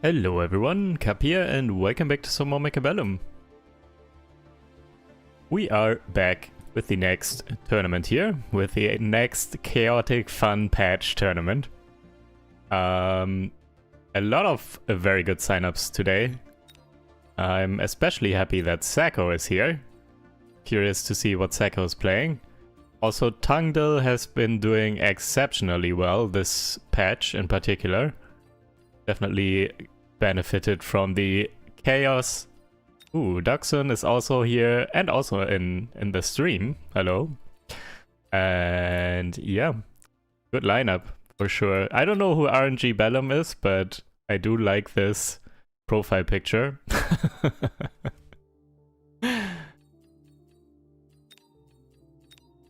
Hello everyone, Cap here and welcome back to some more Mechabellum. We are back with the next tournament here, with the next chaotic fun patch tournament. A lot of very good signups today. I'm especially happy that Sacco is here. Curious to see what Sacco is playing. Also, Tungdil has been doing exceptionally well this patch in particular. Definitely benefited from the chaos. Ooh, Duxon is also here and also in the stream. Hello. And yeah, good lineup for sure. I don't know who Mechabellum is, but I do like this profile picture.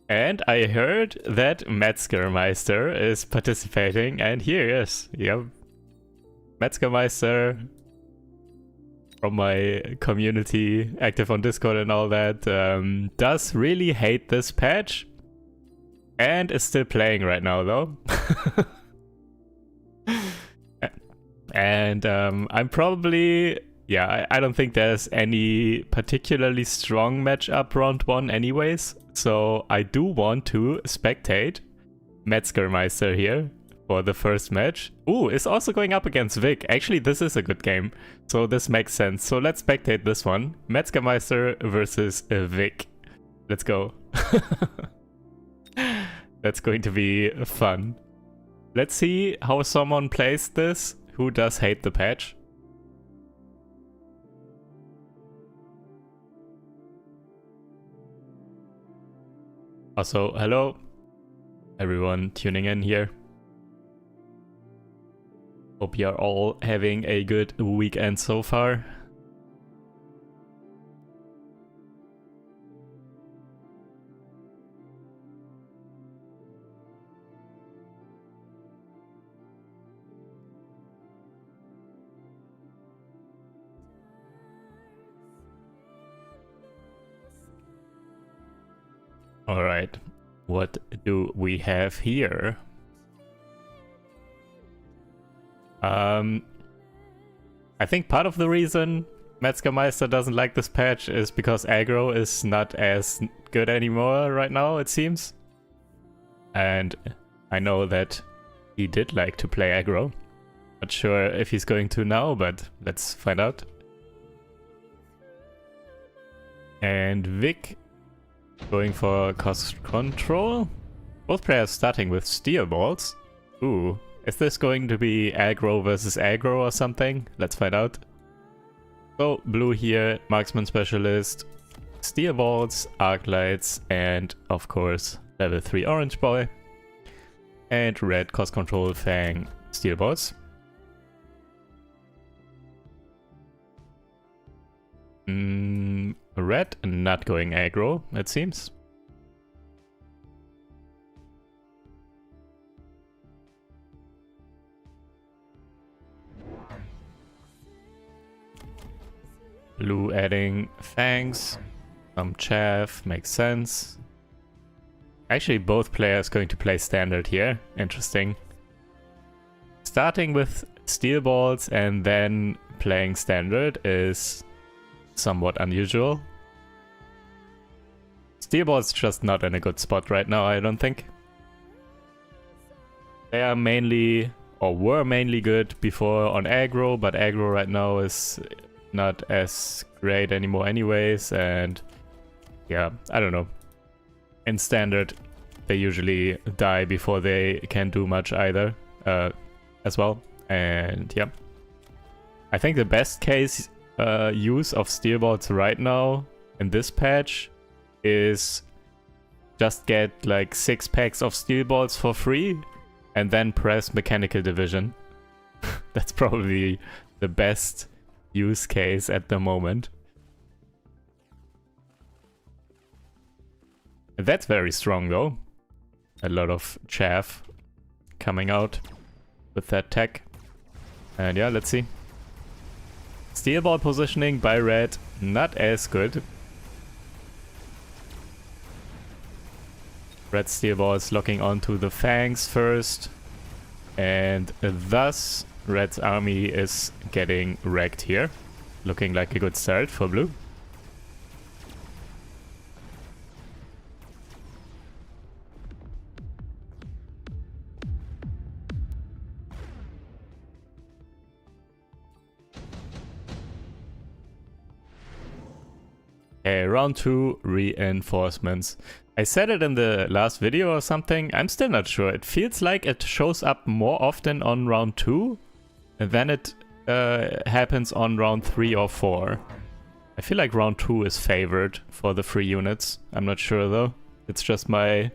And I heard that Metzgermeister is participating, and here he is. Yep. Metzgermeister from my community, active on Discord and all that, does really hate this patch and is still playing right now though. And I'm probably, yeah, I don't think there's any particularly strong matchup round 1 anyways, so I do want to spectate Metzgermeister here for the first match. Ooh, it's also going up against Vic. Actually, this is a good game, so this makes sense. So let's spectate this one. Metzgermeister versus Vic. Let's go. That's going to be fun. Let's see how someone plays this who does hate the patch. Also, hello everyone tuning in here. Hope you are all having a good weekend so far. Alright, what do we have here? I think part of the reason Metzgermeister doesn't like this patch is because aggro is not as good anymore right now, it seems. And I know that he did like to play aggro. Not sure if he's going to now, but let's find out. And Vic going for cost control. Both players starting with steel balls. Ooh. Is this going to be aggro versus aggro or something? Let's find out. So, blue here, marksman specialist, steel balls, arc lights, and of course, level 3 orange boy. And red, cost control, fang, steel balls. Red, not going aggro, it seems. Blue adding fangs, some chaff, makes sense. Actually, both players going to play standard here. Interesting. Starting with steel balls and then playing standard is somewhat unusual. Steel balls just not in a good spot right now, I don't think. They are mainly, or were mainly good before on aggro, but aggro right now is not as great anymore anyways, and yeah, I don't know. In standard, they usually die before they can do much either, as well, and yeah. I think the best case use of steel balls right now in this patch is just get like 6 packs of steel balls for free and then press mechanical division. That's probably the best use case at the moment. That's very strong though. A lot of chaff coming out with that tech. And yeah, let's see. Steel ball positioning by red, not as good. Red steel ball is locking onto the fangs first. And thus Red's army is getting wrecked here. Looking like a good start for blue. Okay, round 2, reinforcements. I said it in the last video or something, I'm still not sure. It feels like it shows up more often on round 2 than it happens on round 3 or 4. I feel like round 2 is favored for the free units. I'm not sure though. It's just my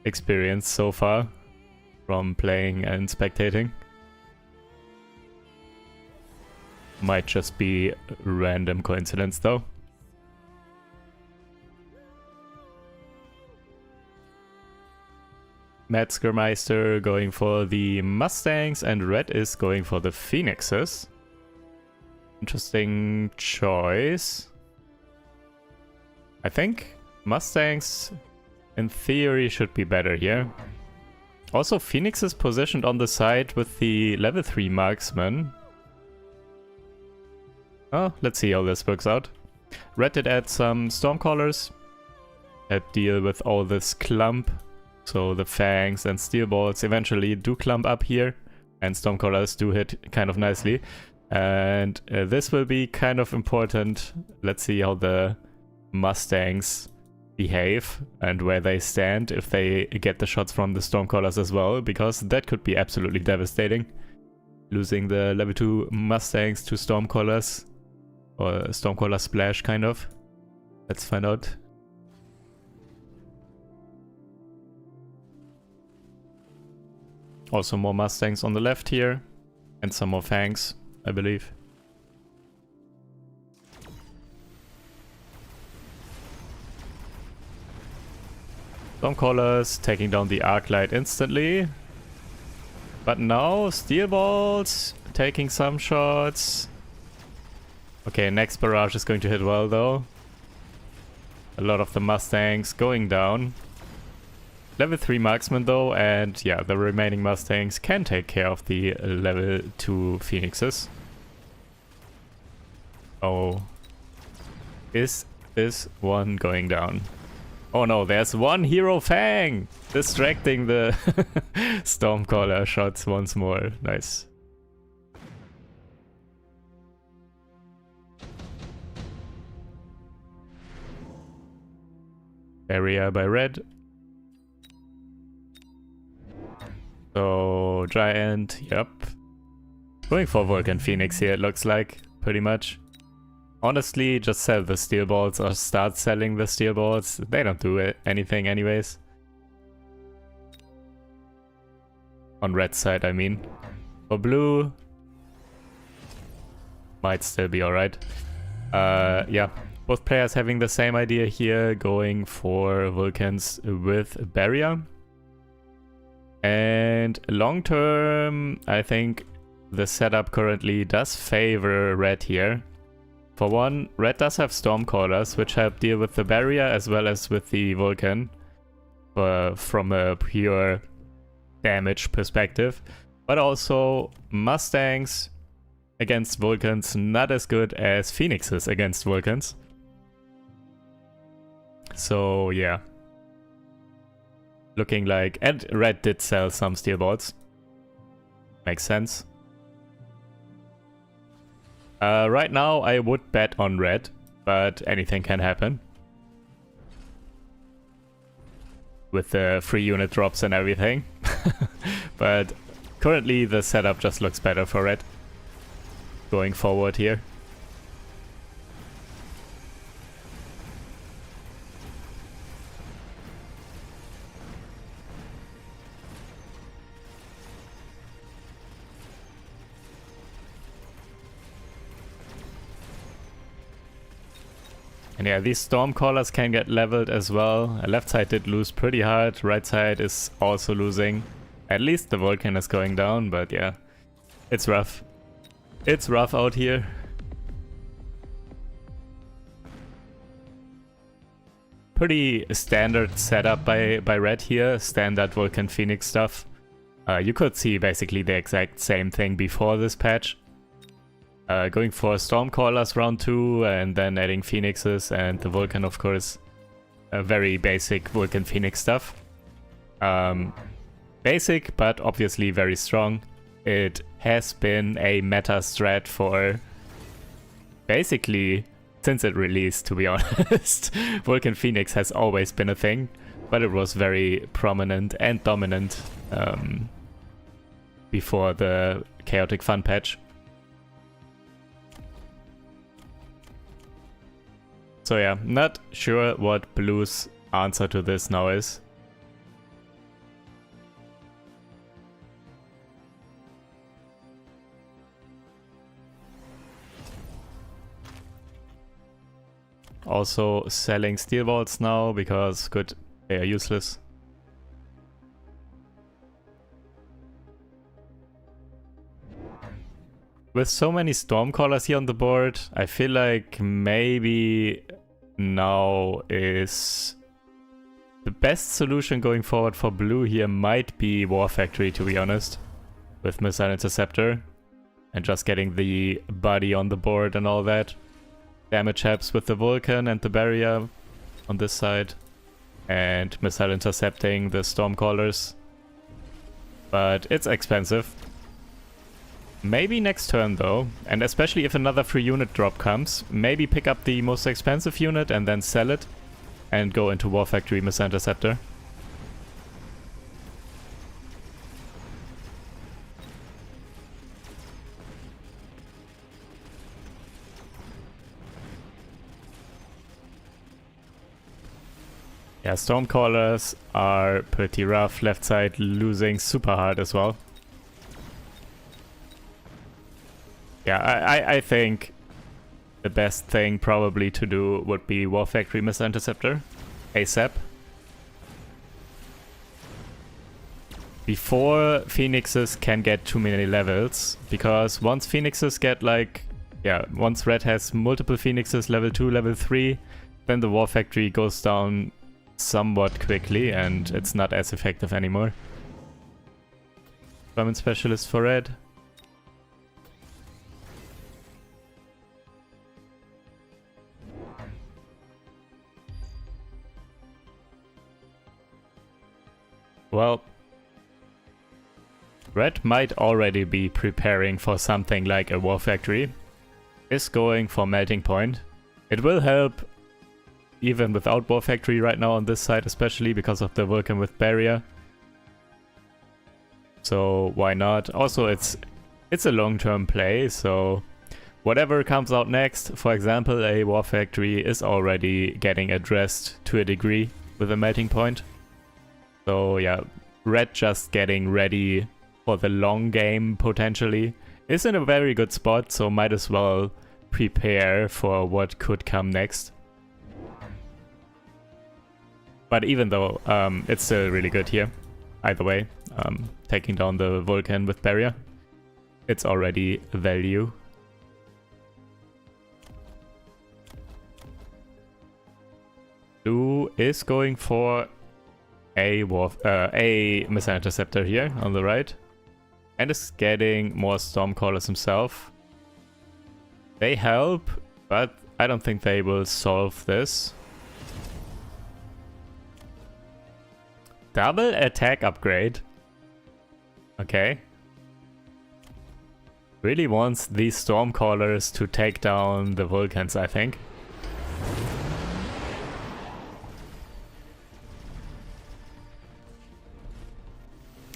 experience so far from playing and spectating. Might just be random coincidence though. Metzgermeister going for the Mustangs and Red is going for the Phoenixes. Interesting choice. I think Mustangs in theory should be better here. Also Phoenix is positioned on the side with the level 3 marksman. Oh, let's see how this works out. Red did add some Stormcallers. Help deal with all this clump. So the Fangs and Steel Balls eventually do clump up here. And Stormcallers do hit kind of nicely. And this will be kind of important. Let's see how the Mustangs behave and where they stand if they get the shots from the Stormcallers as well. Because that could be absolutely devastating. Losing the level 2 Mustangs to Stormcallers. Or Stormcaller splash, kind of. Let's find out. Also more Mustangs on the left here. And some more Fangs, I believe. Stormcallers taking down the Arclight instantly. But now Steel Balls taking some shots. Okay, next barrage is going to hit well though. A lot of the Mustangs going down. Level 3 marksman though, and yeah, the remaining Mustangs can take care of the level 2 Phoenixes. Oh. Is this one going down? Oh no, there's one Hero Fang! Distracting the Stormcaller shots once more. Nice. Area by Red. So, Giant, yep. Going for Vulcan Phoenix here, it looks like, pretty much. Honestly, just sell the Steel Balls or start selling the Steel Balls. They don't do anything anyways. On Red side, I mean. For Blue, might still be alright. Yeah. Both players having the same idea here, going for Vulcans with Barrier. And long term, I think the setup currently does favor Red here. For one, Red does have Stormcallers, which help deal with the Barrier as well as with the Vulcan. From a pure damage perspective. But also, Mustangs against Vulcans not as good as Phoenixes against Vulcans. So yeah, looking like, and Red did sell some Steel Balls. Makes sense. Right now I would bet on Red, but anything can happen. With the free unit drops and everything. But currently the setup just looks better for Red. Going forward here. And yeah, these Stormcallers can get leveled as well. Left side did lose pretty hard, right side is also losing. At least the Vulcan is going down, but yeah, it's rough. It's rough out here. Pretty standard setup by Red here, standard Vulcan Phoenix stuff. You could see basically the exact same thing before this patch. Going for Stormcallers round 2 and then adding Phoenixes and the Vulcan, of course. Very basic Vulcan Phoenix stuff. Basic, but obviously very strong. It has been a meta strat for basically since it released, to be honest. Vulcan Phoenix has always been a thing, but it was very prominent and dominant before the Chaotic Fun patch. So yeah, not sure what Blue's answer to this now is. Also selling steel bolts now because they are useless. With so many Stormcallers here on the board, I feel like maybe now is the best solution going forward for Blue here might be War Factory, to be honest, with Missile Interceptor and just getting the body on the board and all that. Damage helps with the Vulcan and the barrier on this side, and missile intercepting the Stormcallers. But it's expensive. Maybe next turn though, and especially if another free unit drop comes, maybe pick up the most expensive unit and then sell it and go into War Factory Missile Interceptor. Yeah, Stormcallers are pretty rough, left side losing super hard as well. Yeah, I think the best thing probably to do would be War Factory Missile Interceptor ASAP. Before Phoenixes can get too many levels, because once Phoenixes get once Red has multiple Phoenixes level 2, level 3, then the War Factory goes down somewhat quickly and it's not as effective anymore. Summon Specialist for Red. Well, Red might already be preparing for something like a War Factory. Is going for Melting Point. It will help even without War Factory right now on this side, especially because of the Vulcan with barrier. So why not? Also, it's a long-term play, so whatever comes out next, for example, a War Factory is already getting addressed to a degree with a Melting Point. So yeah, Red just getting ready for the long game potentially is in a very good spot, so might as well prepare for what could come next. But even though it's still really good here, either way, taking down the Vulcan with barrier, it's already value. Blue is going for a Missile Interceptor here on the right, and is getting more Stormcallers himself. They help, but I don't think they will solve this. Double attack upgrade. Okay. Really wants these Stormcallers to take down the Vulcans, I think.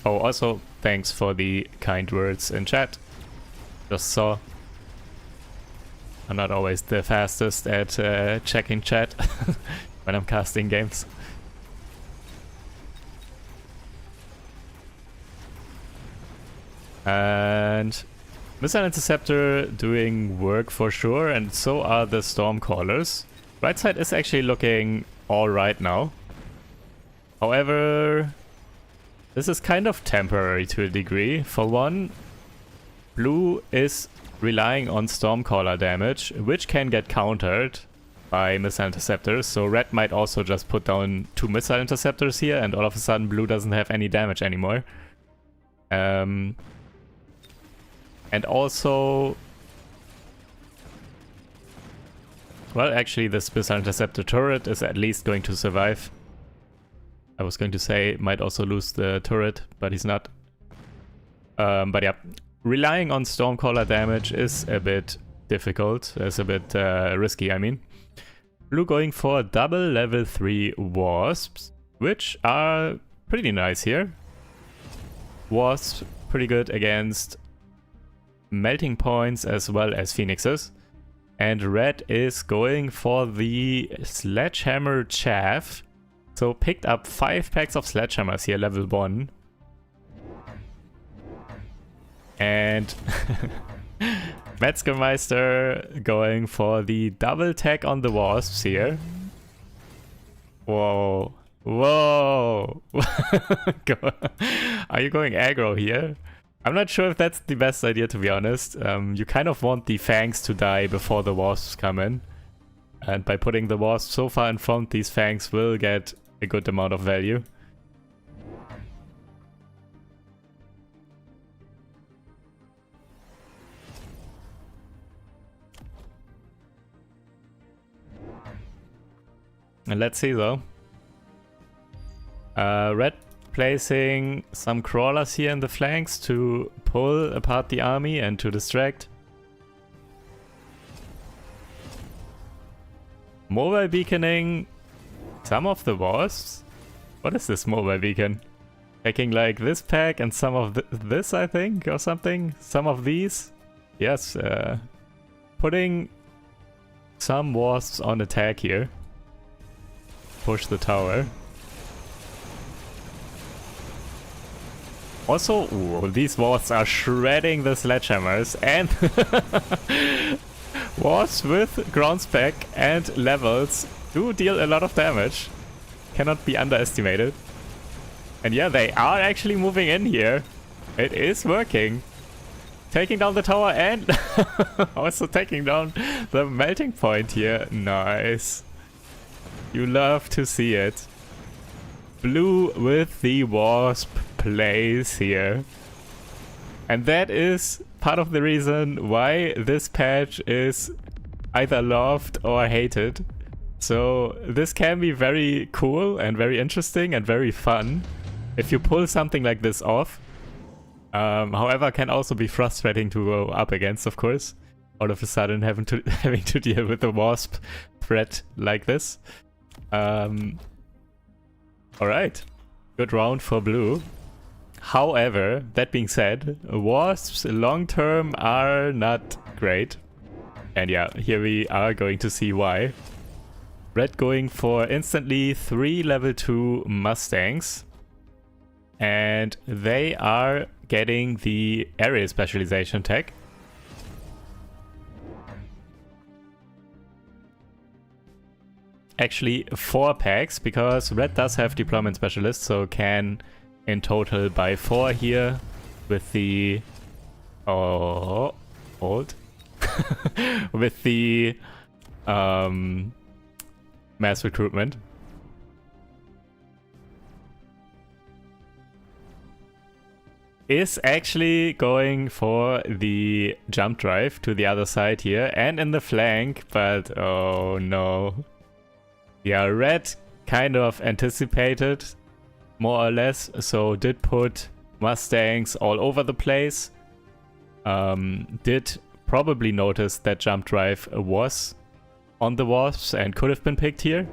Oh, also, thanks for the kind words in chat. Just saw. I'm not always the fastest at checking chat when I'm casting games. And Missile Interceptor doing work for sure, and so are the Stormcallers. Right side is actually looking alright now. However, this is kind of temporary to a degree. For one, Blue is relying on Stormcaller damage, which can get countered by Missile Interceptors, so Red might also just put down 2 Missile Interceptors here and all of a sudden Blue doesn't have any damage anymore. And also... Well, actually, this Missile Interceptor turret is at least going to survive. I was going to say might also lose the turret, but he's not. But yeah, relying on Stormcaller damage is a bit difficult. It's a bit risky, I mean. Blue going for double level 3 Wasps, which are pretty nice here. Wasps pretty good against Melting Points as well as Phoenixes. And red is going for the Sledgehammer Chaff. So picked up 5 packs of Sledgehammers here, level 1. And Metzgermeister going for the double tag on the Wasps here. Whoa. Whoa. Are you going aggro here? I'm not sure if that's the best idea, to be honest. You kind of want the Fangs to die before the Wasps come in. And by putting the Wasps so far in front, these Fangs will get a good amount of value. And let's see though. Red placing some crawlers here in the flanks to pull apart the army and to distract. Mobile beaconing some of the wasps. What is this mobile beacon? Taking like this pack and some of this, I think, or something. Some of these. Yes, putting some wasps on attack here. Push the tower. Also, ooh, these wasps are shredding the sledgehammers, and wasps with ground spec and levels do deal a lot of damage. Cannot be underestimated. And yeah, they are actually moving in here. It is working. Taking down the tower and also taking down the melting point here. Nice. You love to see it. Blue with the wasp plays here. And that is part of the reason why this patch is either loved or hated. So this can be very cool and very interesting and very fun if you pull something like this off. However, can also be frustrating to go up against, of course. All of a sudden having to deal with a wasp threat like this. Alright, good round for blue. However, that being said, wasps long term are not great. And yeah, here we are going to see why. Red going for instantly 3 level 2 Mustangs. And they are getting the area specialization tag. Actually 4 packs, because red does have deployment specialist, so can in total buy 4 here with the with the mass recruitment. Is actually going for the jump drive to the other side here and in the flank, but oh no. Yeah, red kind of anticipated, more or less, so did put Mustangs all over the place. Did probably notice that jump drive was on the wasps and could have been picked here.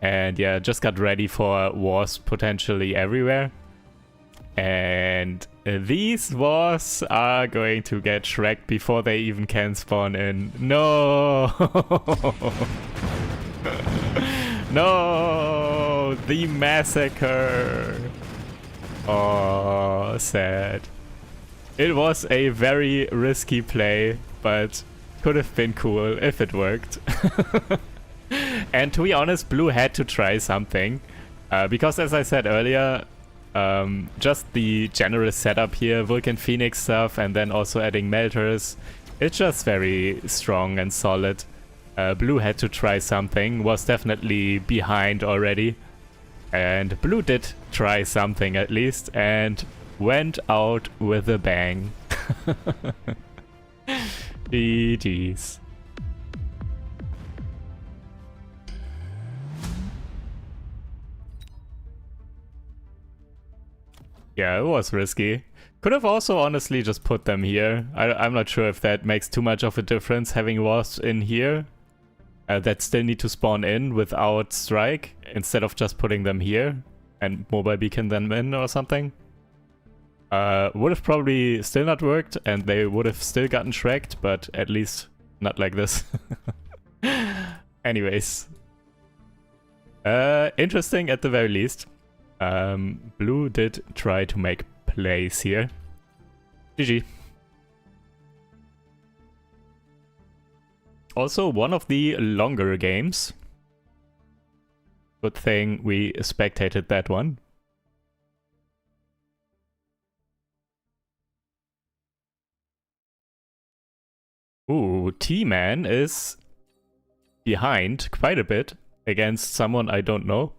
And yeah, just got ready for wasps potentially everywhere. And these wasps are going to get shreked before they even can spawn in. No! No! The massacre! Oh, sad. It was a very risky play, but could have been cool if it worked. And to be honest, blue had to try something. Because as I said earlier, just the general setup here, Vulcan Phoenix stuff, and then also adding melters, it's just very strong and solid. Blue had to try something, was definitely behind already. And blue did try something at least, and went out with a bang. GG's. Yeah, it was risky. Could have also honestly just put them here. I'm not sure if that makes too much of a difference having wasps in here that still need to spawn in without strike instead of just putting them here and mobile beacon them in or something. Would have probably still not worked and they would have still gotten shreked, but at least not like this. Anyways. Interesting at the very least. Blue did try to make plays here. GG. Also one of the longer games. Good thing we spectated that one. Ooh, T-Man is behind quite a bit against someone I don't know.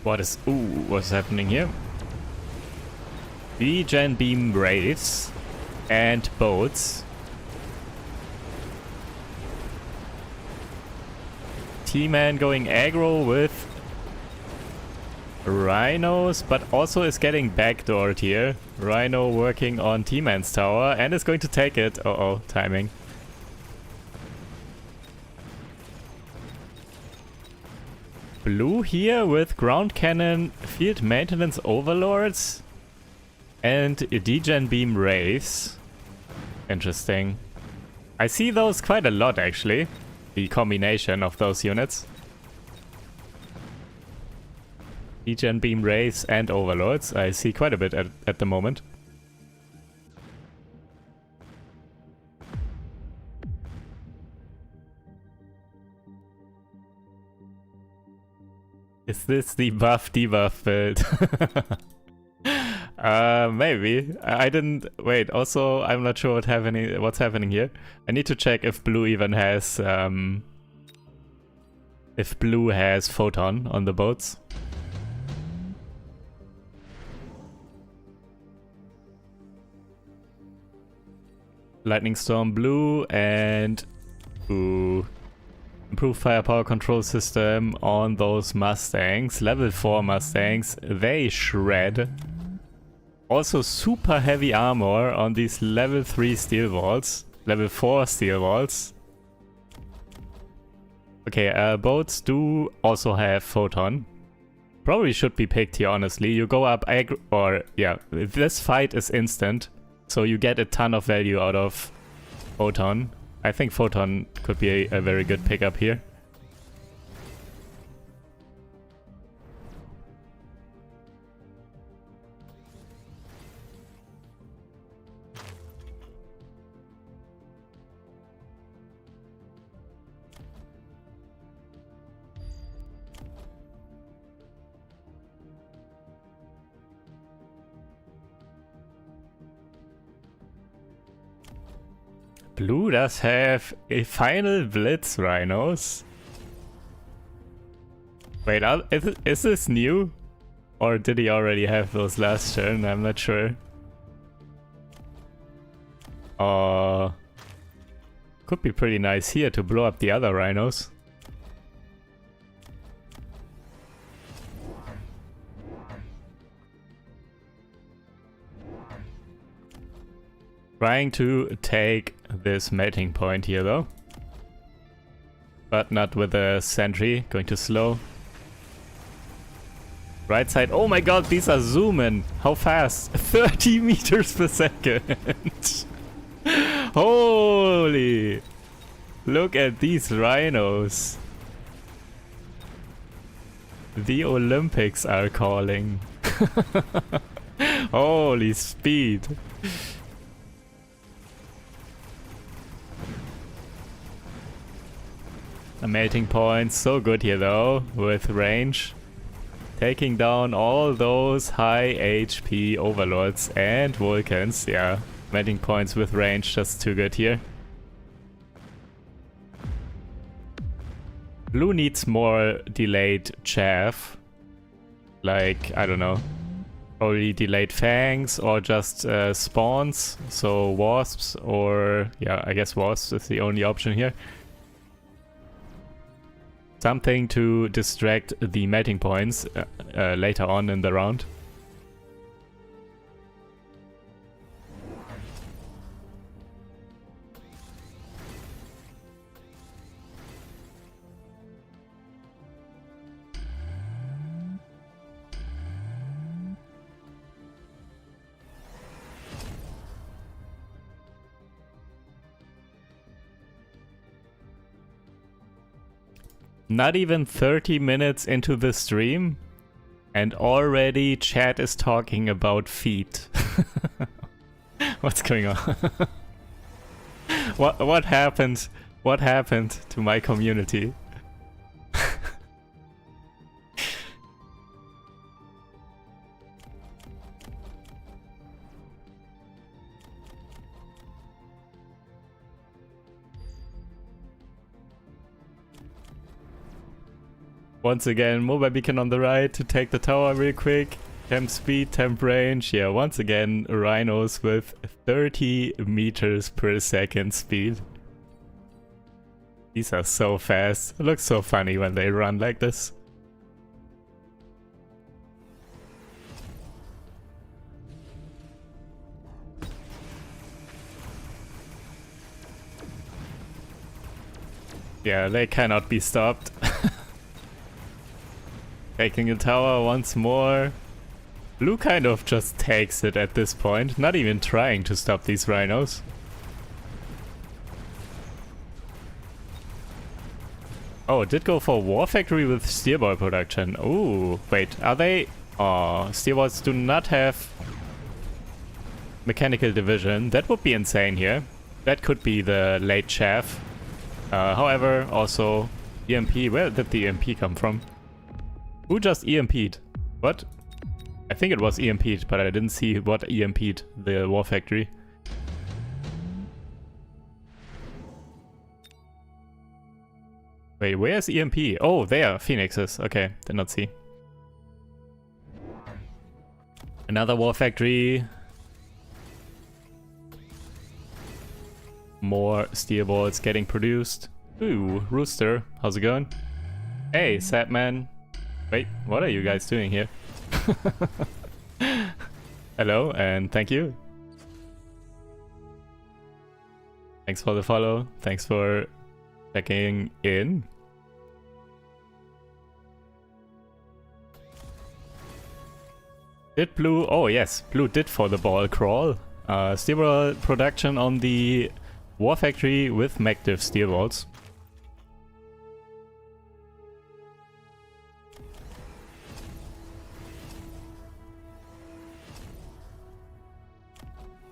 What's happening here? Regen beam Wraiths and boats. T-Man going aggro with Rhinos, but also is getting backdoored here. Rhino working on T-Man's tower and is going to take it. Uh-oh, timing. Blue here with ground cannon, field maintenance overlords, and degen beam wraiths. Interesting. I see those quite a lot actually, the combination of those units. Degen beam wraiths and overlords, I see quite a bit at the moment. Is this the buff debuff build? Maybe. I didn't wait. Also, I'm not sure what's happening here. I need to check if blue even has photon on the boats. Lightning storm blue and ooh. Improved firepower control system on those Mustangs. Level 4 Mustangs. They shred. Also super heavy armor on these level 3 steel walls. Level 4 steel walls. Okay, boats do also have photon. Probably should be picked here, honestly. You go up this fight is instant. So you get a ton of value out of photon. I think photon could be a very good pickup here. Blue does have a final blitz rhinos. Wait, is this new? Or did he already have those last turn? I'm not sure. Could be pretty nice here to blow up the other rhinos. Trying to take this melting point here though. But not with a sentry, going too slow. Right side, oh my god, these are zooming! How fast? 30 meters per second! Holy! Look at these rhinos! The Olympics are calling. Holy speed! A melting point, so good here though, with range. Taking down all those high HP overlords and Vulcans, yeah. Melting points with range, just too good here. Blue needs more delayed chaff. Like, I don't know. Probably delayed fangs or just spawns. So wasps or... yeah, I guess wasps is the only option here. Something to distract the mating points later on in the round. Not even 30 minutes into the stream, and already chat is talking about feet. What's going on? What happened? What happened to my community? Once again, mobile beacon on the right to take the tower real quick. Temp speed, temp range. Yeah, once again, rhinos with 30 meters per second speed. These are so fast. It looks so funny when they run like this. Yeah, they cannot be stopped. Taking a tower once more. Blue kind of just takes it at this point, not even trying to stop these rhinos. Oh, it did go for War Factory with steerball production. Ooh, wait, are they... oh, steerballs do not have mechanical division. That would be insane here. That could be the late chaff. However, also EMP. Where did the EMP come from? Who just EMP'd? What? I think it was EMP'd, but I didn't see what EMP'd the War Factory. Wait, where's EMP? Oh, there, Phoenixes. Okay, did not see. Another War Factory. More steel balls getting produced. Ooh, Rooster, how's it going? Hey, Sadman. Wait, what are you guys doing here? Hello, and thank you. Thanks for the follow. Thanks for checking in. Did Blue... oh yes, Blue did for the ball crawl. Steel production on the War Factory with Mecdiv steel balls.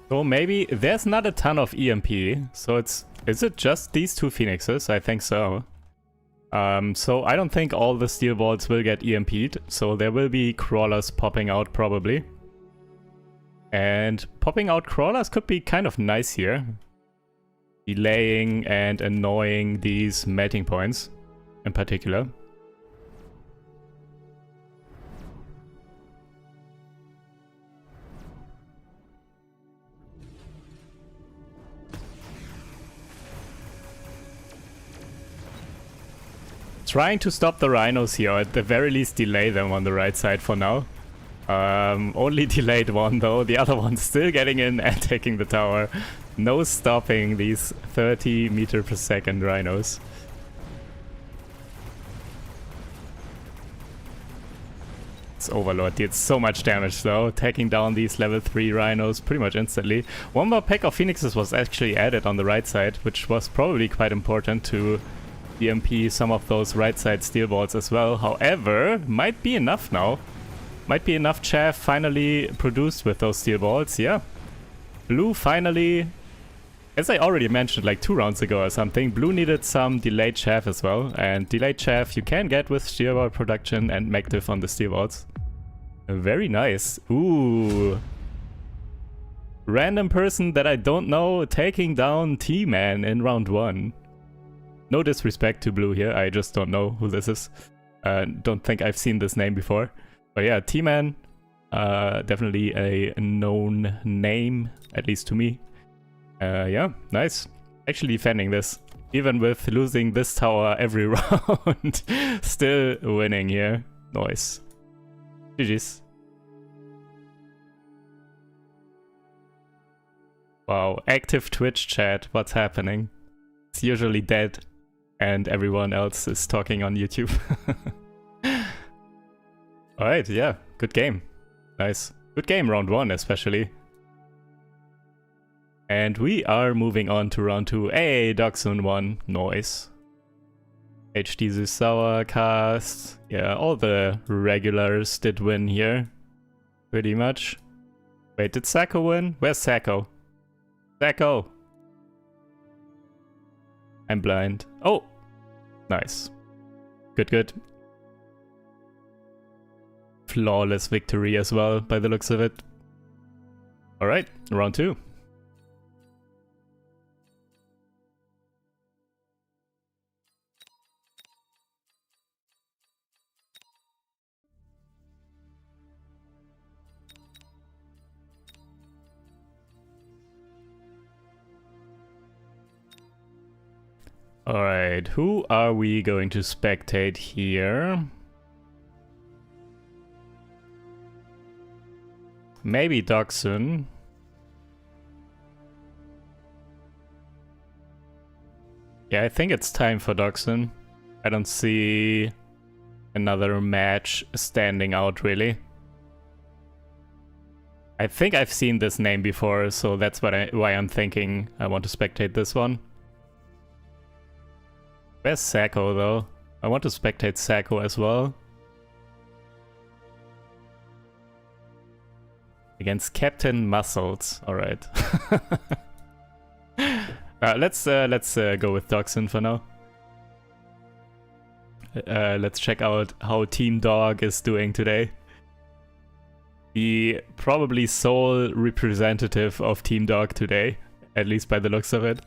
So maybe there's not a ton of EMP, so it's... is it just these two Phoenixes? I think so. So I don't think all the steel balls will get EMP'd, so there will be crawlers popping out probably. And popping out crawlers could be kind of nice here. Delaying and annoying these mating points in particular. Trying to stop the rhinos here, or at the very least delay them on the right side for now. Only delayed one though, the other one's still getting in and taking the tower. No stopping these 30 meter per second rhinos. This Overlord did so much damage though, taking down these level 3 rhinos pretty much instantly. One more pack of Phoenixes was actually added on the right side, which was probably quite important to EMP some of those right side steel balls as well. However, might be enough now. Might be enough chaff finally produced with those steel balls, yeah. Blue finally, as I already mentioned like 2 rounds ago or something, Blue needed some delayed chaff as well. And delayed chaff you can get with steel ball production and Mecdiv on the steel balls. Very nice. Ooh. Random person that I don't know taking down T-Man in round 1. No disrespect to blue here, I just don't know who this is. Don't think I've seen this name before. But yeah, T-Man, definitely a known name, at least to me. Yeah, nice. Actually defending this. Even with losing this tower every round. Still winning here. Nice. GG's. Wow, active Twitch chat. What's happening? It's usually dead. And everyone else is talking on YouTube. Alright, yeah. Good game. Nice. Good game, round 1 especially. And we are moving on to round 2. Hey, Doxun won. Nice. HD Zusawa cast. Yeah, all the regulars did win here. Pretty much. Wait, did Sacco win? Where's Sacco? Sacco! I'm blind. Oh! Nice. Good, good. Flawless victory as well, by the looks of it. Alright, round 2. Alright, who are we going to spectate here? Maybe Doxun. Yeah, I think it's time for Doxun. I don't see another match standing out, really. I think I've seen this name before, so that's why I'm thinking I want to spectate this one. Where's Sacco, though? I want to spectate Sacco as well. Against Captain Muscles. Alright. Let's go with Doxun for now. Let's check out how Team Dog is doing today. The probably sole representative of Team Dog today, at least by the looks of it.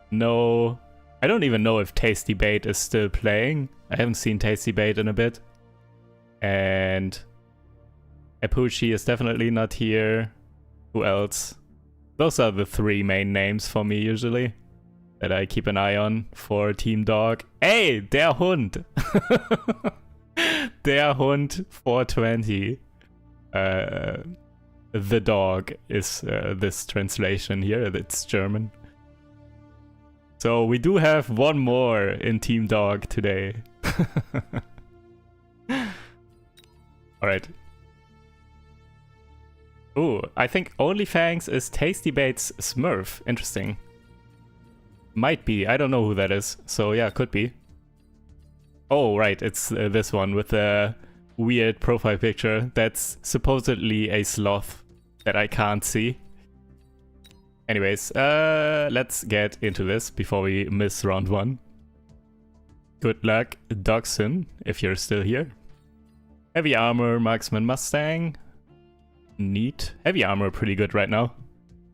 No, I don't even know if Tasty Bait is still playing. I haven't seen Tasty Bait in a bit. And Apuchi is definitely not here. Who else? Those are the 3 main names for me usually that I keep an eye on for Team Dog. Hey, der Hund! Der Hund 420. The dog is this translation here. It's German. So we do have one more in Team Dog today. Alright. Ooh, I think OnlyFangs is Tasty Bait's Smurf. Interesting. Might be. I don't know who that is. So yeah, could be. Oh, right. It's this one with the weird profile picture. That's supposedly a sloth that I can't see. Anyways, let's get into this before we miss round 1. Good luck, Doxun, if you're still here. Heavy armor, marksman, Mustang. Neat. Heavy armor pretty good right now.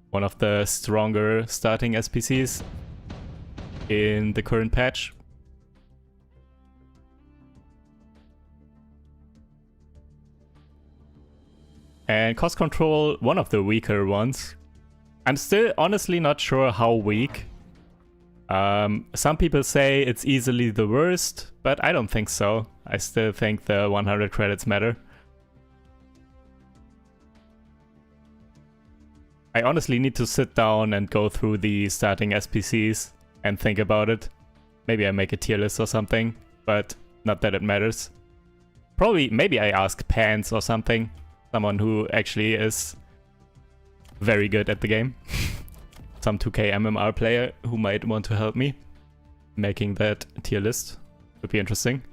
One of the stronger starting SPCs in the current patch. And cost control, one of the weaker ones. I'm still honestly not sure how weak. Some people say it's easily the worst, but I don't think so. I still think the 100 credits matter. I honestly need to sit down and go through the starting SPCs and think about it. Maybe I make a tier list or something, but not that it matters. Probably, maybe I ask Pants or something. Someone who actually is very good at the game. Some 2K MMR player who might want to help me making that tier list. Would be interesting.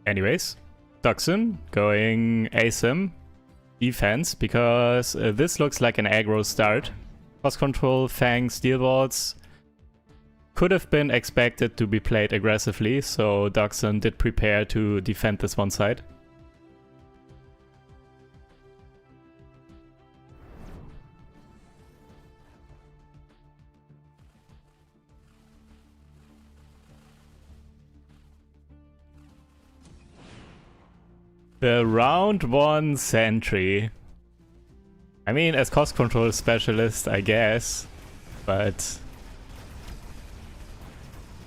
Anyways, Doxun going ASIM defense because this looks like an aggro start. Cost control, Fang, Steel Walls could have been expected to be played aggressively, so Doxun did prepare to defend this one side. The round 1 sentry. I mean, as cost control specialist, I guess, but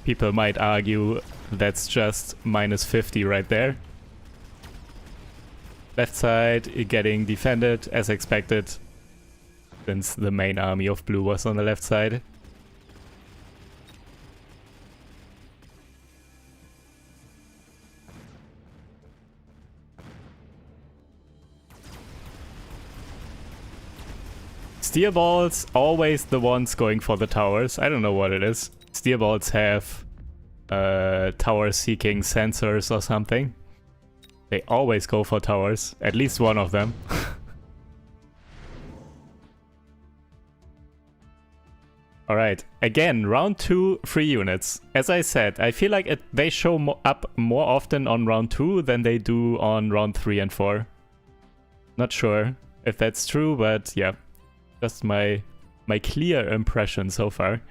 people might argue that's just minus 50 right there. Left side getting defended as expected, since the main army of blue was on the left side. Steel balls, always the ones going for the towers. I don't know what it is. Steel balls have tower seeking sensors or something. They always go for towers, at least one of them. Alright, again, round 2, 3 units. As I said, I feel like they show up more often on round 2 than they do on round 3 and 4. Not sure if that's true, but yeah. Just my clear impression so far.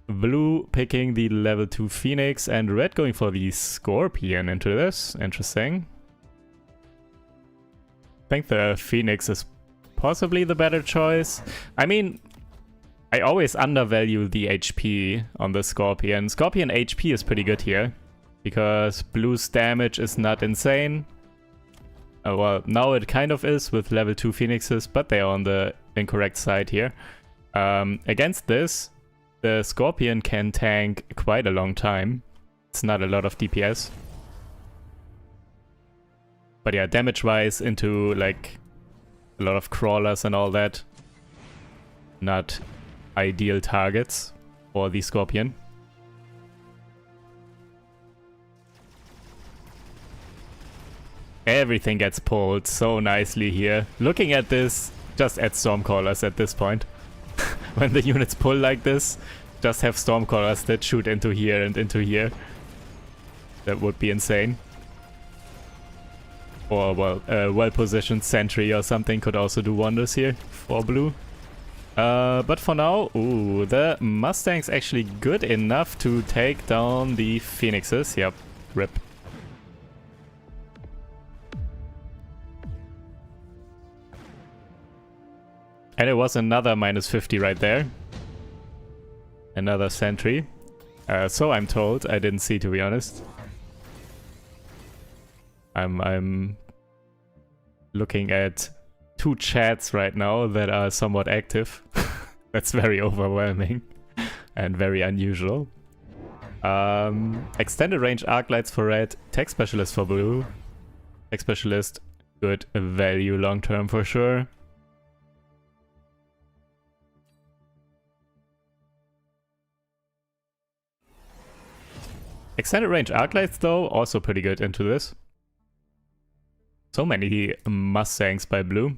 Blue picking the level 2 Phoenix and red going for the Scorpion into this. Interesting. I think the Phoenix is possibly the better choice. I mean, I always undervalue the HP on the Scorpion. Scorpion HP is pretty good here, because blue's damage is not insane. Well, now it kind of is with level 2 Phoenixes, but they are on the incorrect side here. Against this, the Scorpion can tank quite a long time. It's not a lot of DPS. But yeah, damage-wise into like a lot of crawlers and all that. Not ideal targets for the Scorpion. Everything gets pulled so nicely here. Looking at this, just add Stormcallers at this point. When the units pull like this, just have Stormcallers that shoot into here and into here. That would be insane. Or, well, a well-positioned sentry or something could also do wonders here for blue. But for now, ooh, the Mustang's actually good enough to take down the Phoenixes. Yep, rip. And it was another minus 50 right there. Another sentry. So I'm told. I didn't see, to be honest. I'm looking at 2 chats right now that are somewhat active. That's very overwhelming and very unusual. Extended range arc lights for red. Tech specialist for blue. Tech specialist, good value long term for sure. Extended range arc lights though, also pretty good into this. So many Mustangs by blue.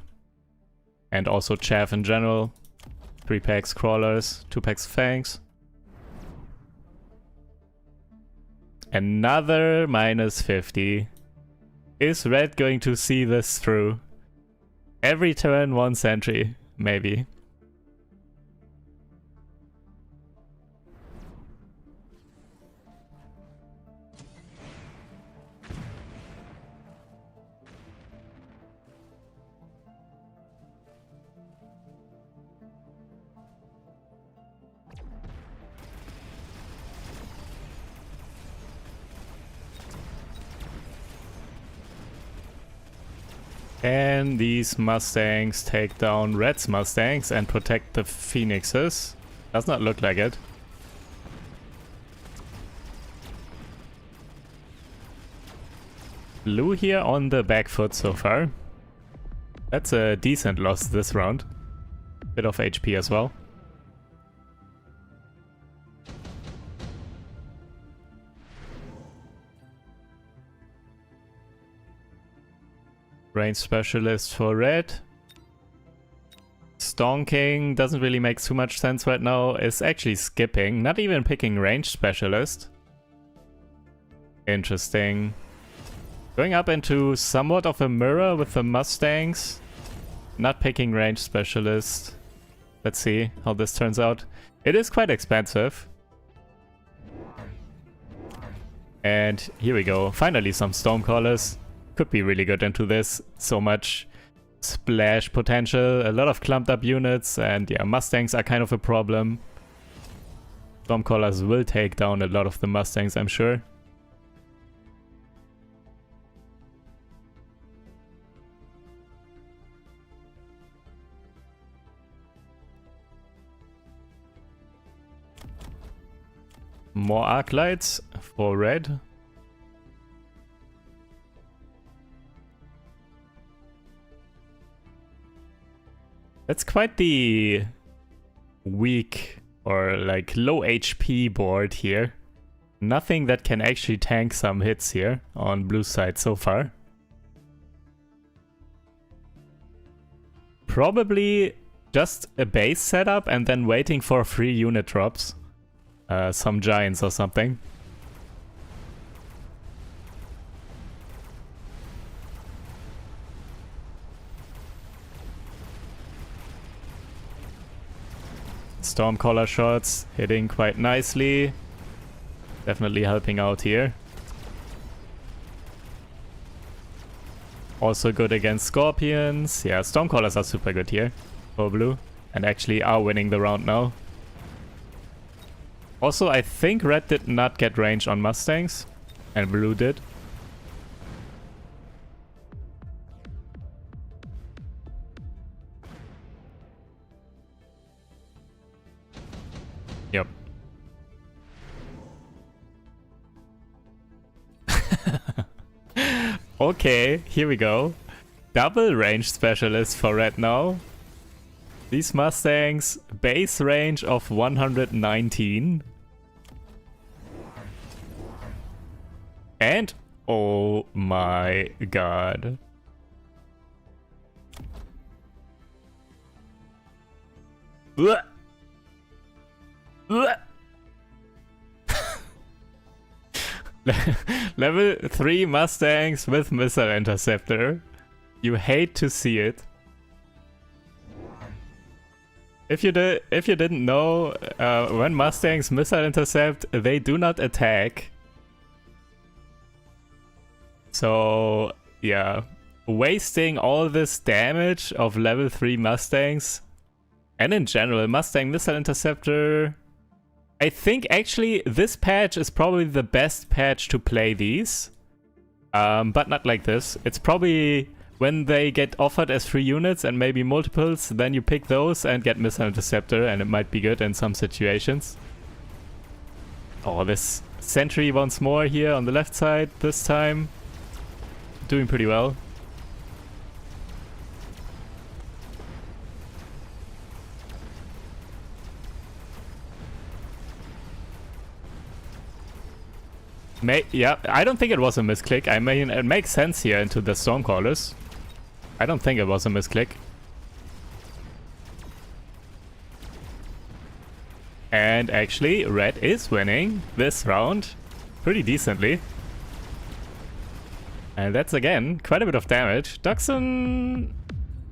And also chaff in general. 3 packs crawlers, 2 packs fangs. Another minus 50. Is red going to see this through? Every turn 1 sentry, maybe. And these Mustangs take down red's Mustangs and protect the Phoenixes. Does not look like it. Blue here on the back foot so far. That's a decent loss this round. Bit of HP as well. Range specialist for red. Stonking doesn't really make too much sense right now. It's actually skipping, not even picking range specialist. Interesting. Going up into somewhat of a mirror with the Mustangs. Not picking range specialist. Let's see how this turns out. It is quite expensive. And here we go. Finally some Stormcallers. could be really good into this. So much splash potential, a lot of clumped up units, and yeah, Mustangs are kind of a problem. Stormcallers will take down a lot of the Mustangs, I'm sure. More arc lights for red. That's quite the weak or like low HP board here. Nothing that can actually tank some hits here on blue side so far. Probably just a base setup and then waiting for free unit drops. Some giants or something. Stormcaller shots hitting quite nicely. Definitely helping out here. Also good against Scorpions. Yeah, Stormcallers are super good here for blue. And actually are winning the round now. Also, I think red did not get range on Mustangs. And blue did. Yep. Okay, here we go. Double range specialist for red now. These Mustangs, base range of 119. And, oh my god. Blech. Blech. Level 3 Mustangs with Missile Interceptor. You hate to see it. If you didn't know, when Mustangs Missile Intercept, they do not attack. So, yeah. Wasting all this damage of level 3 Mustangs. And in general, Mustang Missile Interceptor... I think actually this patch is probably the best patch to play these. But not like this. It's probably when they get offered as free units and maybe multiples, then you pick those and get Missile Interceptor, and it might be good in some situations. Oh, this sentry once more here on the left side this time. Doing pretty well. Yeah, I don't think it was a misclick. I mean, it makes sense here into the Stormcallers. I don't think it was a misclick. And actually, red is winning this round pretty decently. And that's again quite a bit of damage. Duxon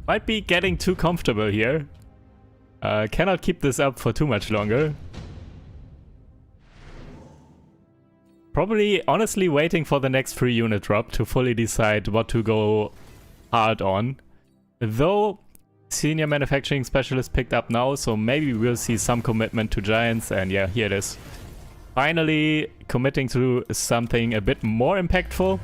might be getting too comfortable here. Cannot keep this up for too much longer. Probably, honestly, waiting for the next free unit drop to fully decide what to go hard on. Though, Senior Manufacturing Specialist picked up now, so maybe we'll see some commitment to Giants, and yeah, here it is. Finally committing to something a bit more impactful.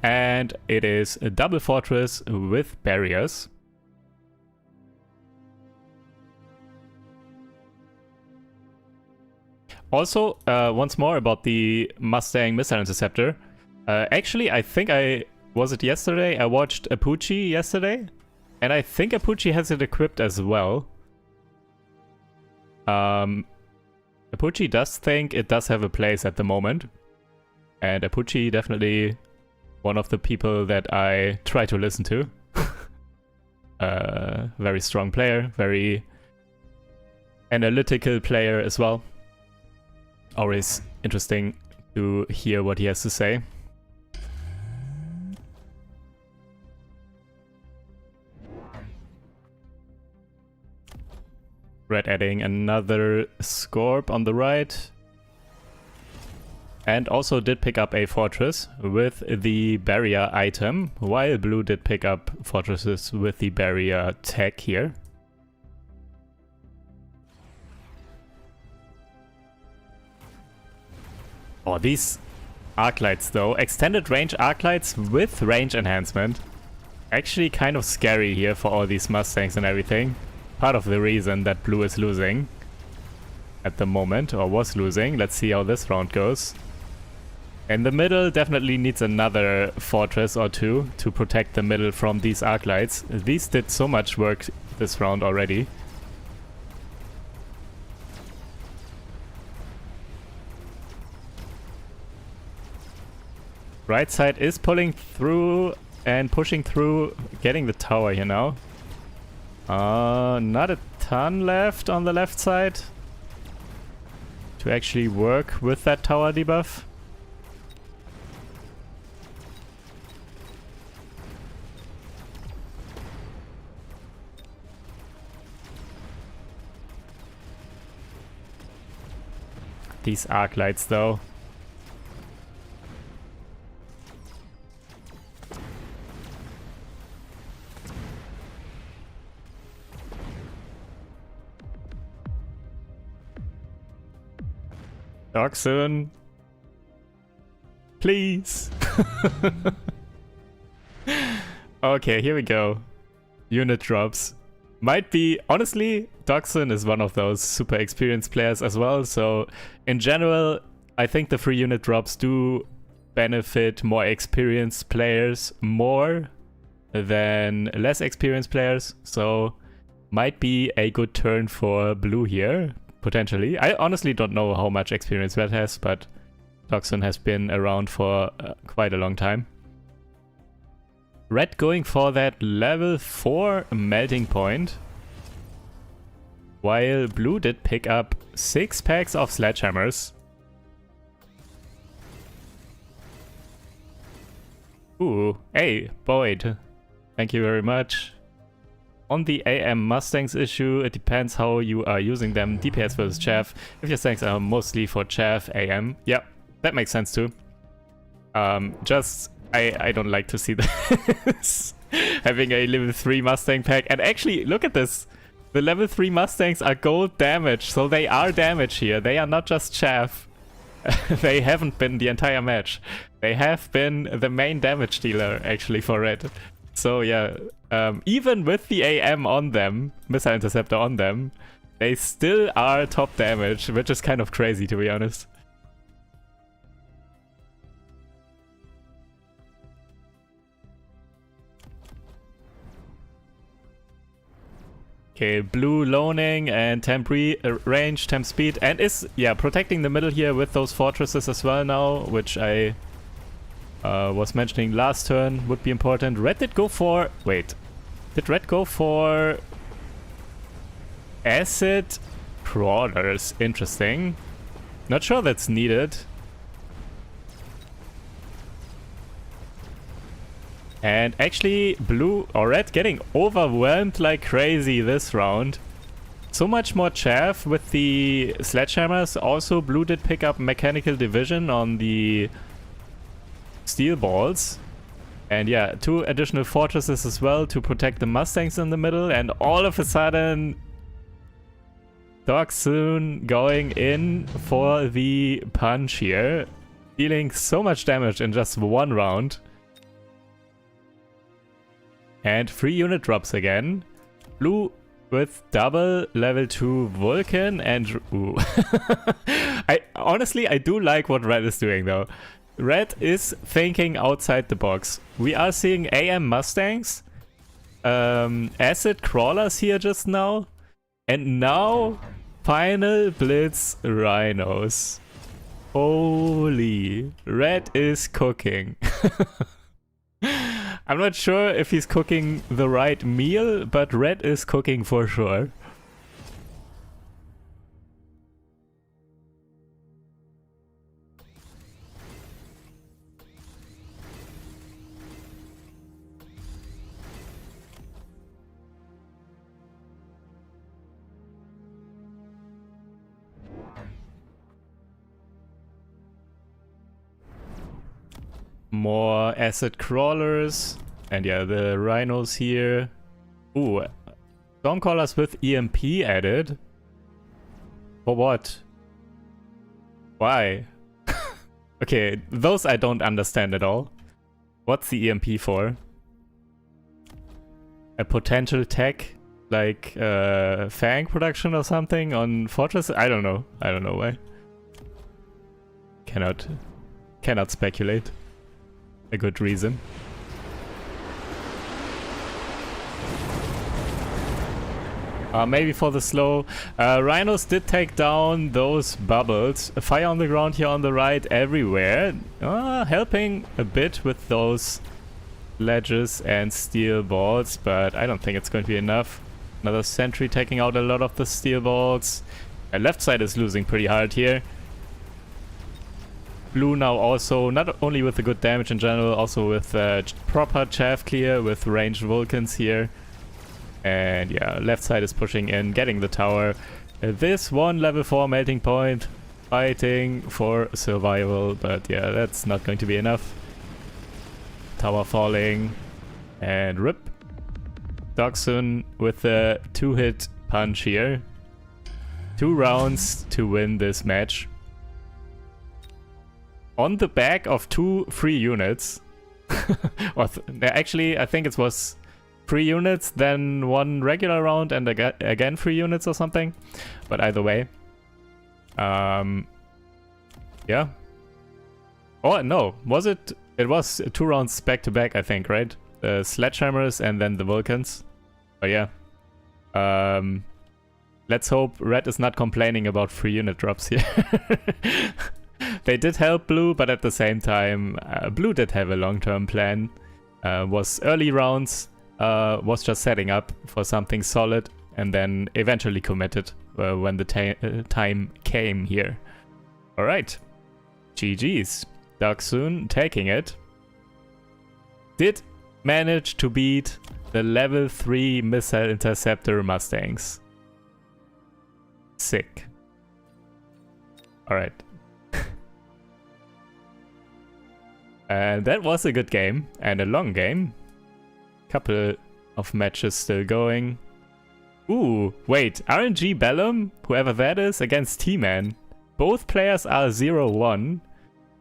And it is a double fortress with barriers. Also, once more about the Mustang Missile Interceptor. Actually, I think was it yesterday? I watched Apucci yesterday. And I think Apucci has it equipped as well. Apucci does think it does have a place at the moment. And Apucci definitely one of the people that I try to listen to. Very strong player, very analytical player as well. Always interesting to hear what he has to say. Red adding another Scorp on the right. And also did pick up a fortress with the barrier item, while blue did pick up fortresses with the barrier tech here. Oh, these arc lights though. Extended range arc lights with range enhancement. Actually kind of scary here for all these Mustangs and everything. Part of the reason that blue is losing at the moment, or was losing. Let's see how this round goes. In the middle definitely needs another fortress or two to protect the middle from these arc lights. These did so much work this round already. Right side is pulling through and pushing through, getting the tower here now. Not a ton left on the left side to actually work with that tower debuff. These arc lights though. Doxon. Please. Okay, here we go. Unit drops. Might be, honestly, Doxon is one of those super experienced players as well, so in general, I think the free unit drops do benefit more experienced players more than less experienced players, so might be a good turn for blue here, potentially. I honestly don't know how much experience Red has, but Doxon has been around for quite a long time. Red going for that level 4 melting point, while blue did pick up 6 packs of Sledgehammers. Ooh, hey, Boyd, thank you very much. On the AM Mustangs issue, it depends how you are using them, DPS versus chaff. If your Mustangs are mostly for chaff, AM, yeah, that makes sense too. I don't like to see this. Having a level 3 Mustang pack. And actually, look at this. The level 3 Mustangs are gold damage, so they are damage here. They are not just chaff. They haven't been the entire match. They have been the main damage dealer, actually, for Red. So yeah, even with the AM on them, Missile Interceptor on them, they still are top damage, which is kind of crazy, to be honest. Okay, blue loaning and temp range, temp speed, and is, yeah, protecting the middle here with those fortresses as well now, which I was mentioning last turn would be important. Red did go for... Wait. Did Red go for... acid crawlers? Interesting. Not sure that's needed. And actually, blue or red getting overwhelmed like crazy this round. So much more chaff with the Sledgehammers. Also, blue did pick up mechanical division on the steel balls. And yeah, 2 additional fortresses as well to protect the Mustangs in the middle. And all of a sudden, Doxon going in for the punch here. Dealing so much damage in just 1 round. And 3 unit drops again. Blue with double level 2 Vulcan and... Ooh. Honestly, I do like what Red is doing though. Red is thinking outside the box. We are seeing AM Mustangs, acid crawlers here just now, and now final blitz rhinos. Holy, Red is cooking. I'm not sure if he's cooking the right meal, but Red is cooking for sure. More acid crawlers. And yeah, the rhinos here. Ooh, Stormcallers with EMP added. For what? Why? Okay, those I don't understand at all. What's the EMP for? A potential tech? Like Fang production or something on Fortress? I don't know. I don't know why. Cannot speculate. A good reason. Maybe for the slow. Rhinos did take down those bubbles. Fire on the ground here on the right everywhere. Helping a bit with those ledges and steel balls, but I don't think it's going to be enough. Another sentry taking out a lot of the steel balls. Left side is losing pretty hard here. Blue now also, not only with the good damage in general, also with proper chaff clear with ranged Vulcans here. And yeah, left side is pushing in, getting the tower. This one level 4 melting point, fighting for survival, but yeah, that's not going to be enough. Tower falling, and rip. Dogsun with the 2-hit punch here. 2 rounds to win this match. On the back of 2 free units. Actually, I think it was 3 units, then 1 regular round, and again 3 units or something. But either way. Yeah. Oh, no. Was it? It was 2 rounds back to back, I think, right? The Sledgehammers and then the Vulcans. But yeah. Let's hope Red is not complaining about 3 unit drops here. They did help Blue, but at the same time, Blue did have a long-term plan. Was early rounds. Was just setting up for something solid and then eventually committed when the time came here. Alright. GG's. Dogsun taking it. Did manage to beat the level 3 missile interceptor Mustangs. Sick. Alright. And that was a good game and a long game. Couple of matches still going. Ooh, wait, RNG Bellum, whoever that is, against T-Man. Both players are 0-1.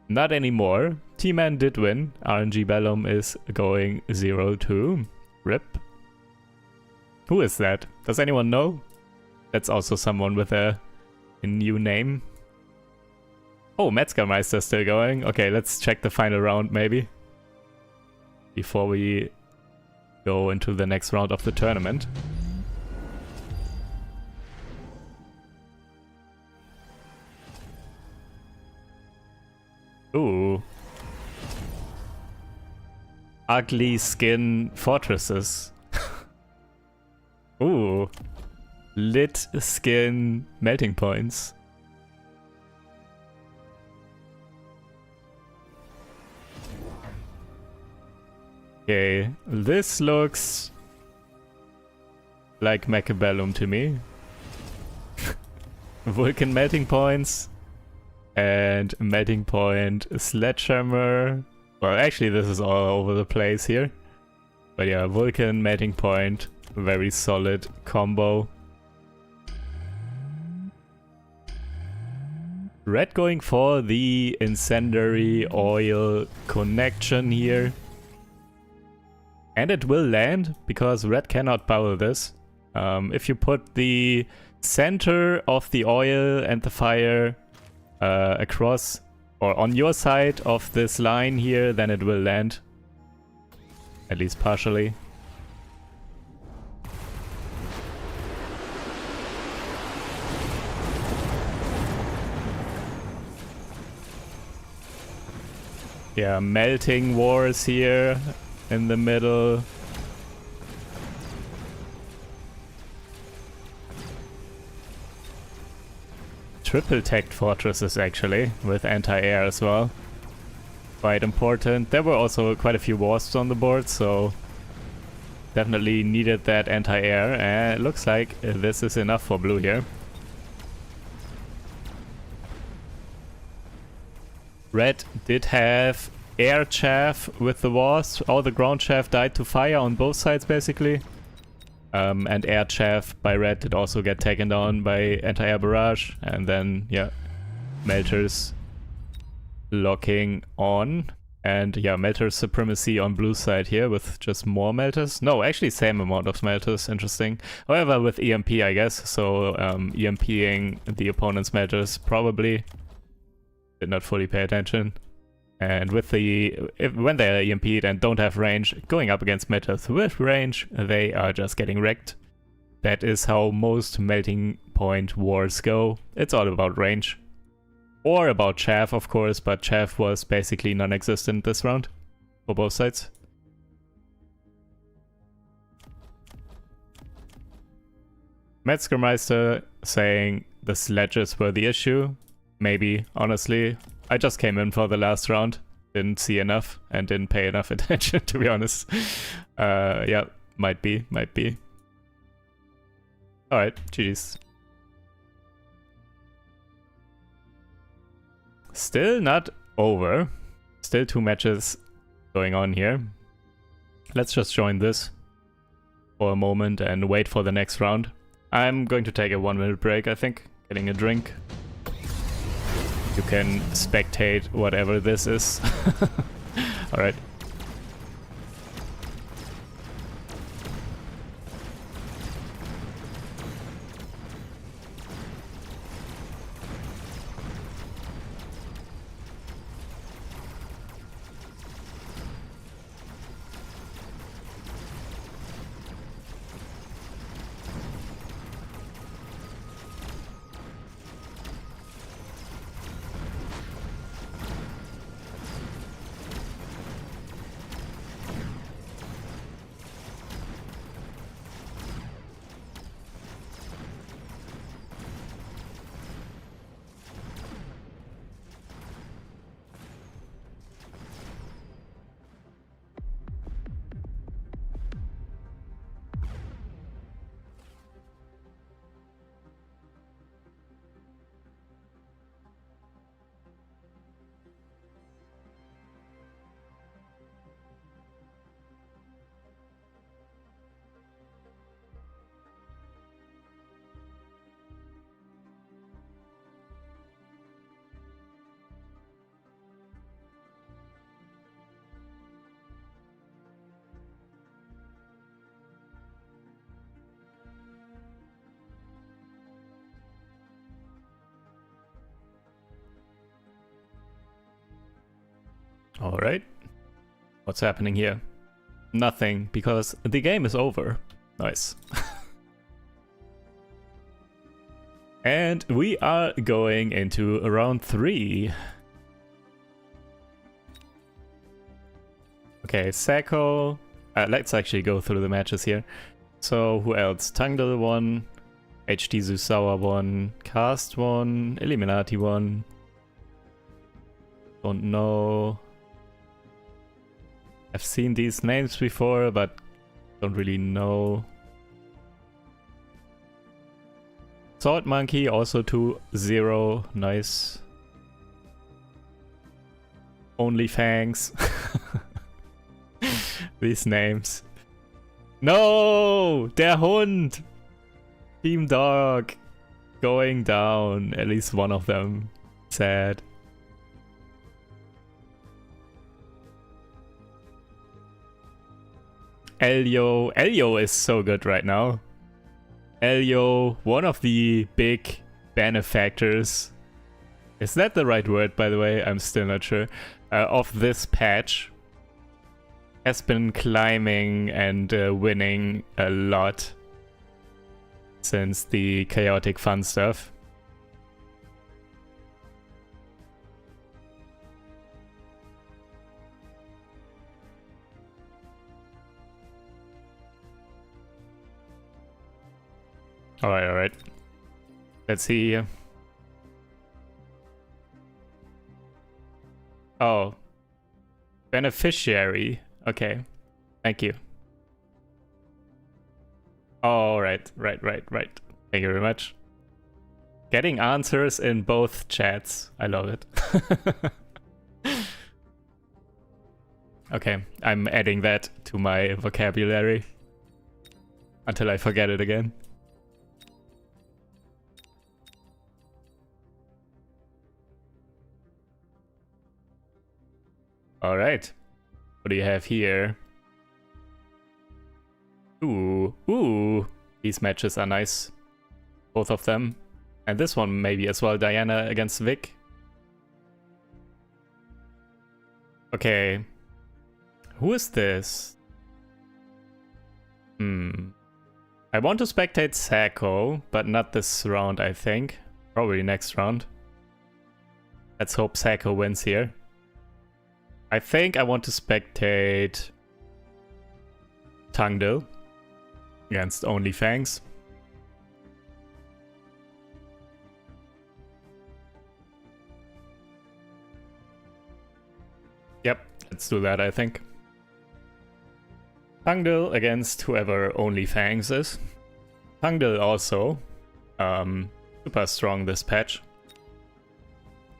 Not anymore. T-Man did win. RNG Bellum is going 0-2. RIP. Who is that? Does anyone know? That's also someone with a new name. Oh, Metzgermeister still going. Okay, let's check the final round maybe. Before we go into the next round of the tournament. Ooh. Ugly skin fortresses. Ooh. Lit skin melting points. Okay, this looks like Mechabellum to me. Vulcan melting points and melting point Sledgehammer. Well, actually this is all over the place here. But yeah, Vulcan melting point, very solid combo. Red going for the incendiary oil connection here. And it will land, because Red cannot power this. If you put the center of the oil and the fire across, or on your side of this line here, then it will land. At least partially. Yeah, melting wars here in the middle. Triple tagged fortresses actually, with anti-air as well. Quite important. There were also quite a few wasps on the board, so definitely needed that anti-air, and it looks like this is enough for blue here. Red did have air chaff with the wars. All the ground chaff died to fire on both sides basically. And air chaff by red did also get taken down by anti-air barrage. And then, yeah, melters locking on. And yeah, melter supremacy on blue side here with just more melters. No, actually same amount of melters, interesting. However, with EMP, I guess. So EMPing the opponent's melters probably. Did not fully pay attention. And with when they are EMP'd and don't have range, going up against melters with range, they are just getting wrecked. That is how most melting point wars go. It's all about range. Or about chaff, of course, but chaff was basically non-existent this round for both sides. Metzgermeister saying the sledges were the issue. Maybe, honestly. I just came in for the last round, didn't see enough, and didn't pay enough attention, to be honest. Yeah, might be. Alright, GG's. Still not over. Still 2 matches going on here. Let's just join this for a moment and wait for the next round. I'm going to take a 1-minute break, I think. Getting a drink. You can spectate whatever this is. Alright. Alright. What's happening here? Nothing, because the game is over. Nice. And we are going into round 3. Okay, Sacco. Let's actually go through the matches here. So, who else? Tangdal won, HD Susawa won, Cast won, Illuminati won. Don't know. I've seen these names before, but don't really know. Sword Monkey also 2-0. Nice. Only Fangs. These names. No! Der Hund! Team Dog. Going down. At least one of them. Sad. Elio. Elio is so good right now. Elio, one of the big benefactors. Is that the right word, by the way? I'm still not sure. Of this patch. Has been climbing and winning a lot since the chaotic fun stuff. Alright. Let's see. Oh. Beneficiary. Okay. Thank you. Oh, right. Thank you very much. Getting answers in both chats. I love it. Okay, I'm adding that to my vocabulary until I forget it again. Alright, what do you have here? Ooh, these matches are nice. Both of them. And this one maybe as well, Diana against Vic. Okay. Who is this? I want to spectate Sacco, but not this round, I think. Probably next round. Let's hope Sacco wins here. I think I want to spectate Tangdil against Only Fangs. Yep, let's do that, I think. Tangdil against whoever Only Fangs is. Tangdil also super strong this patch.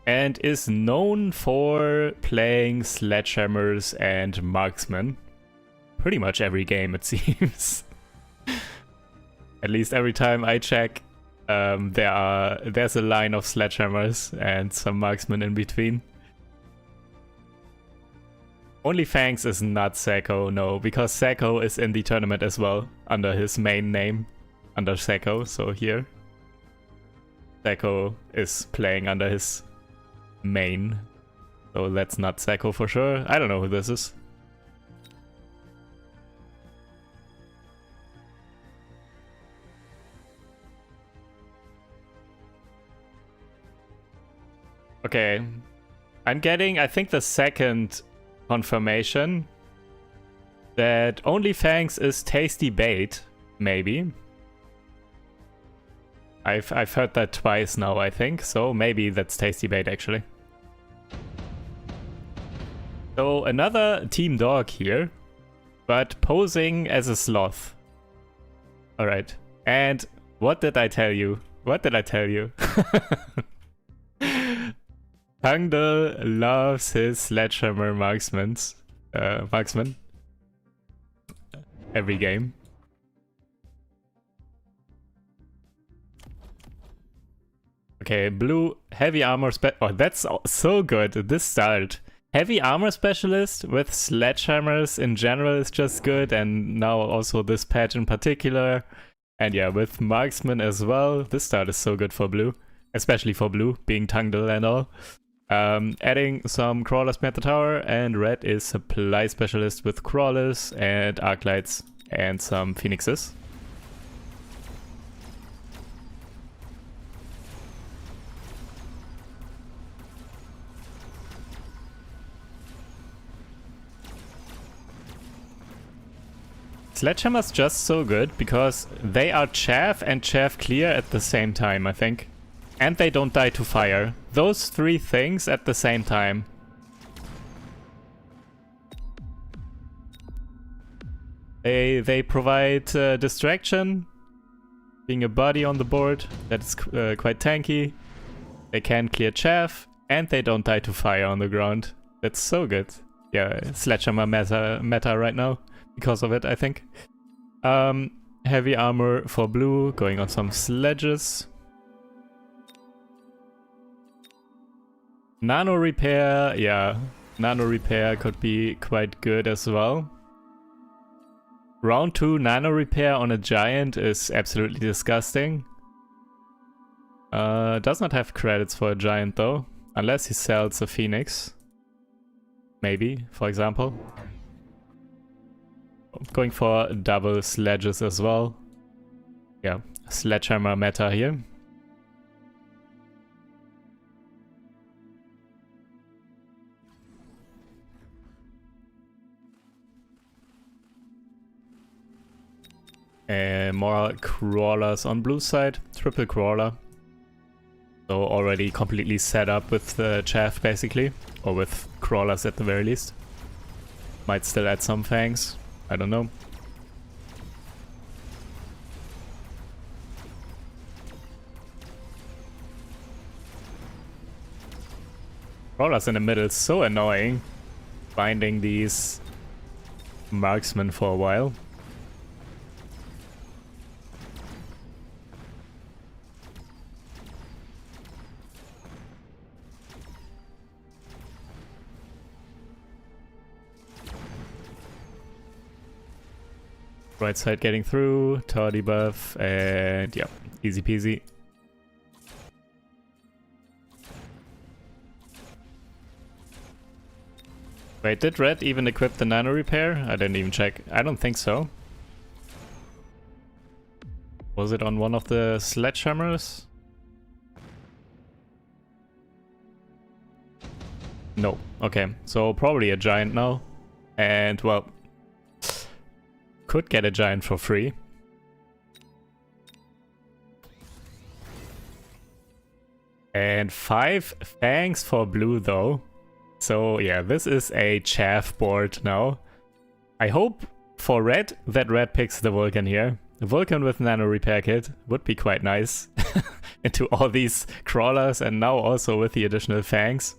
And is known for playing Sledgehammers and Marksmen. Pretty much every game, it seems. At least every time I check, there's a line of Sledgehammers and some Marksmen in between. Only Fangs is not Sacco, no, because Sacco is in the tournament as well, under his main name, under Sacco, so here. Sacco is playing under his main, so that's not Sacco for sure. I don't know who this is. Okay, I'm getting, I think, the second confirmation that Only Fangs is tasty bait, maybe. I've heard that twice now, I think, so maybe that's tasty bait actually. So another team dog here, but posing as a sloth. Alright, and what did I tell you? What did I tell you? Tangdil loves his Sledgehammer marksman every game. Okay, blue heavy armor oh, that's so good. This start. Heavy armor specialist with sledgehammers in general is just good, and now also this patch in particular. And yeah, with marksman as well. This start is so good for blue, especially for blue, being Tangdil and all. Adding some crawlers at the tower, and red is supply specialist with crawlers and arclights and some phoenixes. Sledgehammer's just so good because they are chaff and chaff clear at the same time, I think. And they don't die to fire. Those three things at the same time. They provide distraction, being a body on the board that is quite tanky. They can clear chaff, and they don't die to fire on the ground. That's so good. Yeah, Sledgehammer meta right now because of it, I think. Heavy armor for blue, going on some sledges. Nano repair, yeah, nano repair could be quite good as well. Round 2 nano repair on a giant is absolutely disgusting. Does not have credits for a giant though, unless he sells a phoenix. Maybe, for example. Going for double sledges as well. Yeah, Sledgehammer meta here. More crawlers on blue side, triple crawler. So already completely set up with the chaff basically, or with crawlers at the very least. Might still add some fangs, I don't know. Crawlers in the middle, so annoying. binding these marksmen for a while. Right side getting through, tower debuff, and yeah, easy peasy. Wait, did red even equip the nano repair? I didn't even check. I don't think so. Was it on one of the sledgehammers? No. Okay, so probably a giant now. And well, could get a giant for free. And 5 fangs for blue though. So yeah, this is a chaff board now. I hope for red that red picks the Vulcan here. The Vulcan with nano repair kit would be quite nice. Into all these crawlers and now also with the additional fangs.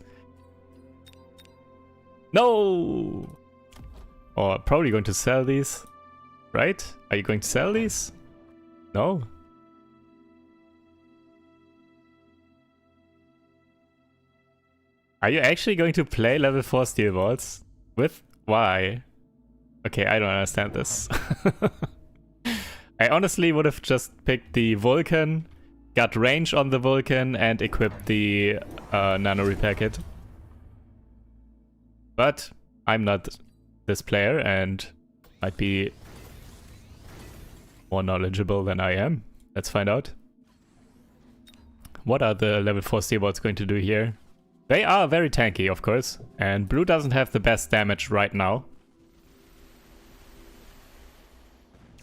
No! Or probably going to sell these. Right? Are you going to sell these? No? Are you actually going to play level 4 steel balls? With why? Okay, I don't understand this. I honestly would have just picked the Vulcan, got range on the Vulcan, and equipped the nano repair kit. But I'm not this player and might be more knowledgeable than I am. Let's find out. What are the level 4 steel balls going to do here? They are very tanky, of course, and blue doesn't have the best damage right now.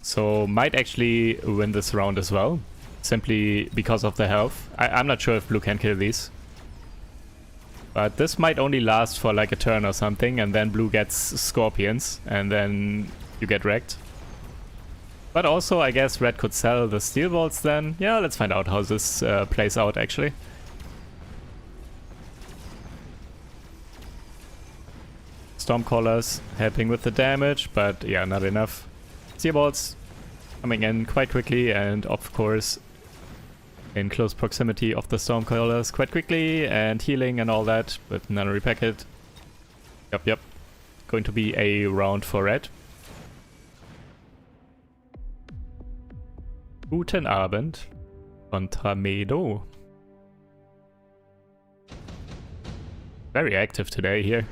So might actually win this round as well, simply because of the health. I'm not sure if blue can kill these. But this might only last for like a turn or something, and then blue gets scorpions, and then you get wrecked. But also, I guess red could sell the steel balls then. Yeah, let's find out how this plays out actually. Stormcallers helping with the damage, but yeah, not enough. Steel balls coming in quite quickly, and of course in close proximity of the Stormcallers quite quickly, and healing and all that with nano repair kit. Yep. Going to be a round for red. Guten Abend contra Medo. Very active today here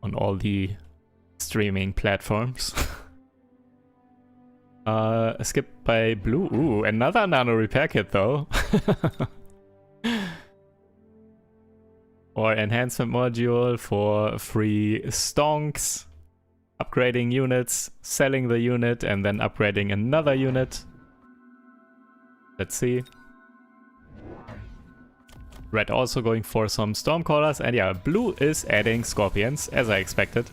on all the streaming platforms. Skip by blue. Ooh, another nano repair kit though. Or enhancement module for free stonks. Upgrading units, selling the unit, and then upgrading another unit. Let's see. Red also going for some Stormcallers, and yeah, blue is adding Scorpions, as I expected.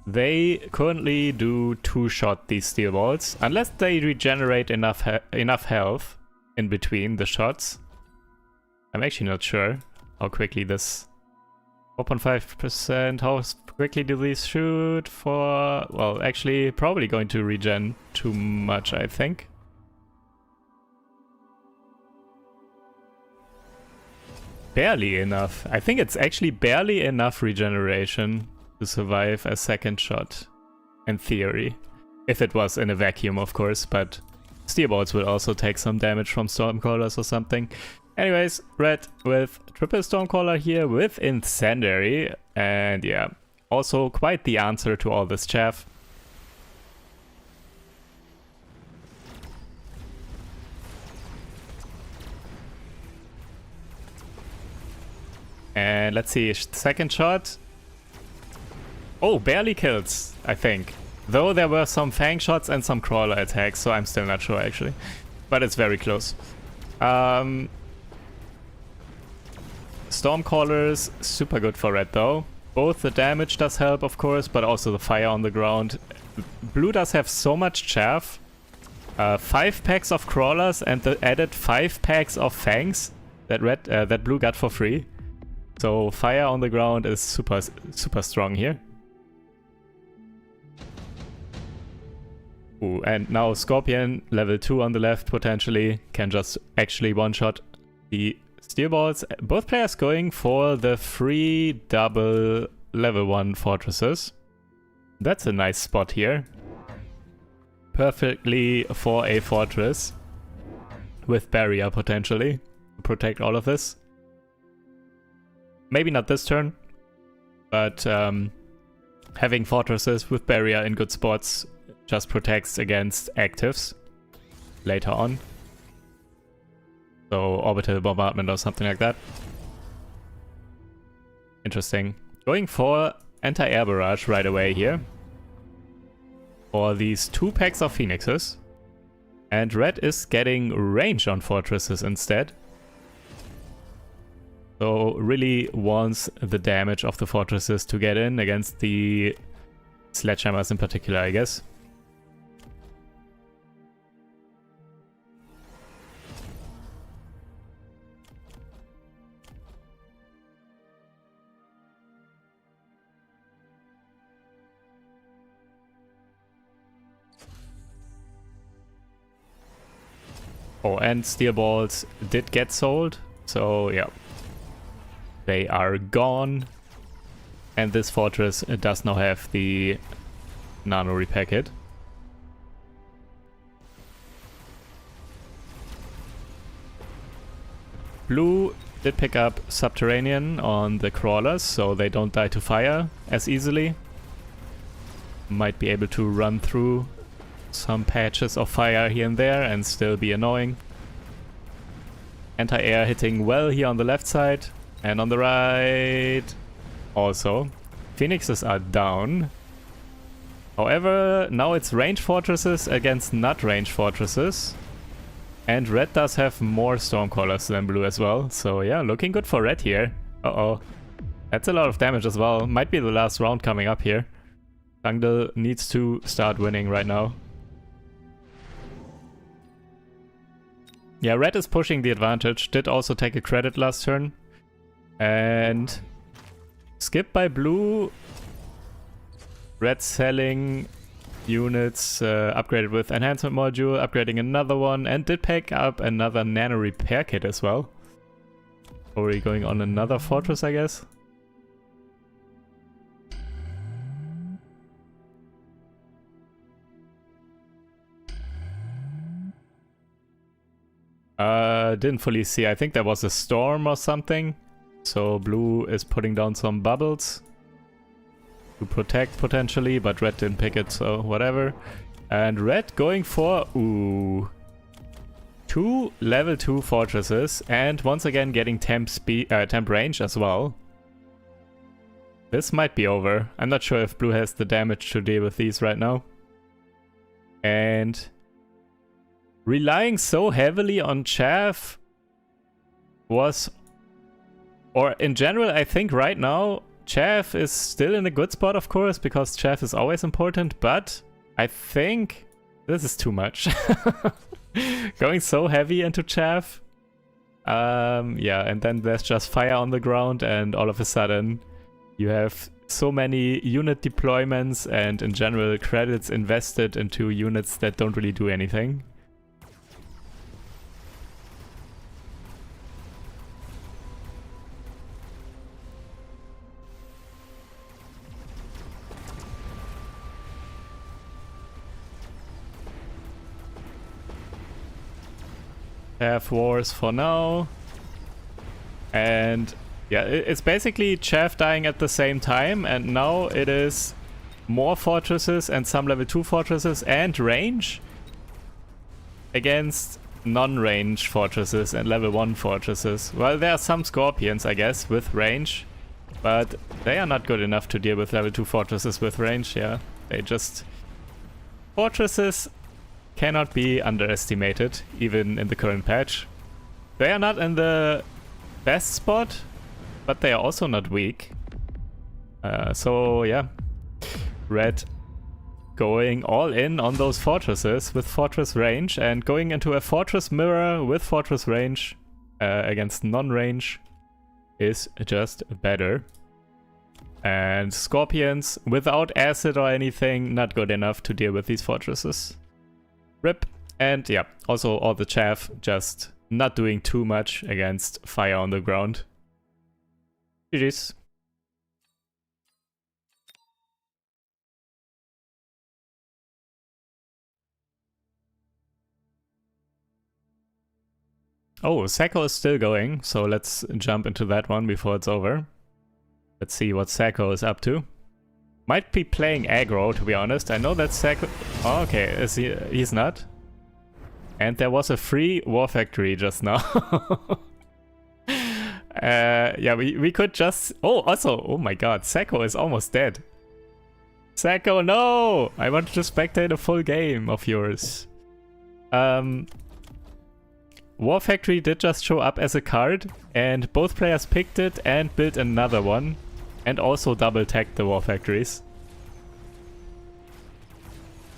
They currently do 2-shot these steel balls, unless they regenerate enough health in between the shots. I'm actually not sure how quickly this 4.5%, how quickly do these shoot for? Well, actually probably going to regen too much, I think. Barely enough. I think it's actually barely enough regeneration to survive a second shot, in theory. If it was in a vacuum, of course, but steel balls will also take some damage from Stormcallers or something. Anyways, red with triple Stormcaller here with Incendiary, and yeah, also quite the answer to all this chaff. And let's see, second shot. Oh, barely kills, I think. Though there were some Fang shots and some Crawler attacks, so I'm still not sure actually. But it's very close. Stormcallers, super good for red though. Both the damage does help, of course, but also the fire on the ground. Blue does have so much chaff 5 packs of crawlers and the added 5 packs of fangs that blue got for free. So fire on the ground is super strong here. Ooh, and now Scorpion, level 2 on the left, potentially can just actually one-shot the steel balls. Both players going for the free double level 1 fortresses. That's a nice spot here. Perfectly for a fortress with barrier potentially to protect all of this. Maybe not this turn, but having fortresses with barrier in good spots just protects against actives later on. So orbital bombardment or something like that. Interesting. Going for anti-air barrage right away here. For these 2 packs of phoenixes. And red is getting range on fortresses instead. So really wants the damage of the fortresses to get in against the sledgehammers in particular, I guess. Oh, and steel balls did get sold, so yeah. They are gone. And this fortress does now have the nano repair kit. Blue did pick up subterranean on the crawlers, so they don't die to fire as easily. Might be able to run through some patches of fire here and there and still be annoying. Anti-air hitting well here on the left side and on the right also. Phoenixes are down. However, now it's range fortresses against not range fortresses. And red does have more stormcallers than blue as well. So yeah, looking good for red here. Uh-oh. That's a lot of damage as well. Might be the last round coming up here. Tangdil needs to start winning right now. Yeah, red is pushing the advantage. Did also take a credit last turn. And skip by blue. Red selling units upgraded with enhancement module, upgrading another one, and did pick up another nano repair kit as well. Already going on another fortress, I guess. Didn't fully see. I think there was a storm or something. So blue is putting down some bubbles to protect potentially, but red didn't pick it, so whatever. And red going for, ooh, 2 level 2 fortresses, and once again getting temp range as well. This might be over. I'm not sure if blue has the damage to deal with these right now. And relying so heavily on chaff was, or in general, I think right now chaff is still in a good spot, of course, because chaff is always important, but I think this is too much. Going so heavy into chaff. Yeah, and then there's just fire on the ground, and all of a sudden you have so many unit deployments and in general credits invested into units that don't really do anything. Chaff wars for now. And yeah, it's basically chaff dying at the same time, and now it is more fortresses and some level 2 fortresses and range against non-range fortresses and level 1 fortresses. Well, there are some scorpions, I guess, with range, but they are not good enough to deal with level 2 fortresses with range, yeah. They just... Fortresses cannot be underestimated, even in the current patch. They are not in the best spot, but they are also not weak. So yeah, red going all in on those fortresses with fortress range, and going into a fortress mirror with fortress range against non-range is just better. And Scorpions without acid or anything, not good enough to deal with these fortresses. RIP. And yeah, also all the chaff just not doing too much against fire on the ground. GG's. Oh, Sacco is still going, so let's jump into that one before it's over. Let's see what Sacco is up to. Might be playing aggro, to be honest. I know that Sacco... Oh, okay, he's not. And there was a free War Factory just now. Yeah, we could just... Oh, also, oh my god, Sacco is almost dead. Sacco, no! I wanted to spectate a full game of yours. War Factory did just show up as a card, and both players picked it and built another one, and also double tagged the War Factories.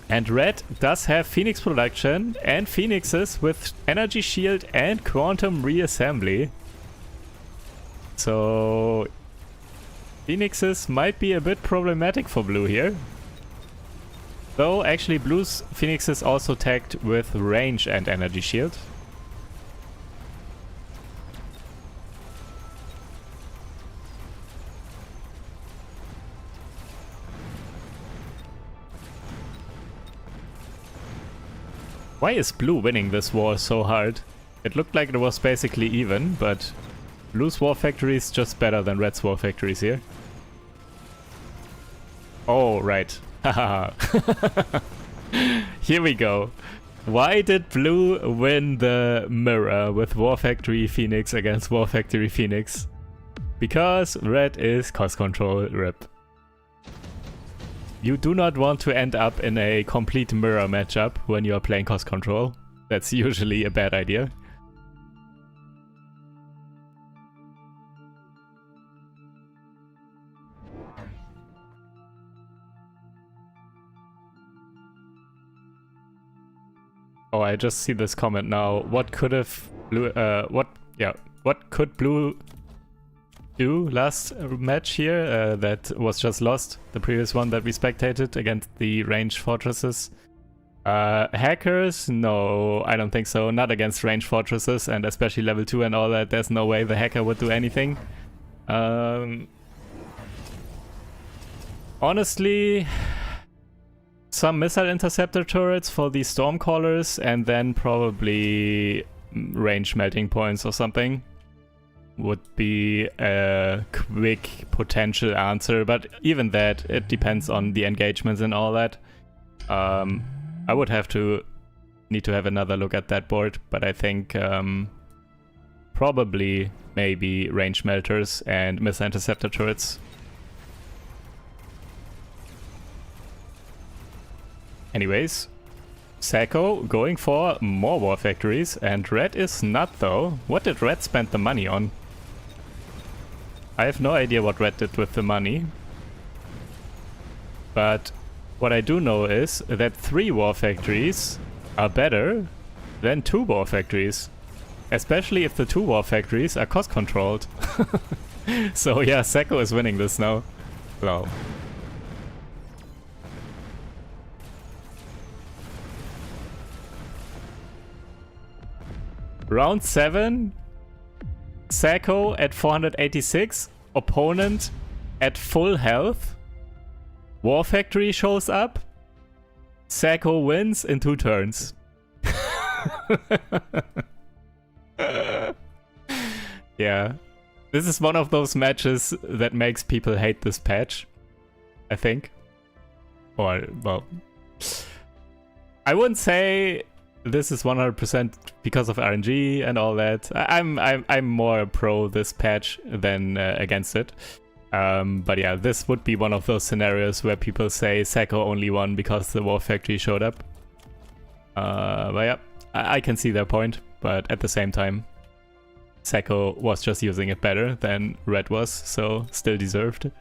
And Red does have Phoenix production and Phoenixes with energy shield and quantum reassembly. So Phoenixes might be a bit problematic for blue here. Though actually blue's Phoenixes also tagged with range and energy shield. Why is blue winning this war so hard? It looked like it was basically even, but blue's War Factory is just better than red's War Factories here. Oh, right. Haha. Here we go. Why did blue win the mirror with War Factory Phoenix against War Factory Phoenix? Because red is cost control, RIP. You do not want to end up in a complete mirror matchup when you are playing cost control. That's usually a bad idea. Oh, I just see this comment now. What could have blue what could blue do last match here that was just lost, the previous one that we spectated against the ranged fortresses? Hackers? No, I don't think so. Not against ranged fortresses, and especially level 2 and all that. There's no way the hacker would do anything. Honestly, some missile interceptor turrets for the Stormcallers, and then probably range melting points or something would be a quick potential answer, but even that, it depends on the engagements and all that. I would need to have another look at that board, but I think probably maybe range melters and missile interceptor turrets. Anyways, Sacco going for more War Factories, and red is not though. What did red spend the money on? I have no idea what red did with the money. But what I do know is that 3 War Factories are better than 2 War Factories. Especially if the 2 War Factories are cost controlled. So yeah, Sacco is winning this now. Wow. Round 7. Sacco at 486. Opponent at full health. War Factory shows up. Sacco wins in 2 turns. Yeah. This is one of those matches that makes people hate this patch, I think. Or, well, I wouldn't say this is 100% because of RNG and all that. I'm more pro this patch than against it. But yeah, this would be one of those scenarios where people say Sacco only won because the War Factory showed up. But yeah, I can see their point, but at the same time, Sacco was just using it better than red was, so still deserved.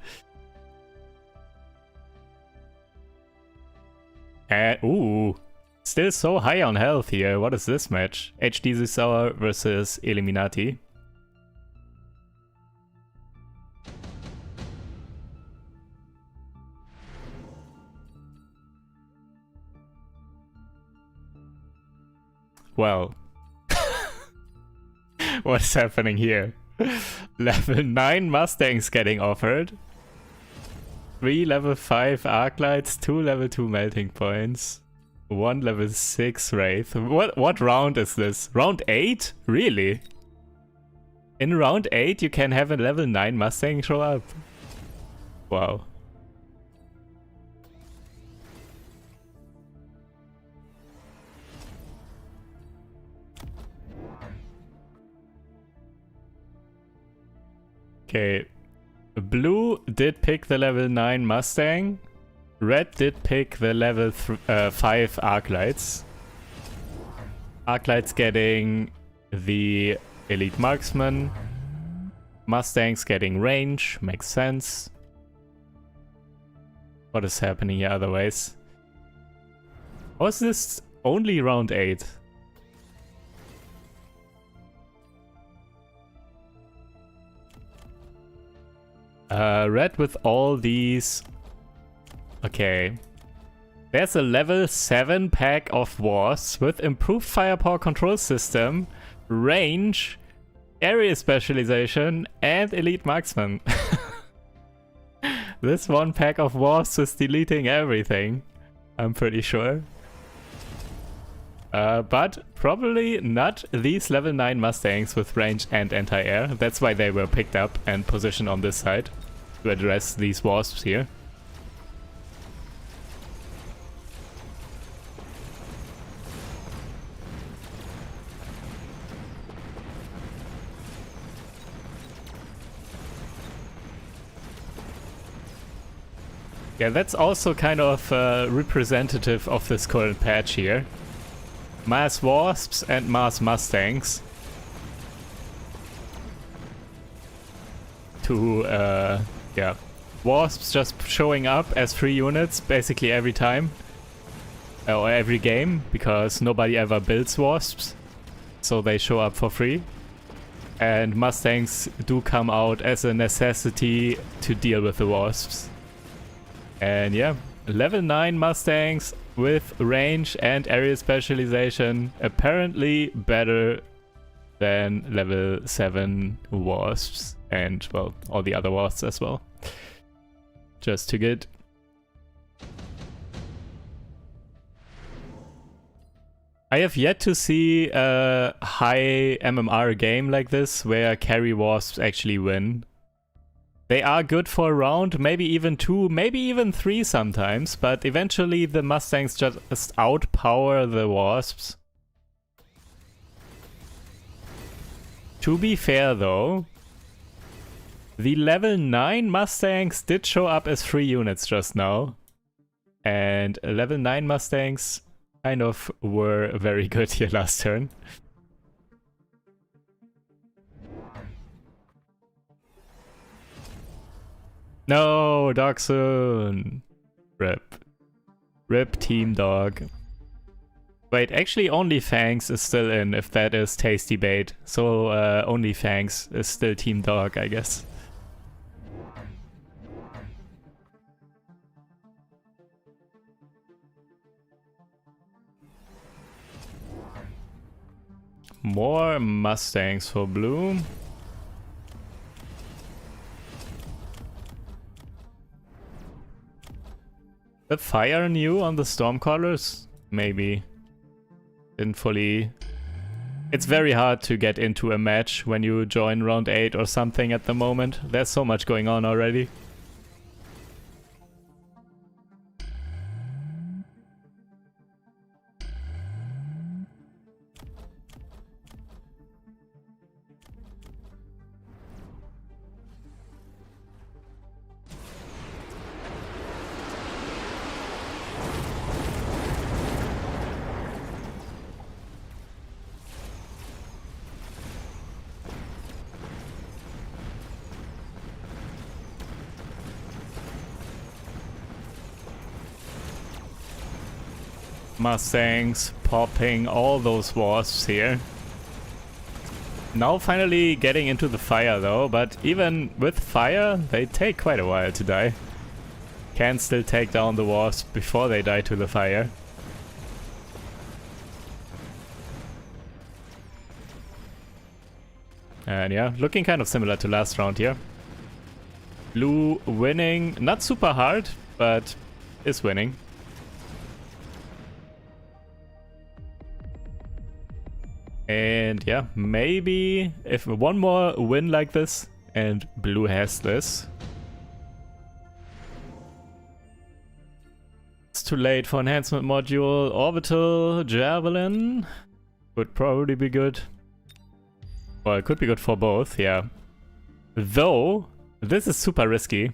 And, ooh, still so high on health here. What is this match? HD Zisaur versus Illuminati. Well, what's happening here? Level 9 Mustangs getting offered. 3 level 5 Arclights, 2 level 2 Melting Points, 1 level 6 Wraith. What round is this? Round 8? Really? In round 8 you can have a level 9 Mustang show up? Wow. Okay, blue did pick the level 9 Mustang, red did pick the level 5 Arclights. Arclights getting the Elite Marksman, Mustangs getting range, makes sense. What is happening here otherwise? How is this only round 8? Red with all these. Okay. There's a level 7 pack of Wasps with improved firepower control system, range, area specialization, and elite marksman. This one pack of Wasps is deleting everything, I'm pretty sure. But probably not these level 9 Mustangs with range and anti-air. That's why they were picked up and positioned on this side to address these Wasps here. Yeah, that's also kind of representative of this current patch here. Mass Wasps and Mass Mustangs. Yeah. Wasps just showing up as free units basically every time. Or every game, because nobody ever builds Wasps. So they show up for free. And Mustangs do come out as a necessity to deal with the Wasps. And yeah, level 9 Mustangs with range and area specialization, apparently better than level 7 Wasps. And, well, all the other Wasps as well. Just too good. I have yet to see a high MMR game like this where carry Wasps actually win. They are good for a round, maybe even 2, maybe even 3 sometimes, but eventually the Mustangs just outpower the Wasps. To be fair though, the level 9 Mustangs did show up as free units just now. And level 9 Mustangs kind of were very good here last turn. No, Dogsoon! Rip. Rip Team Dog. Wait, actually only Fangs is still in, if that is tasty bait. So only Fangs is still Team Dog, I guess. More Mustangs for blue. Did fire new on the Stormcallers? Maybe. Didn't fully... It's very hard to get into a match when you join round 8 or something at the moment. There's so much going on already. Mustangs popping all those wasps here. Now finally getting into the fire though, but even with fire, they take quite a while to die. Can still take down the wasps before they die to the fire. And yeah, looking kind of similar to last round here. Blue winning, not super hard, but is winning. And yeah, maybe if one more win like this and blue has this. It's too late for enhancement module. Orbital Javelin would probably be good. Well, it could be good for both, yeah. Though, this is super risky.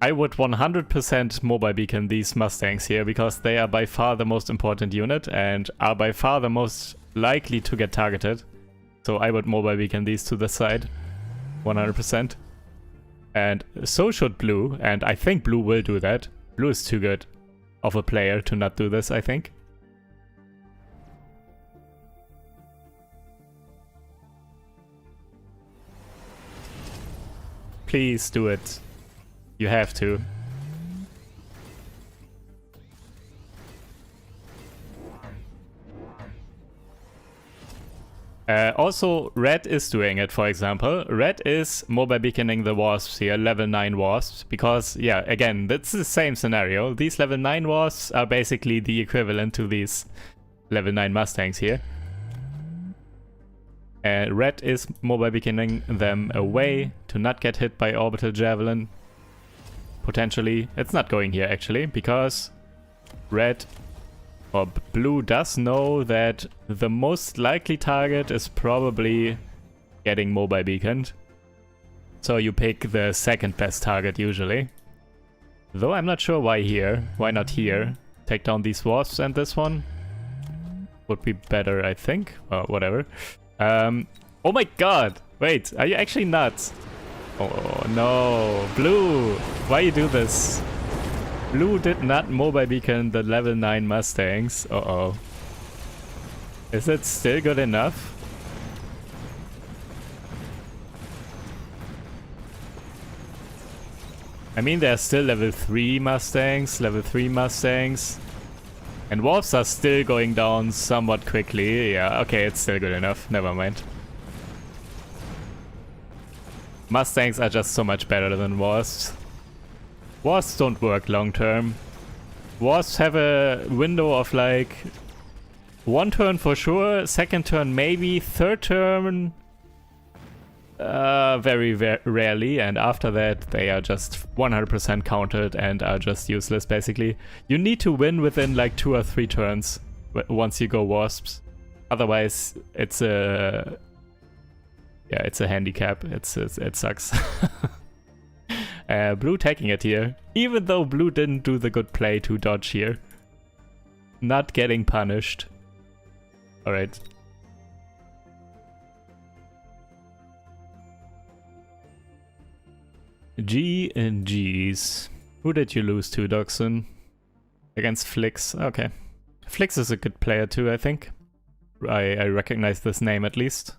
I would 100% mobile beacon these Mustangs here because they are by far the most important unit and are by far the most likely to get targeted. So I would mobile beacon these to the side, 100%. And so should blue, and I think blue will do that. Blue is too good of a player to not do this, I think. Please do it. You have to. Also, red is doing it, for example. Red is mobile beaconing the wasps here, level 9 wasps, because, yeah, again, that's the same scenario. These level 9 wasps are basically the equivalent to these level 9 Mustangs here. Red is mobile beaconing them away to not get hit by Orbital Javelin. Potentially. It's not going here, actually, because red or blue does know that the most likely target is probably getting mobile beaconed. So you pick the second best target usually. Though I'm not sure why here. Why not here? Take down these wasps and this one would be better, I think. Well, whatever. Oh my god! Wait, are you actually nuts? Oh no, blue! Why you do this? Blue did not mobile beacon the level 9 Mustangs. Uh-oh. Is it still good enough? I mean, they're still level 3 Mustangs, level 3 Mustangs. And wolves are still going down somewhat quickly. Yeah, okay, it's still good enough. Never mind. Mustangs are just so much better than wasps. Wasps don't work long term. Wasps have a window of like 1 turn for sure, 2nd turn maybe, 3rd turn very rarely, and after that they are just 100% counted and are just useless basically. You need to win within like 2 or 3 turns once you go wasps. Otherwise it's a... yeah, it's a handicap. It sucks. Blue taking it here. Even though blue didn't do the good play to dodge here. Not getting punished. Alright. G and G's. Who did you lose to, Doxon? Against Flix. Okay. Flix is a good player too, I think. I recognize this name at least.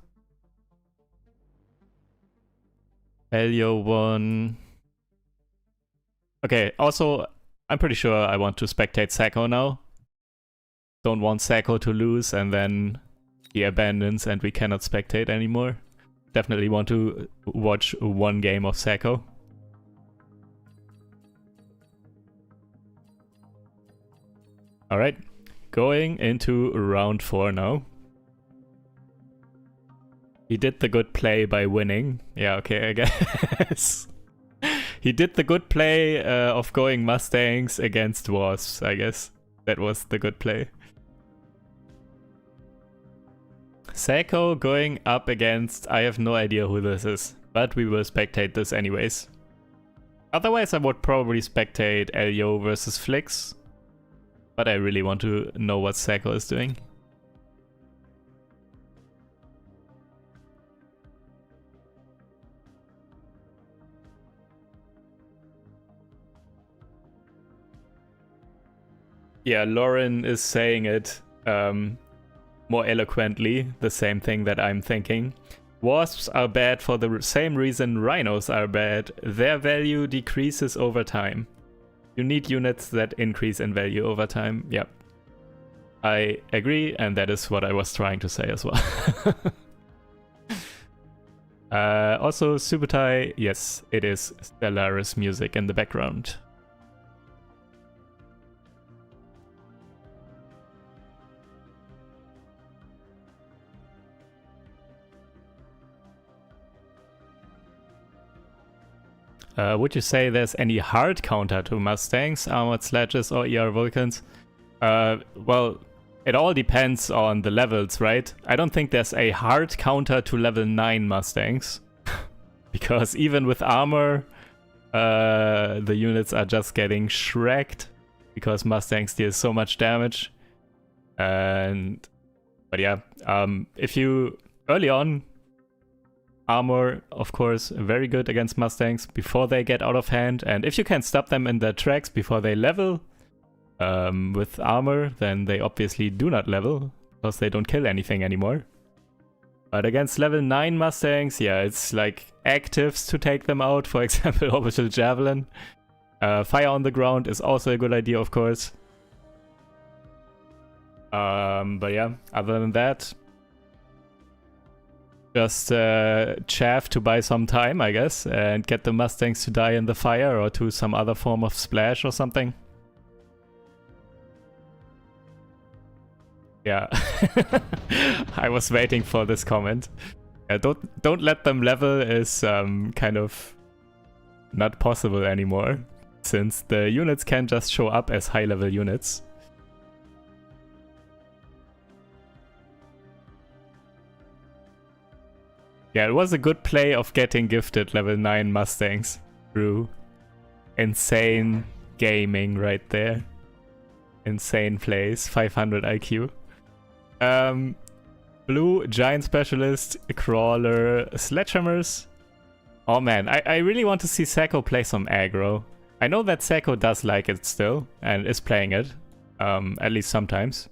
Elio won. Okay, also, I'm pretty sure I want to spectate Sacco now. Don't want Sacco to lose and then he abandons and we cannot spectate anymore. Definitely want to watch 1 game of Sacco. Alright, going into round 4 now. He did the good play by winning. Yeah, okay, I guess. He did the good play of going Mustangs against Wasps, I guess. That was the good play. Sacco going up against... I have no idea who this is, but we will spectate this anyways. Otherwise I would probably spectate Elio versus Flix. But I really want to know what Sacco is doing. Yeah, Lauren is saying it more eloquently, the same thing that I'm thinking. Wasps are bad for the same reason rhinos are bad. Their value decreases over time. You need units that increase in value over time. Yep. I agree, and that is what I was trying to say as well. Also, Subutai, yes, it is Stellaris music in the background. Would you say there's any hard counter to Mustangs, Armored Sledges, or ER Vulcans? Well, it all depends on the levels, right? I don't think there's a hard counter to level 9 Mustangs. Because even with armor, the units are just getting shreked. Because Mustangs deal so much damage. But yeah, if you... Early on, armor, of course, very good against Mustangs before they get out of hand. And if you can stop them in their tracks before they level with armor, then they obviously do not level because they don't kill anything anymore. But against level 9 Mustangs, yeah, it's like actives to take them out. For example, Orbital Javelin. Fire on the ground is also a good idea, of course. But yeah, other than that, just chaff to buy some time, I guess, and get the Mustangs to die in the fire or to some other form of splash or something. Yeah, I was waiting for this comment. Don't let them level is kind of not possible anymore, since the units can just show up as high-level units. Yeah, it was a good play of getting gifted level 9 Mustangs through insane gaming right there. Insane plays, 500 IQ. Blue, Giant Specialist, Crawler, Sledgehammers. Oh man, I really want to see Sacco play some aggro. I know that Sacco does like it still, and is playing it, at least sometimes.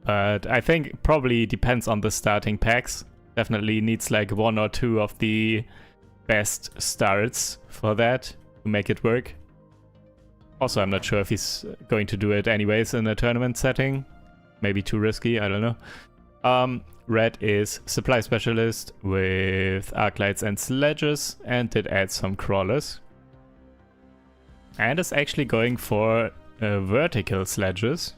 But I think probably depends on the starting packs. Definitely needs like 1 or 2 of the best starts for that to make it work. Also, I'm not sure if he's going to do it anyways in a tournament setting. Maybe too risky, I don't know. Red is Supply Specialist with Arclights and Sledges, and did add some Crawlers. And is actually going for vertical Sledges.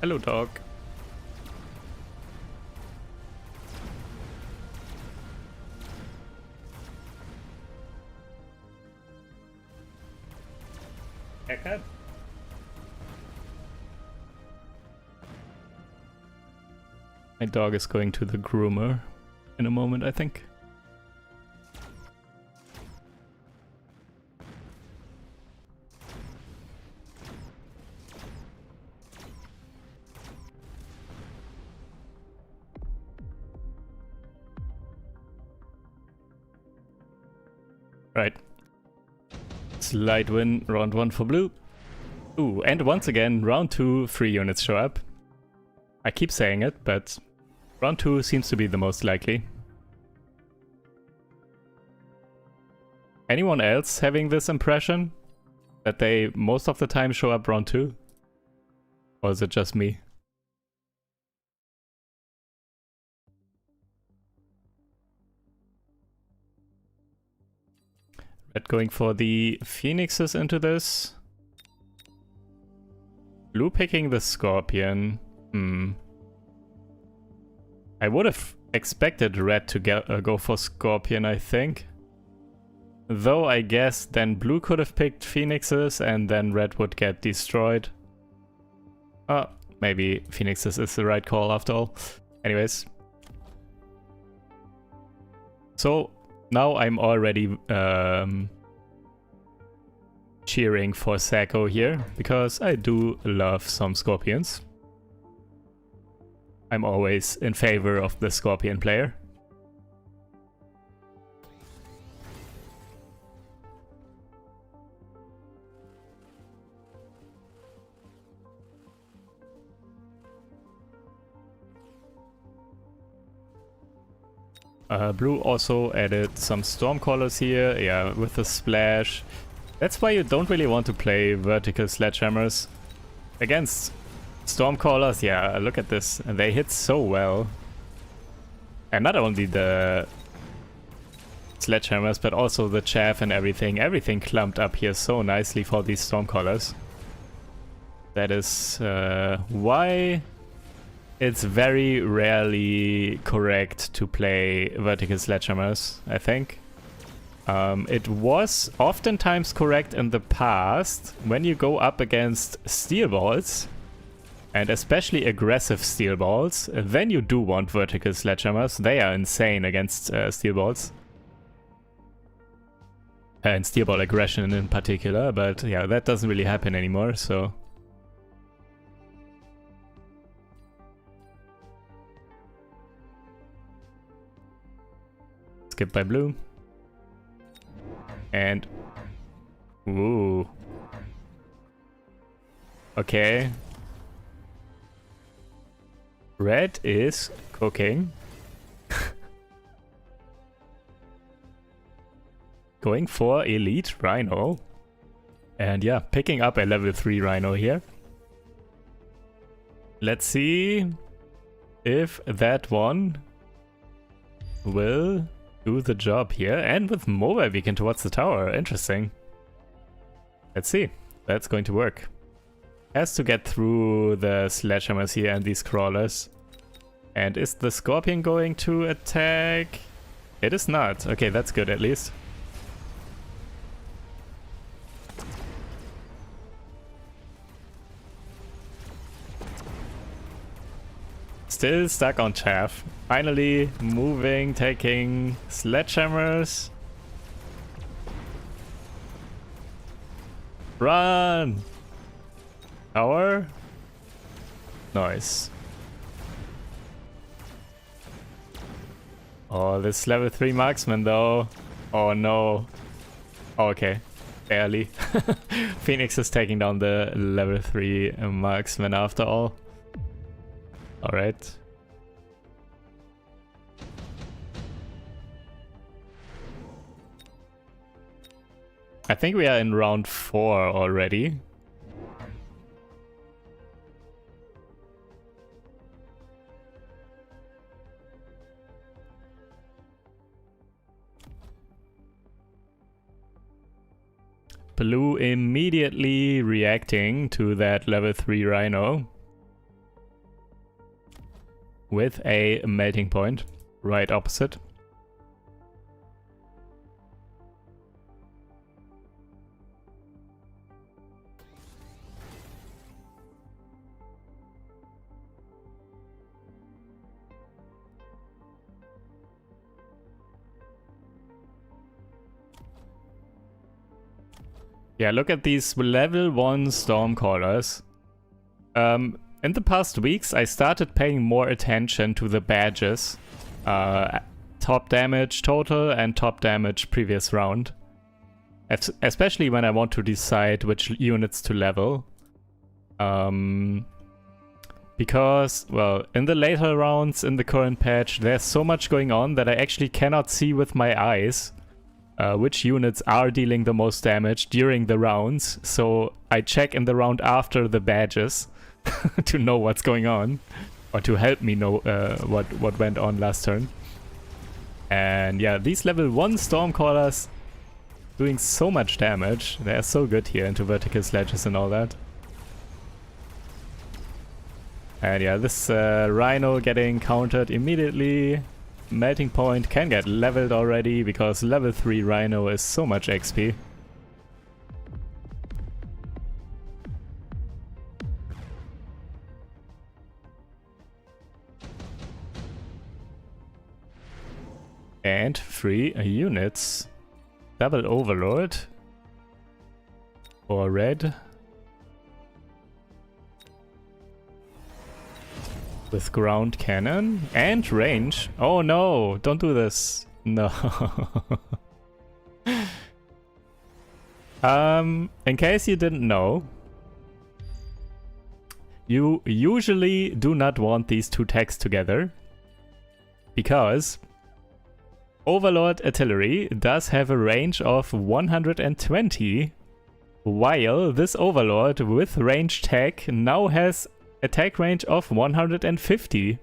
Hello, dog. Haircut? My dog is going to the groomer in a moment, I think. Right. Slight win, round 1 for blue. Ooh, and once again, round 2, 3 units show up. I keep saying it, but round 2 seems to be the most likely. Anyone else having this impression? That they most of the time show up round 2? Or is it just me? Red going for the Phoenixes into this. Blue picking the Scorpion. I would have expected Red to go for Scorpion, I think. Though I guess then blue could have picked phoenixes and then red would get destroyed. Oh, maybe phoenixes is the right call after all. Anyways. So now I'm already cheering for Sacco here, because I do love some scorpions. I'm always in favor of the scorpion player. Blue also added some Stormcallers here, yeah, with the splash. That's why you don't really want to play vertical Sledgehammers. Against Stormcallers, yeah, look at this. And they hit so well. And not only the Sledgehammers, but also the chaff and everything. Everything clumped up here so nicely for these Stormcallers. That is why it's very rarely correct to play vertical Sledgehammers, I think. It was oftentimes correct in the past when you go up against steel balls, and especially aggressive steel balls, then you do want vertical Sledgehammers. They are insane against steel balls. And steel ball aggression in particular, but yeah, that doesn't really happen anymore, so... Skip by blue. And... Ooh. Okay. Red is cooking. Going for elite Rhino. And yeah, picking up a level 3 Rhino here. Let's see if that one will do the job here. And with mobile beacon towards the tower. Interesting. Let's see. That's going to work. Has to get through the Sledgehammers here and these crawlers. And is the Scorpion going to attack? It is not. Okay, that's good at least. Still stuck on chaff. Finally moving, taking Sledgehammers. Run! Tower? Nice. Oh, this level 3 marksman though. Oh no. Oh, okay. Barely. Phoenix is taking down the level 3 marksman after all. Alright. I think we are in round 4 already. Blue immediately reacting to that level 3 Rhino with a melting point right opposite. Yeah, look at these level 1 Stormcallers. In the past weeks, I started paying more attention to the badges. Top damage total and top damage previous round. Especially when I want to decide which units to level. Because, well, in the later rounds in the current patch, there's so much going on that I actually cannot see with my eyes which units are dealing the most damage during the rounds. So I check in the round after the badges to know what's going on, or to help me know what went on last turn. And yeah, these level 1 Stormcallers doing so much damage. They're so good here into vertical sledges and all that. And yeah, this Rhino getting countered immediately. melting point can get leveled already because level 3 Rhino is so much XP. And 3 units. Double Overlord for red. With ground cannon and range. Oh no, don't do this. No. In case you didn't know, you usually do not want these two techs together because Overlord Artillery does have a range of 120, while this Overlord with range tech now has attack range of 150.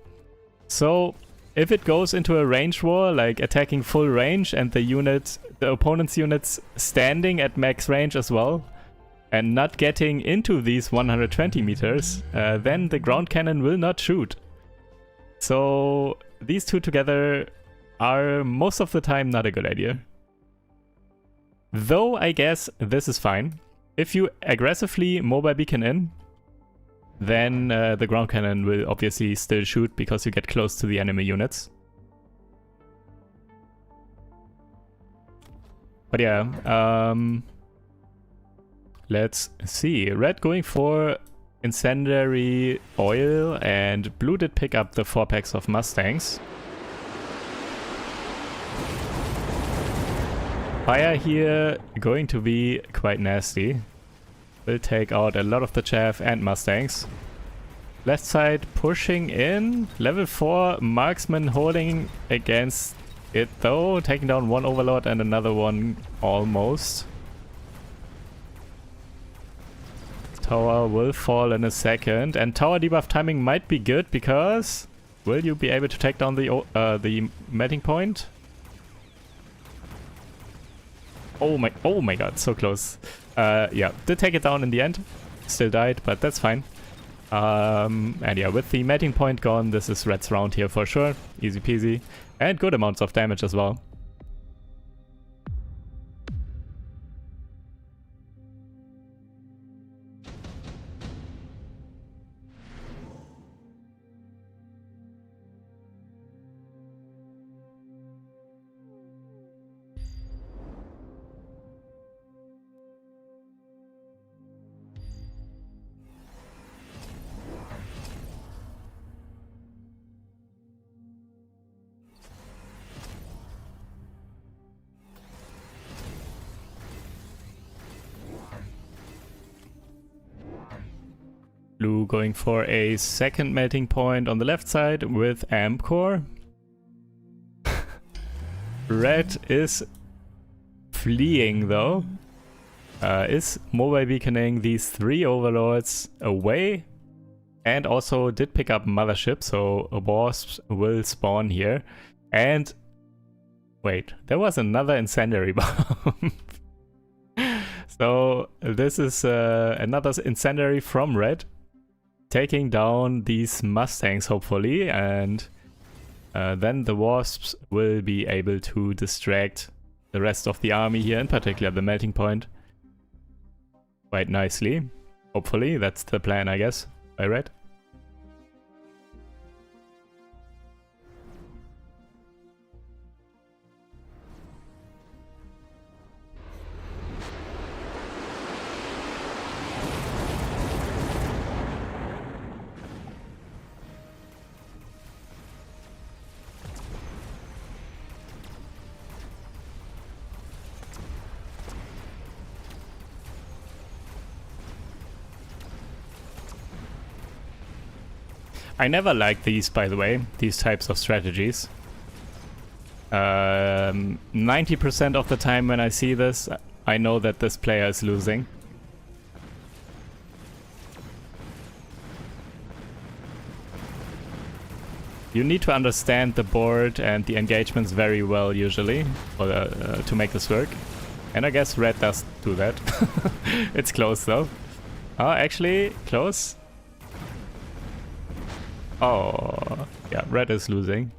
So if it goes into a range war, like attacking full range and the opponent's units standing at max range as well, and not getting into these 120 meters, then the ground cannon will not shoot. So these two together are most of the time not a good idea. Though I guess this is fine. If you aggressively mobile beacon in, then the ground cannon will obviously still shoot because you get close to the enemy units. But yeah, let's see. Red going for incendiary oil, and blue did pick up the 4 packs of Mustangs. Fire here going to be quite nasty. Will take out a lot of the chaff and Mustangs. Left side pushing in. Level 4 marksman holding against it though. Taking down one Overlord and another one almost. Tower will fall in a second. And tower debuff timing might be good because... Will you be able to take down the melting point? Oh my god, so close. Yeah, did take it down in the end. Still died, but that's fine. And yeah, with the melting point gone, this is red's round here for sure. Easy peasy. And good amounts of damage as well. Blue going for a second melting point on the left side with Amp Core. Red is fleeing though. Is mobile beaconing these 3 overlords away. And also did pick up Mothership, so wasps will spawn here. And wait, there was another incendiary bomb. So this is another incendiary from red. Taking down these Mustangs hopefully, and then the wasps will be able to distract the rest of the army here, in particular the melting point, quite nicely. Hopefully, that's the plan, I guess, by red. I never liked these, by the way, these types of strategies. 90% of the time when I see this, I know that this player is losing. You need to understand the board and the engagements very well usually to make this work. And I guess red does do that. It's close though. Oh, actually, close. Oh, yeah, red is losing.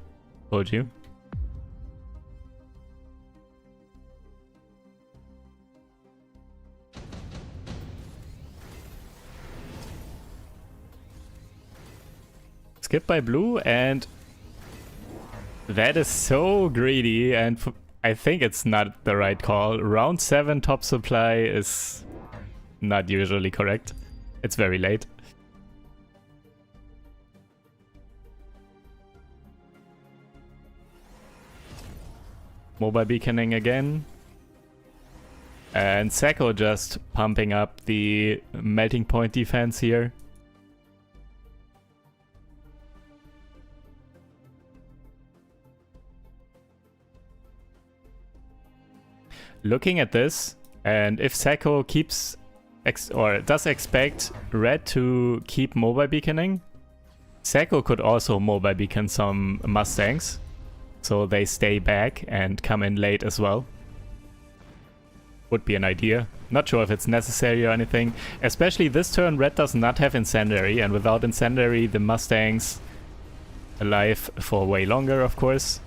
Told you. skip by blue, and that is so greedy, and I think it's not the right call. Round 7 top supply is not usually correct. It's very late. Mobile beaconing again. And Sacco just pumping up the melting point defense here. Looking at this, and if Sacco keeps does expect red to keep mobile beaconing, Sacco could also mobile beacon some Mustangs, so they stay back and come in late as well. Would be an idea. Not sure if it's necessary or anything. Especially this turn, red does not have Incendiary, and without Incendiary the Mustangs alive for way longer, of course.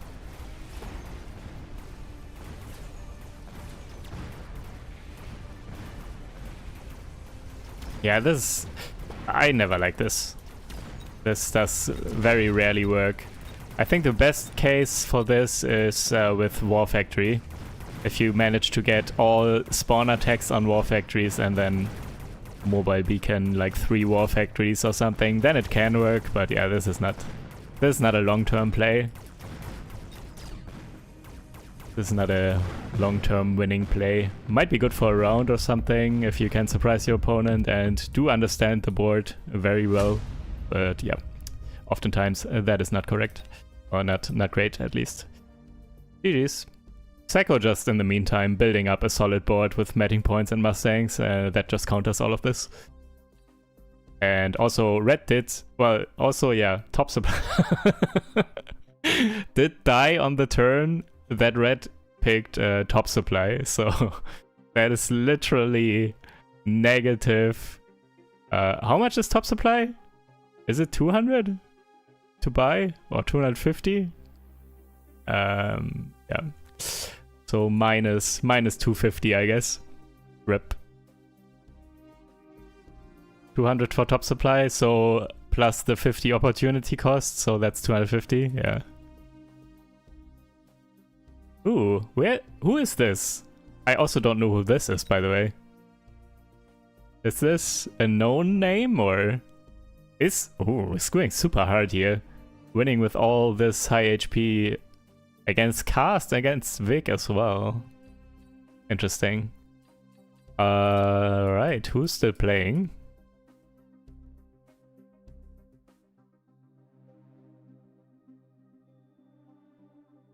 Yeah, this... I never like this. This does very rarely work. I think the best case for this is with War Factory. If you manage to get all spawn attacks on War Factories and then mobile beacon like 3 War Factories or something, then it can work, but yeah, this is not a long-term play. This is not a long-term winning play. Might be good for a round or something if you can surprise your opponent and do understand the board very well. But yeah, oftentimes that is not correct. Or not great, at least. GG's. Sacco just in the meantime building up a solid board with melting points and Mustangs. That just counters all of this. And also red did, well, also yeah, top supply did die on the turn that red picked top supply, so that is literally negative. How much is top supply? Is it 200 to buy or 250? Yeah, so minus 250, I guess. Rip. 200 for top supply, so plus the 50 opportunity cost, so that's 250. Yeah. Ooh, who is this? I also don't know who this is, by the way. Is this a known name, or is... Ooh, it's going super hard here. Winning with all this high HP against Cast, against Vic as well. Interesting. Right, who's still playing?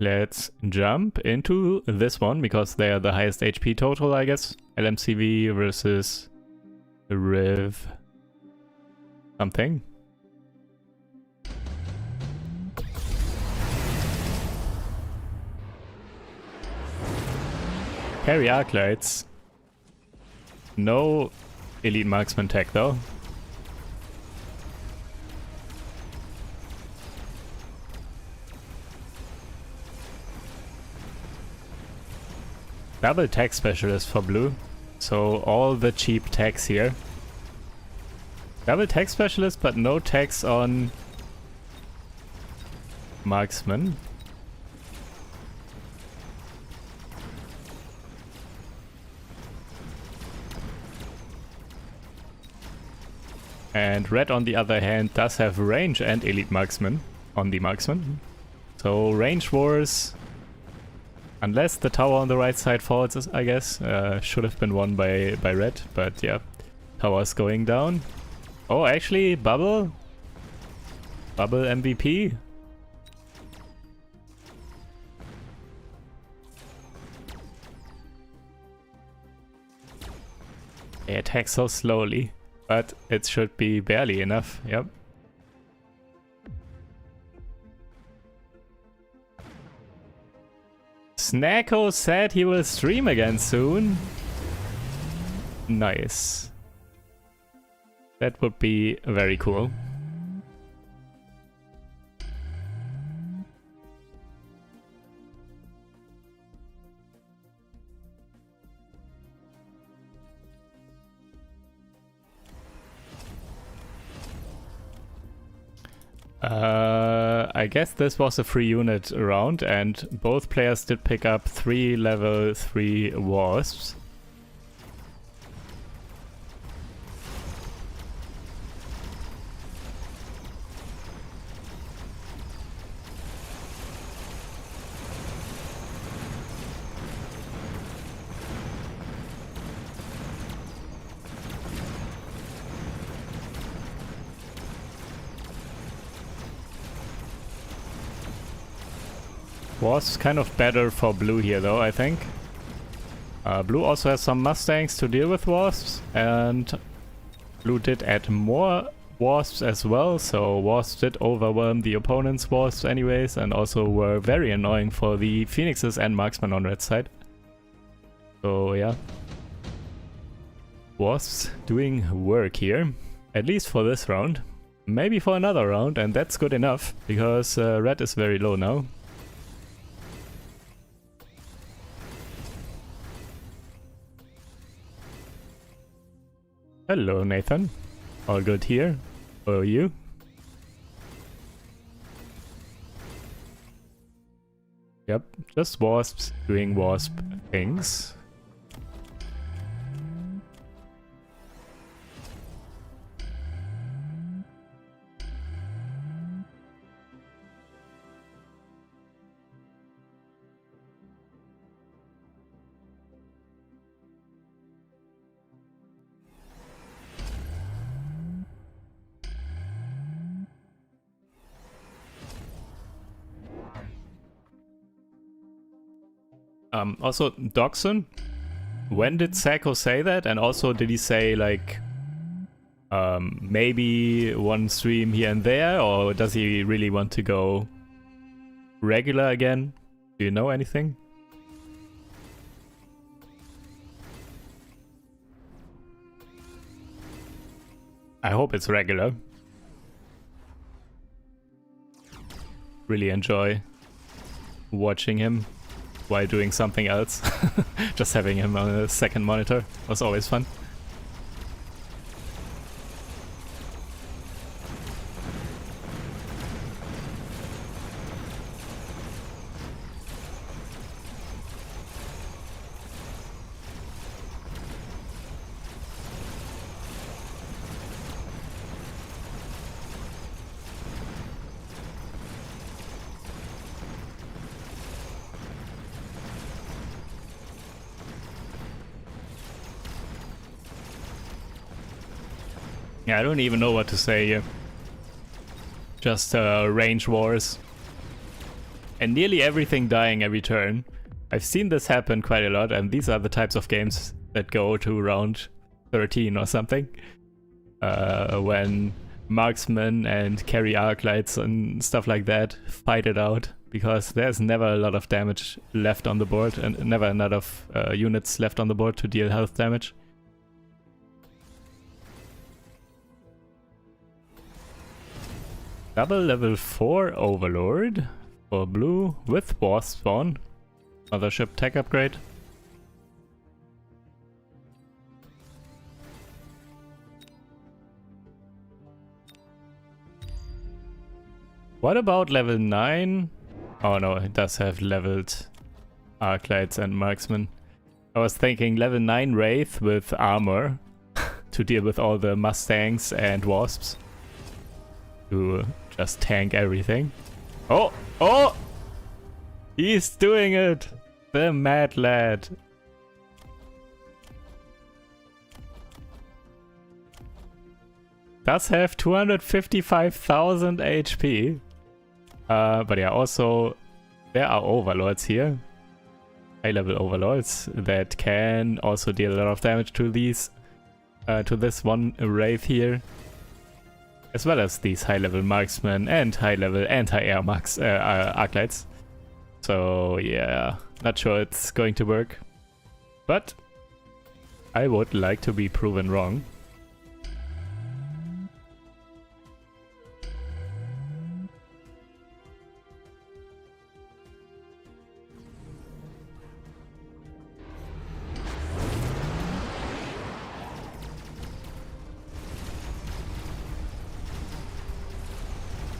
Let's jump into this one, because they are the highest HP total, I guess. LMCV versus Riv something. Carry arc lights. No elite marksman tech though. Double tech specialist for blue, so all the cheap techs here. Double tech specialist, but no techs on marksman. And red, on the other hand, does have range and elite marksman on the marksman. So range wars, unless the tower on the right side falls, I guess, should have been won by red, but yeah, tower's going down. Oh, actually, Bubble MVP. They attack so slowly, but it should be barely enough, yep. Snacko said he will stream again soon. Nice. That would be very cool. I guess this was a free unit round, and both players did pick up 3 level 3 wasps. Was kind of better for blue here though, I think. Blue also has some Mustangs to deal with wasps, and blue did add more wasps as well, so wasps did overwhelm the opponent's wasps anyways, and also were very annoying for the phoenixes and marksmen on red side. So yeah. Wasps doing work here, at least for this round. Maybe for another round, and that's good enough, because red is very low now. Hello Nathan, all good here? How are you? Yep, just wasps doing wasp things. Also, Doxon, when did Sacco say that? And also, did he say, like, maybe one stream here and there? Or does he really want to go regular again? Do you know anything? I hope it's regular. Really enjoy watching him while doing something else. Just having him on a second monitor was always fun. Yeah, I don't even know what to say here. Just range wars. And nearly everything dying every turn. I've seen this happen quite a lot, and these are the types of games that go to round 13 or something. When marksmen and carry arclights and stuff like that fight it out. Because there's never a lot of damage left on the board, and never a lot of units left on the board to deal health damage. Double level 4 Overlord for blue with Wasp spawn. Mothership tech upgrade. What about level 9? Oh no, it does have leveled Arclights and Marksman. I was thinking level 9 Wraith with armor to deal with all the Mustangs and Wasps. To just tank everything. Oh! Oh! He's doing it! The mad lad. Does have 255,000 HP. But yeah, also there are overlords here. High level overlords that can also deal a lot of damage to these to this one Wraith here. As well as these high-level marksmen and high-level anti-air arclights. So yeah, not sure it's going to work. But I would like to be proven wrong.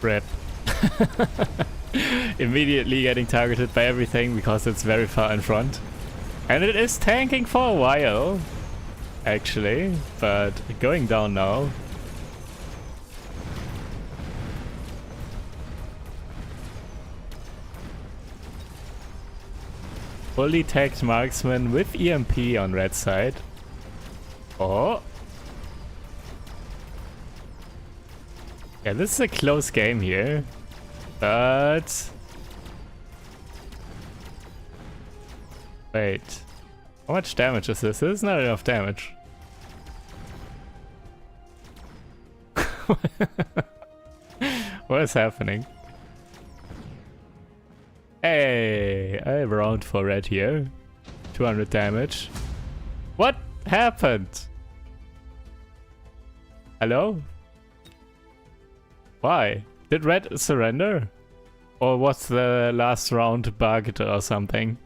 Red Immediately getting targeted by everything because it's very far in front. And it is tanking for a while, actually, but going down now. Fully tagged marksman with EMP on red side. Oh. Yeah, this is a close game here. But... wait. How much damage is this? This is not enough damage. What is happening? Hey, I have a round for red here. 200 damage. What happened? Hello? Why? Did red surrender? Or was the last round bugged or something?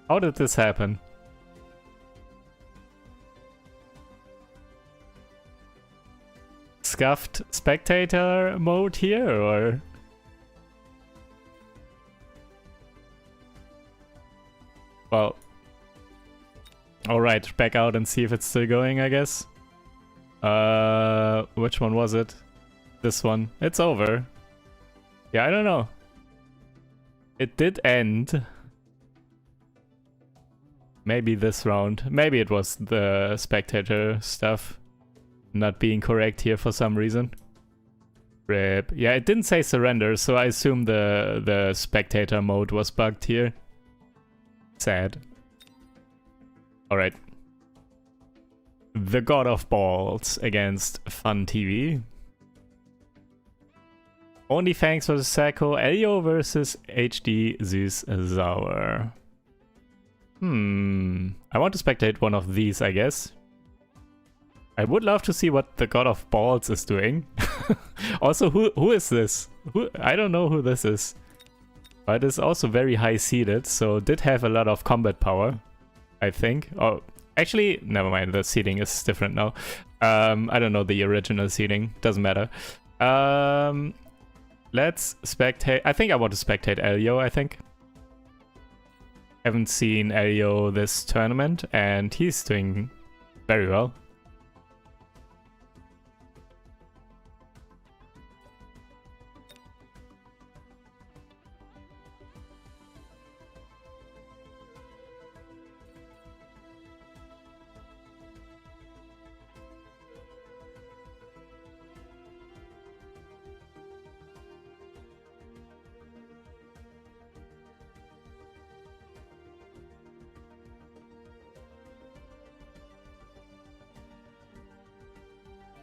How did this happen? Scuffed spectator mode here, or? Well. Alright, back out and see if it's still going, I guess. Which one was it? This one. It's over. Yeah, I don't know. It did end. Maybe this round. Maybe it was the spectator stuff not being correct here for some reason. Rip. Yeah, it didn't say surrender, so I assume the spectator mode was bugged here. Sad. Alright. The God of Balls against Fun TV. Only Fangs versus Sacco. Elio versus HD Süß Sauer. I want to spectate one of these, I guess. I would love to see what the God of Balls is doing. Also, who is this? I don't know who this is. But it's also very high seeded, so did have a lot of combat power, I think. Oh, actually, never mind, the seeding is different now. I don't know the original seeding, doesn't matter. Let's spectate. I think I want to spectate Elio, I think. Haven't seen Elio this tournament, and he's doing very well.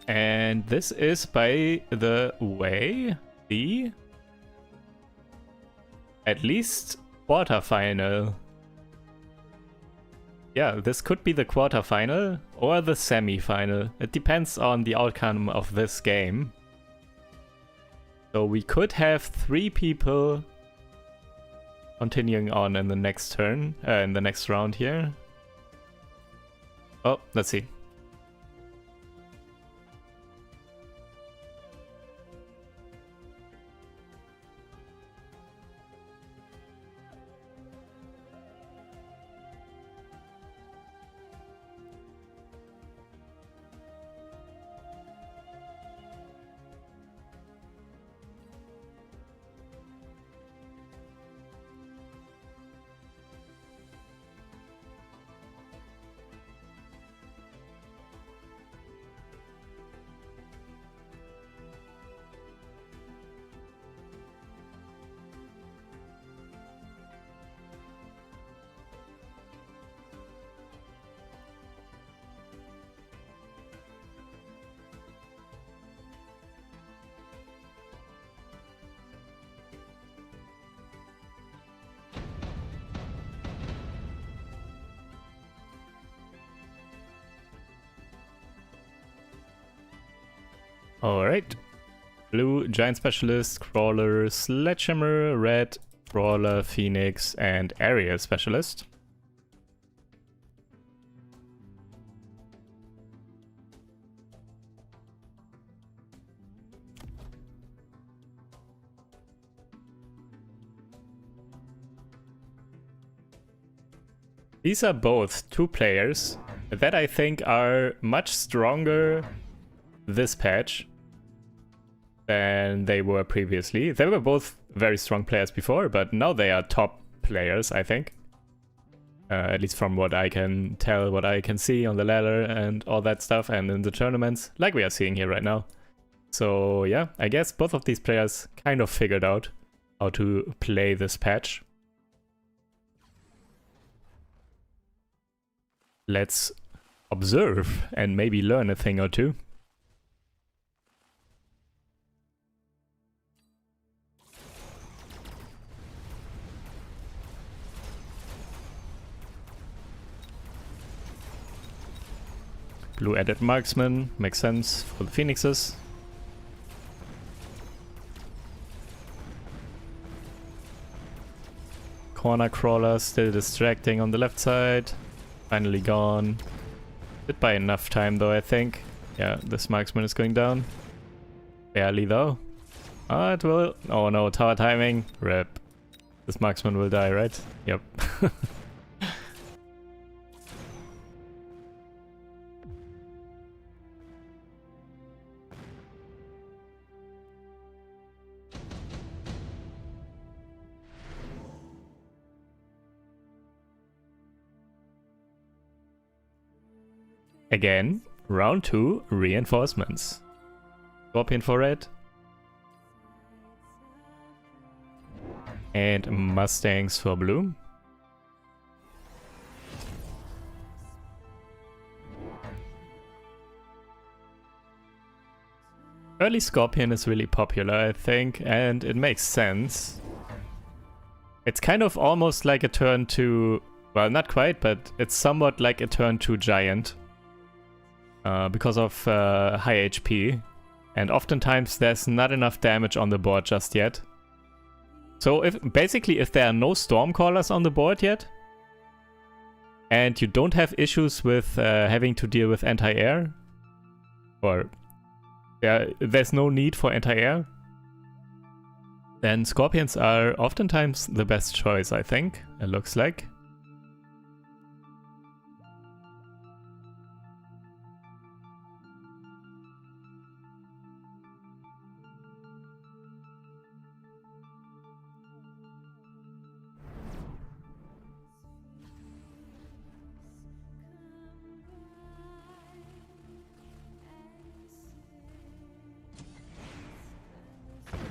And this is, by the way, the at least quarterfinal. Yeah, this could be the quarterfinal or the semi-final. It depends on the outcome of this game. So we could have 3 people continuing on in the next turn, in the next round here. Oh, let's see. Alright. Blue, Giant Specialist, Crawler, Sledgehammer, Red, Crawler, Phoenix, and Area Specialist. These are both two players that I think are much stronger this patch than they were previously. They were both very strong players before, but now they are top players, I think. At least from what I can tell, what I can see on the ladder and all that stuff, and in the tournaments, like we are seeing here right now. So yeah, I guess both of these players kind of figured out how to play this patch. Let's observe and maybe learn a thing or two. Blue added marksman, makes sense for the phoenixes. Corner crawler still distracting on the left side. Finally gone. Did by enough time though, I think. Yeah, this marksman is going down. Barely though. Ah, it will. Oh no, tower timing. Rip. This marksman will die, right? Yep. Again, round 2 reinforcements. Scorpion for red. And Mustangs for blue. Early Scorpion is really popular, I think, and it makes sense. It's kind of almost like a turn to... well, not quite, but it's somewhat like a turn to Giant. Because of high HP. And oftentimes there's not enough damage on the board just yet. So if there are no Stormcallers on the board yet, and you don't have issues with having to deal with anti-air, or there's no need for anti-air, then Scorpions are oftentimes the best choice, I think, it looks like.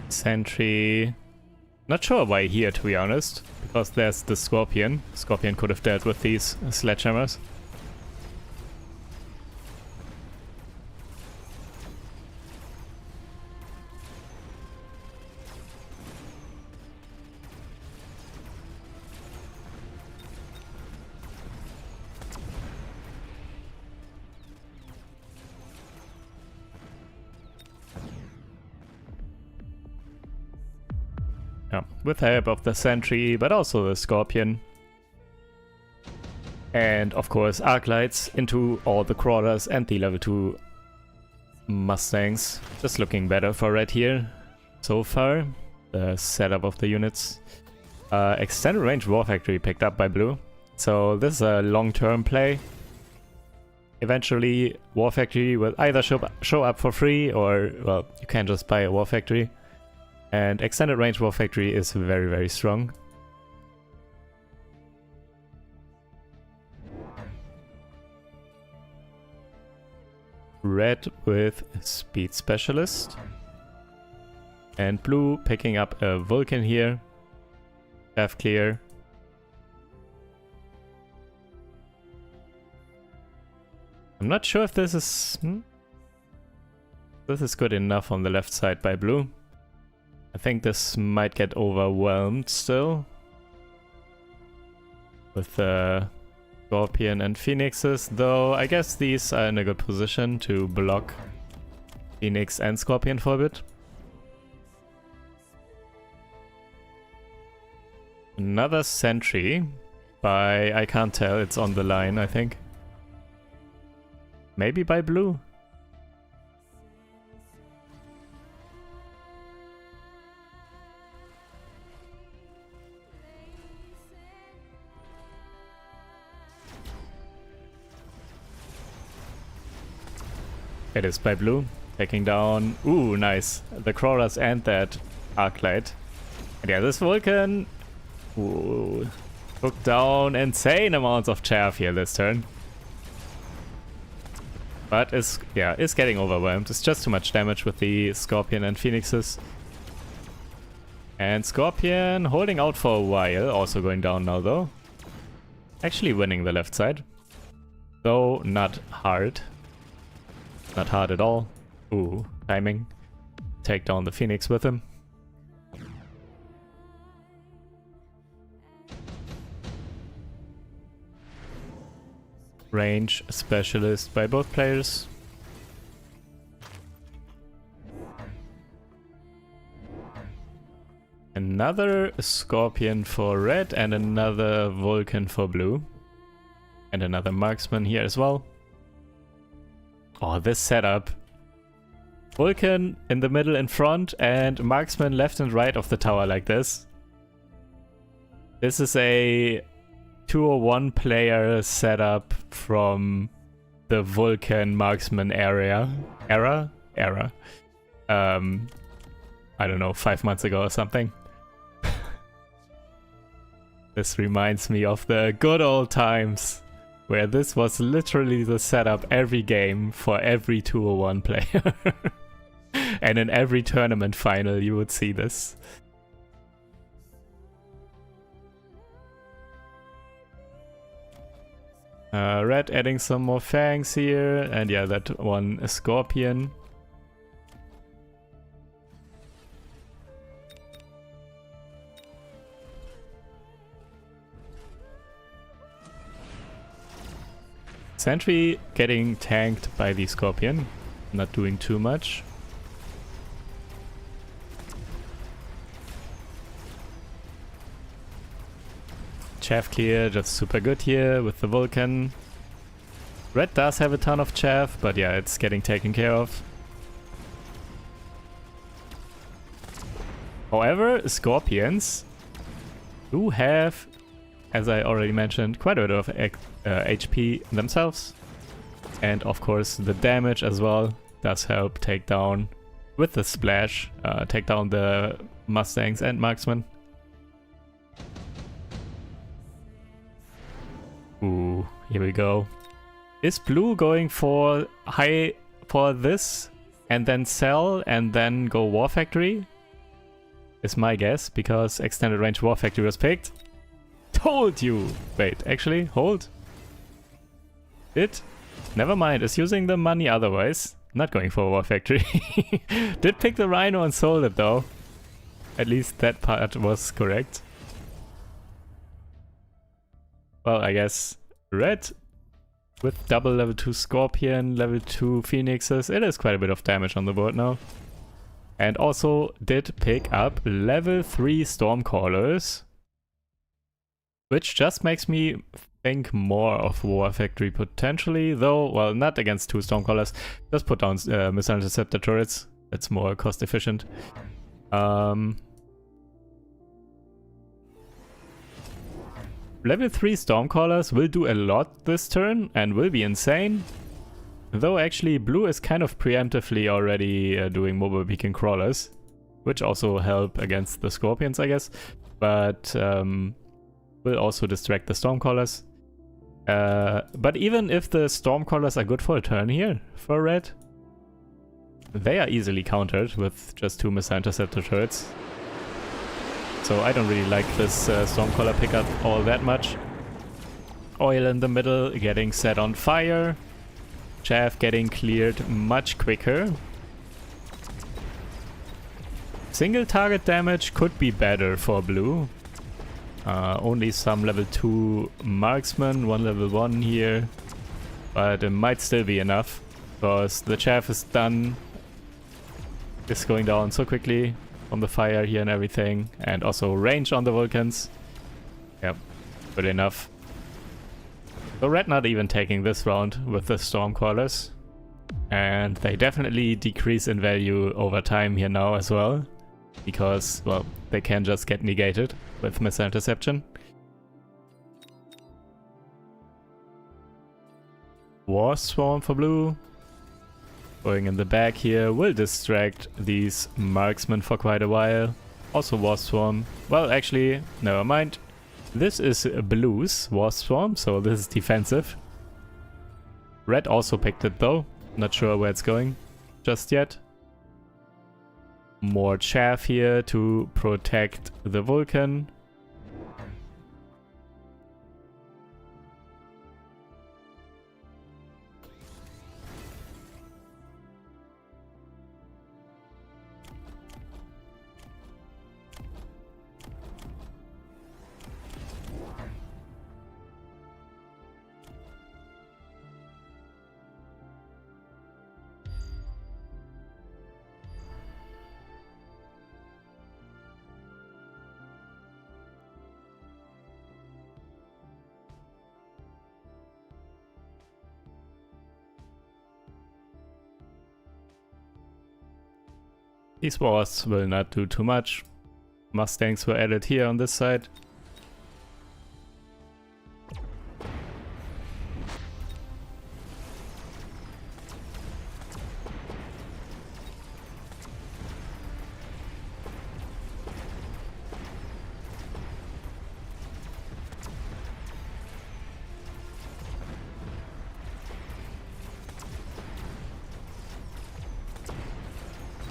Sentry. Not sure why here, to be honest, because there's the Scorpion. Scorpion could have dealt with these Sledgehammers. With help of the Sentry, but also the Scorpion. And of course Arc Lights into all the crawlers and the level 2 Mustangs. Just looking better for red here so far. The setup of the units. Extended range War Factory picked up by blue. So this is a long-term play. Eventually War Factory will either show up for free, or, well, you can just buy a War Factory. And Extended Range War Factory is very, very strong. Red with Speed Specialist. And blue picking up a Vulcan here. Path clear. I'm not sure if this is... This is good enough on the left side by blue. I think this might get overwhelmed still. With Scorpion and Phoenixes, though I guess these are in a good position to block Phoenix and Scorpion for a bit. Another Sentry by, I can't tell, it's on the line, I think. Maybe by blue. It is by blue. Taking down... Ooh, nice. The crawlers and that Arclight. And yeah, this Vulcan... Ooh, took down insane amounts of chaff here this turn. But is getting overwhelmed. It's just too much damage with the Scorpion and Phoenixes. And Scorpion holding out for a while, also going down now though. Actually winning the left side. Though not hard. Not hard at all. Ooh, timing. Take down the Phoenix with him. Range specialist by both players. Another Scorpion for red and another Vulcan for blue. And another Marksman here as well. Oh, this setup. Vulcan in the middle in front and Marksman left and right of the tower like this. This is a 201 player setup from the Vulcan Marksman era. I don't know, 5 months ago or something. This reminds me of the good old times where this was literally the setup every game for every 201 player. And in every tournament final you would see this. Red adding some more fangs here, and yeah, that one a Scorpion. Sentry getting tanked by the Scorpion, not doing too much. Chaff clear, just super good here with the Vulcan. Red does have a ton of chaff, but yeah, it's getting taken care of. However, Scorpions do have, as I already mentioned, quite a bit of HP themselves. And of course the damage as well does help take down, with the splash, take down the Mustangs and Marksmen. Ooh, here we go. Is blue going for high for this and then sell and then go War Factory? Is my guess, because extended range War Factory was picked. Told you! Wait, actually, hold. Did? Never mind, is using the money otherwise. Not going for War Factory. Did pick the Rhino and sold it though. At least that part was correct. Well, I guess red with double level 2 Scorpion, level 2 Phoenixes. It is quite a bit of damage on the board now. And also did pick up level 3 Stormcallers. Which just makes me think more of War Factory potentially. Though, well, not against 2 Stormcallers. Just put down Missile Interceptor turrets. It's more cost efficient. Level 3 Stormcallers will do a lot this turn and will be insane. Though actually blue is kind of preemptively already doing mobile beacon crawlers, which also help against the Scorpions, I guess. But will also distract the Stormcallers. But even if the Stormcallers are good for a turn here for red, they are easily countered with just 2 Missile Interceptor turrets. So I don't really like this Stormcaller pickup all that much. Oil in the middle getting set on fire. Chaff getting cleared much quicker. Single target damage could be better for blue. Only some level 2 marksman, 1 level 1 here. But it might still be enough, because the chaff is done. It's going down so quickly from the fire here and everything. And also range on the Vulcans. Yep, good enough. So red not even taking this round with the Stormcallers. And they definitely decrease in value over time here now as well. Because, well, they can just get negated with Missile Interception. War Swarm for blue. Going in the back here will distract these marksmen for quite a while. Also Wasp Swarm. Well, actually, never mind. This is Blue's Wasp Swarm, so this is defensive. Red also picked it though. Not sure where it's going just yet. More chaff here to protect the Vulcan. These wars will not do too much. Mustangs were added here on this side.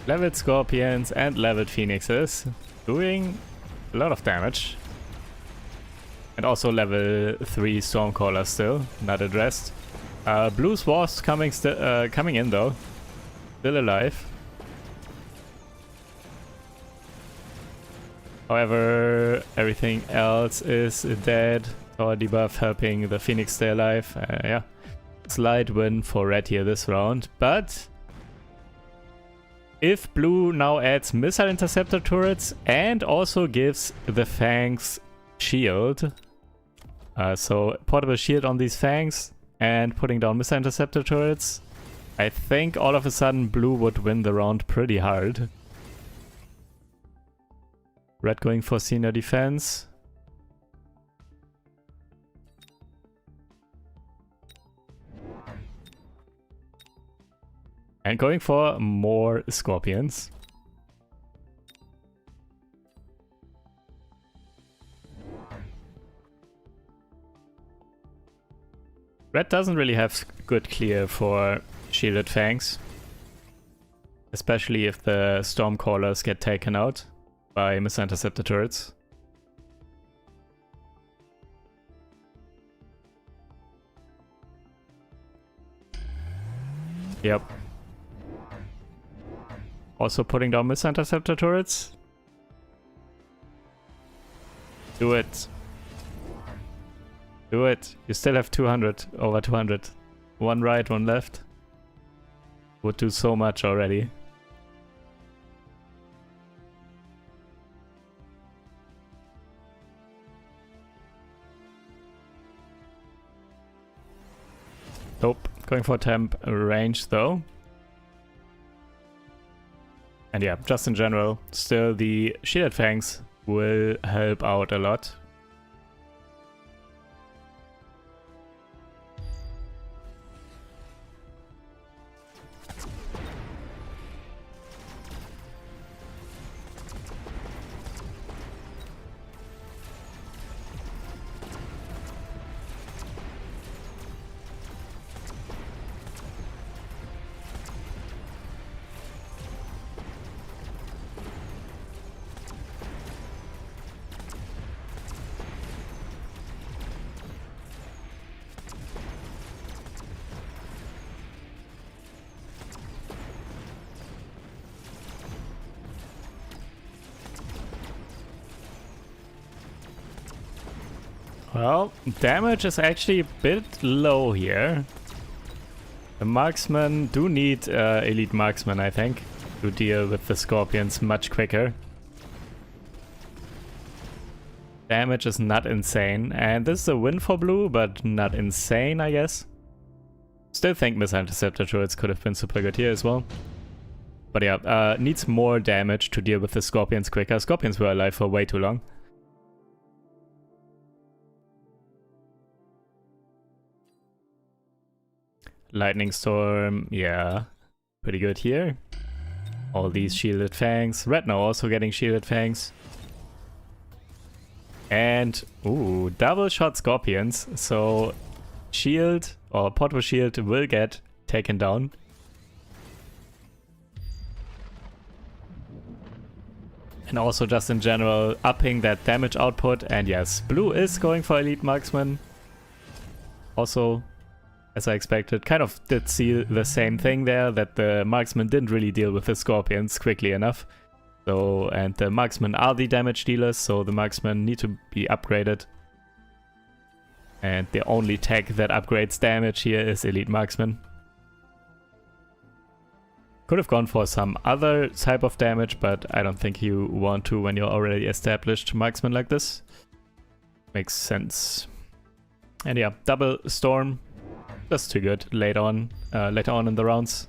Leveled Scorpions and leveled Phoenixes doing a lot of damage. And also level 3 Stormcaller still, not addressed. Blue's Wasp coming in though, still alive. However, everything else is dead. Our debuff helping the Phoenix stay alive. Yeah, slight win for Red here this round, but if Blue now adds missile interceptor turrets and also gives the Fangs shield, so portable shield on these Fangs and putting down missile interceptor turrets, I think all of a sudden Blue would win the round pretty hard. Red going for senior defense. And going for more Scorpions. Red doesn't really have good clear for shielded Fangs. Especially if the Stormcallers get taken out by missile interceptor turrets. Yep. Also putting down missile interceptor turrets. Do it. Do it. You still have 200, over 200. One right, one left. Would do so much already. Nope. Going for temp range though. And yeah, just in general, still the shielded Fangs will help out a lot. Well, damage is actually a bit low here. The marksmen do need elite marksmen, I think, to deal with the Scorpions much quicker. Damage is not insane, and this is a win for Blue, but not insane, I guess. Still think missile interceptor turrets could have been super good here as well. But yeah, needs more damage to deal with the Scorpions quicker. Scorpions were alive for way too long. Lightning Storm, yeah. Pretty good here. All these shielded fangs. Red now also getting shielded fangs. And, ooh, double shot scorpions. So, shield or Portable Shield will get taken down. And also just in general, upping that damage output. And yes, blue is going for Elite Marksman. Also, as I expected, kind of did see the same thing there, that the marksman didn't really deal with the scorpions quickly enough. So, and the marksmen are the damage dealers, so the marksmen need to be upgraded. And the only tech that upgrades damage here is Elite Marksman. Could have gone for some other type of damage, but I don't think you want to when you're already established marksman like this. Makes sense. And yeah, double storm. Just too good later on in the rounds.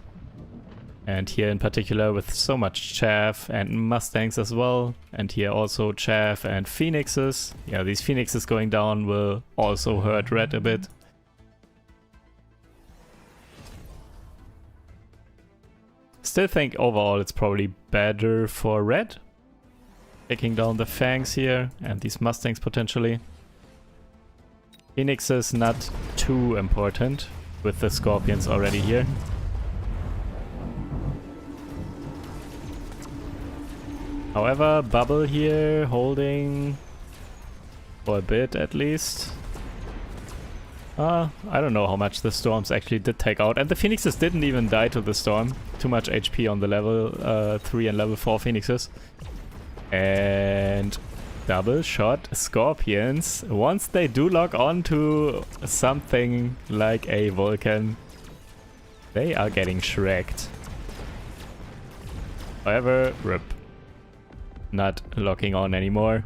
And here in particular with so much chaff and mustangs as well. And here also chaff and phoenixes. Yeah, these phoenixes going down will also hurt red a bit. Still think overall it's probably better for red. Taking down the fangs here and these mustangs potentially. Phoenix is not too important with the scorpions already here. However, bubble here holding for a bit at least. I don't know how much the storms actually did take out, and the phoenixes didn't even die to the storm. Too much HP on the level 3 and level 4 phoenixes. And double shot scorpions. Once they do lock on to something like a Vulcan, they are getting shreked. However, rip. Not locking on anymore.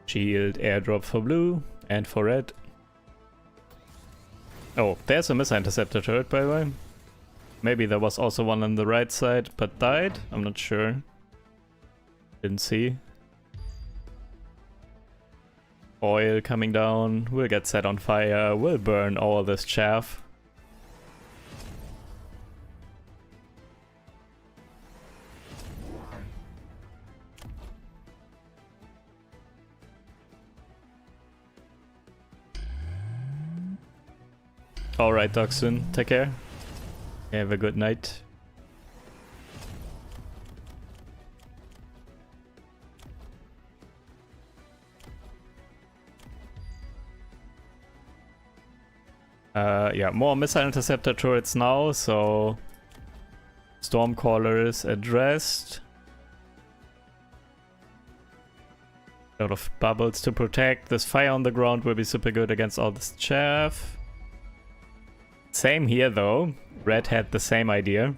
Shield airdrop for blue and for red. Oh, there's a missile interceptor turret, by the way. Maybe there was also one on the right side, but died? I'm not sure. Didn't see. Oil coming down, will get set on fire, will burn all this chaff. Alright, Dachshund, take care. Have a good night. Yeah, more missile interceptor turrets now, so Stormcaller is addressed. A lot of bubbles to protect. This fire on the ground will be super good against all this chaff. Same here though. Red had the same idea.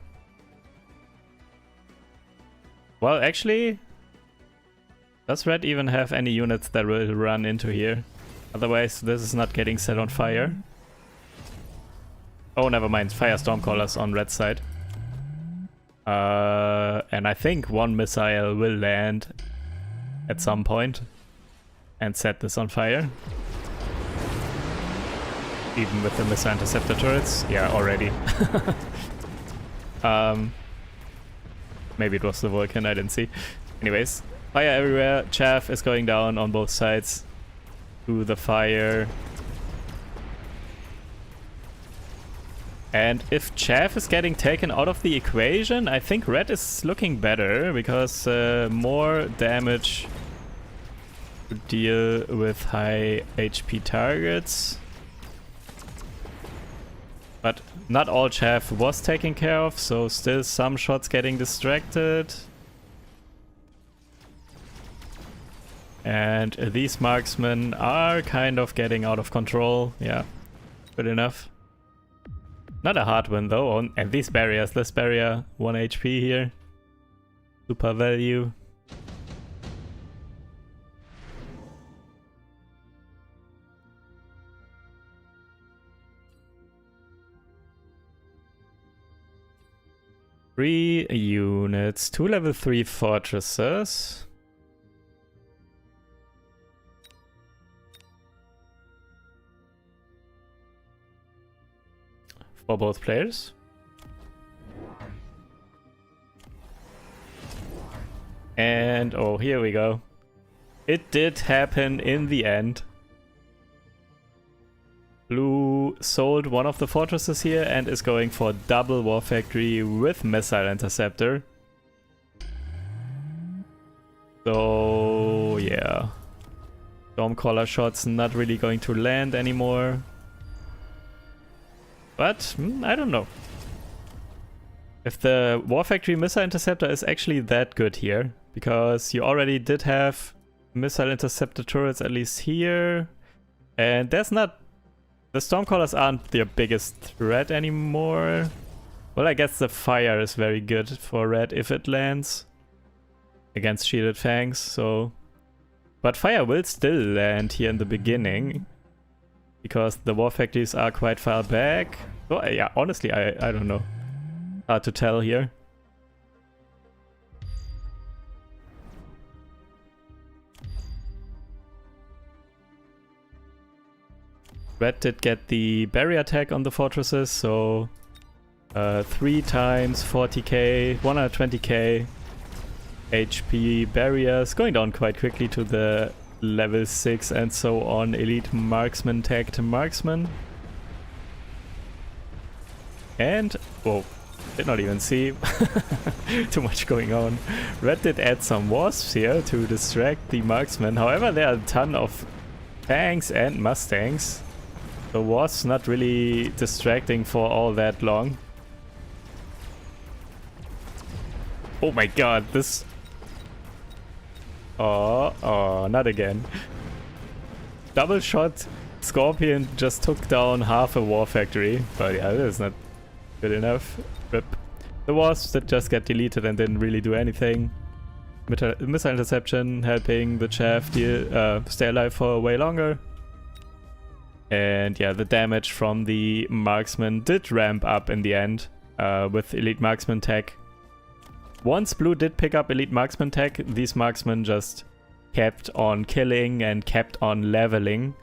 Well, actually, does Red even have any units that will run into here? Otherwise, this is not getting set on fire. Oh, never mind. Fire Stormcallers on Red side. And I think one missile will land at some point and set this on fire. Even with the missile interceptor turrets. Yeah, already. Maybe it was the Vulcan, I didn't see. Anyways, fire everywhere. Chaff is going down on both sides to the fire. And if chaff is getting taken out of the equation, I think red is looking better because more damage to deal with high HP targets. But not all chaff was taken care of, so still some shots getting distracted. And these marksmen are kind of getting out of control. Yeah, good enough. Not a hard win though, and these barriers, this barrier 1 HP here. Super value. 3 units, 2 level 3 fortresses. For both players. And oh, here we go. It did happen in the end. Blue sold one of the fortresses here and is going for double War Factory with Missile Interceptor. So yeah. Stormcaller shots not really going to land anymore. But I don't know. If the War Factory Missile Interceptor is actually that good here, because you already did have Missile Interceptor turrets at least here, and there's not... The Stormcallers aren't their biggest threat anymore. Well, I guess the fire is very good for red if it lands against Shielded Fangs, so... But fire will still land here in the beginning, because the War Factories are quite far back. Oh, yeah, honestly, I don't know. Hard to tell here. Red did get the barrier attack on the fortresses, so 3 times 40k, 120k HP barriers, going down quite quickly to the level 6 and so on. Elite marksman tagged marksman. And, whoa, did not even see. Too much going on. Red did add some wasps here to distract the marksman. However, there are a ton of tanks and mustangs. The wasps not really distracting for all that long. Oh my god, this... Oh, not again. Double shot Scorpion just took down half a War Factory. But yeah, that is not good enough. Rip. The wasps did just get deleted and didn't really do anything. Missile interception helping the chaff stay alive for way longer. And yeah, the damage from the marksman did ramp up in the end with elite marksman tech. Once blue did pick up elite marksman tech, these marksmen just kept on killing and kept on leveling.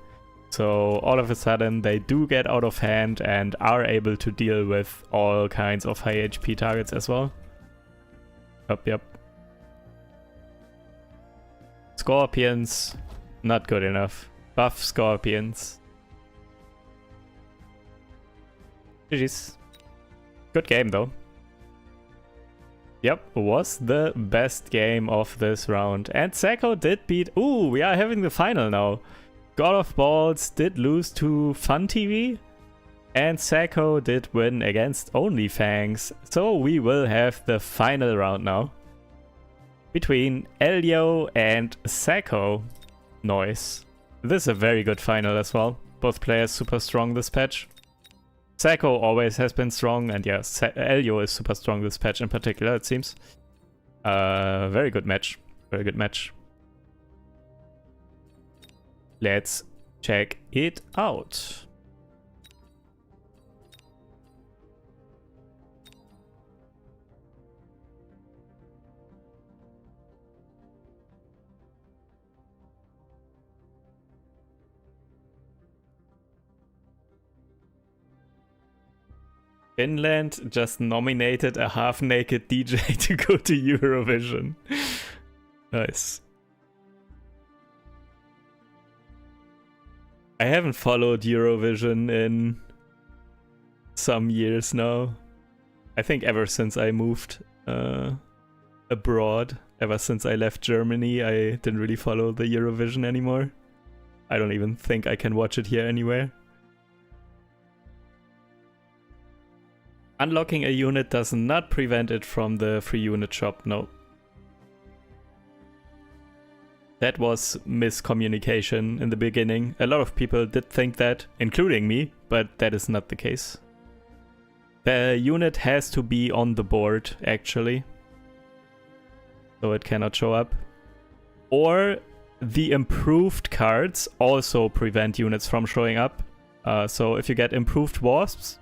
So all of a sudden they do get out of hand and are able to deal with all kinds of high HP targets as well. Yep. Scorpions, not good enough. Buff Scorpions. GG's. Good game though. Yep, was the best game of this round. And Sacco did beat... Ooh, we are having the final now. God of Balls did lose to Fun TV. And Sacco did win against Only Fangs. So we will have the final round now. Between Elio and Sacco. Noise. This is a very good final as well. Both players super strong this patch. Sacco always has been strong, and yeah, Elio is super strong this patch in particular, it seems. Very good match. Very good match. Let's check it out. Finland just nominated a half-naked DJ to go to Eurovision. Nice. I haven't followed Eurovision in some years now. I think ever since I moved abroad, ever since I left Germany, I didn't really follow the Eurovision anymore. I don't even think I can watch it here anywhere. Unlocking a unit does not prevent it from the free unit shop, no. That was miscommunication in the beginning. A lot of people did think that, including me, but that is not the case. The unit has to be on the board, actually. So it cannot show up. Or the improved cards also prevent units from showing up. So if you get improved wasps,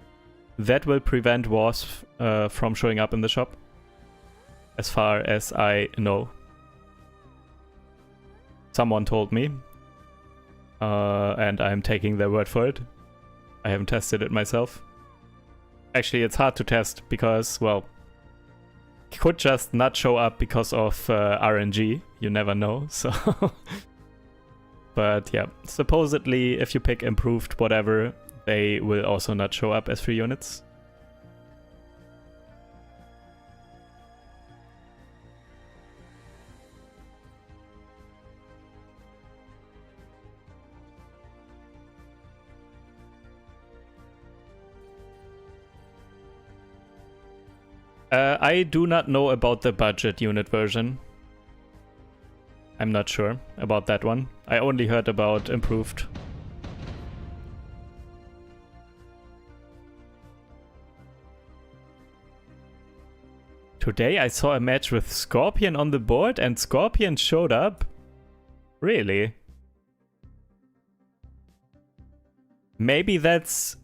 that will prevent wasps from showing up in the shop. as far as I know. Someone told me, and I'm taking their word for it. I haven't tested it myself. Actually, it's hard to test because, well, it could just not show up because of RNG. You never know, so... But yeah, supposedly if you pick improved whatever, they will also not show up as free units. I do not know about the budget unit version. I'm not sure about that one. I only heard about improved. Today I saw a match with Scorpion on the board and Scorpion showed up? Really? Maybe that's...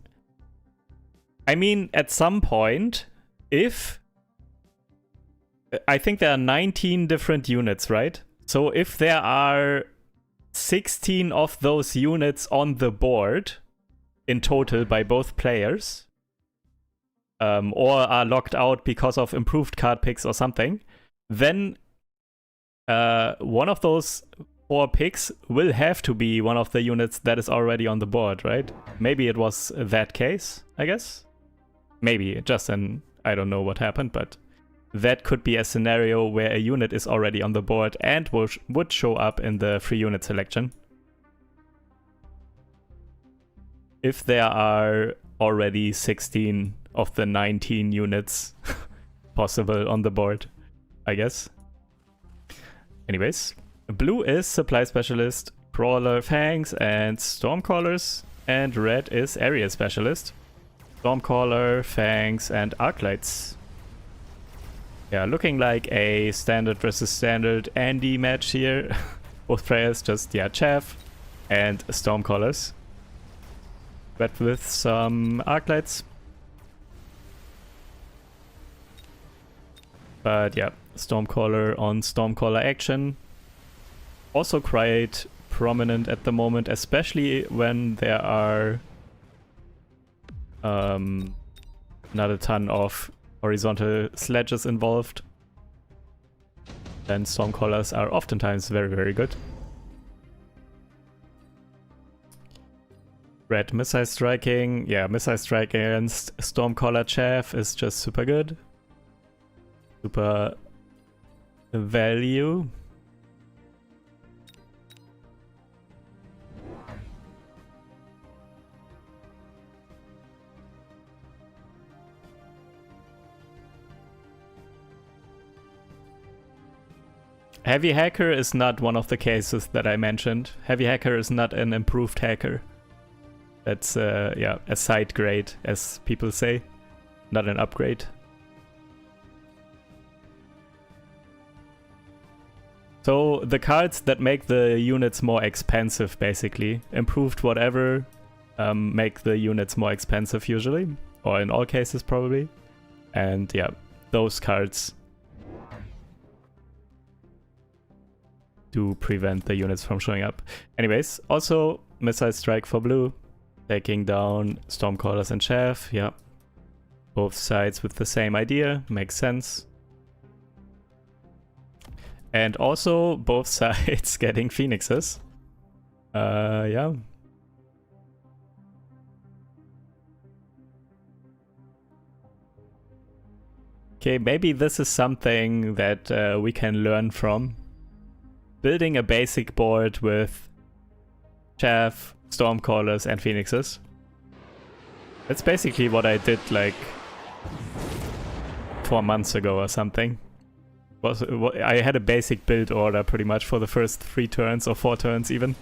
I mean, at some point, if... I think there are 19 different units, right? So if there are 16 of those units on the board in total by both players, or are locked out because of improved card picks or something, then one of those 4 picks will have to be one of the units that is already on the board, right? Maybe it was that case, I guess? Maybe, just I don't know what happened, but... that could be a scenario where a unit is already on the board and would show up in the free unit selection. If there are already 16 of the 19 units possible on the board, I guess. Anyways, blue is Supply Specialist, Crawler, Fangs, and Stormcallers, and red is Area Specialist, Stormcaller, Fangs, and Arclights. Yeah, looking like a standard versus standard Andy match here. Both players just, yeah, chaff and Stormcallers. But with some Arclights. But yeah, Stormcaller on Stormcaller action. Also quite prominent at the moment, especially when there are not a ton of horizontal sledges involved. Then Stormcallers are oftentimes very, very good. Red Missile Striking. Yeah, Missile Strike against Stormcaller Chaff is just super good. Super value. Heavy Hacker is not one of the cases that I mentioned. Heavy Hacker is not an improved hacker. That's, yeah, a side grade, as people say. Not an upgrade. So, the cards that make the units more expensive, basically. Improved whatever, make the units more expensive usually. Or in all cases, probably. And, yeah, those cards to prevent the units from showing up. Anyways, also Missile Strike for blue, taking down Stormcallers and Chaff, yeah. Both sides with the same idea, makes sense. And also both sides getting Phoenixes. Yeah. Okay, maybe this is something that we can learn from. Building a basic board with Chaff, Stormcallers, and Phoenixes. That's basically what I did like 4 months ago or something. I had a basic build order pretty much for the first 3 turns or 4 turns even.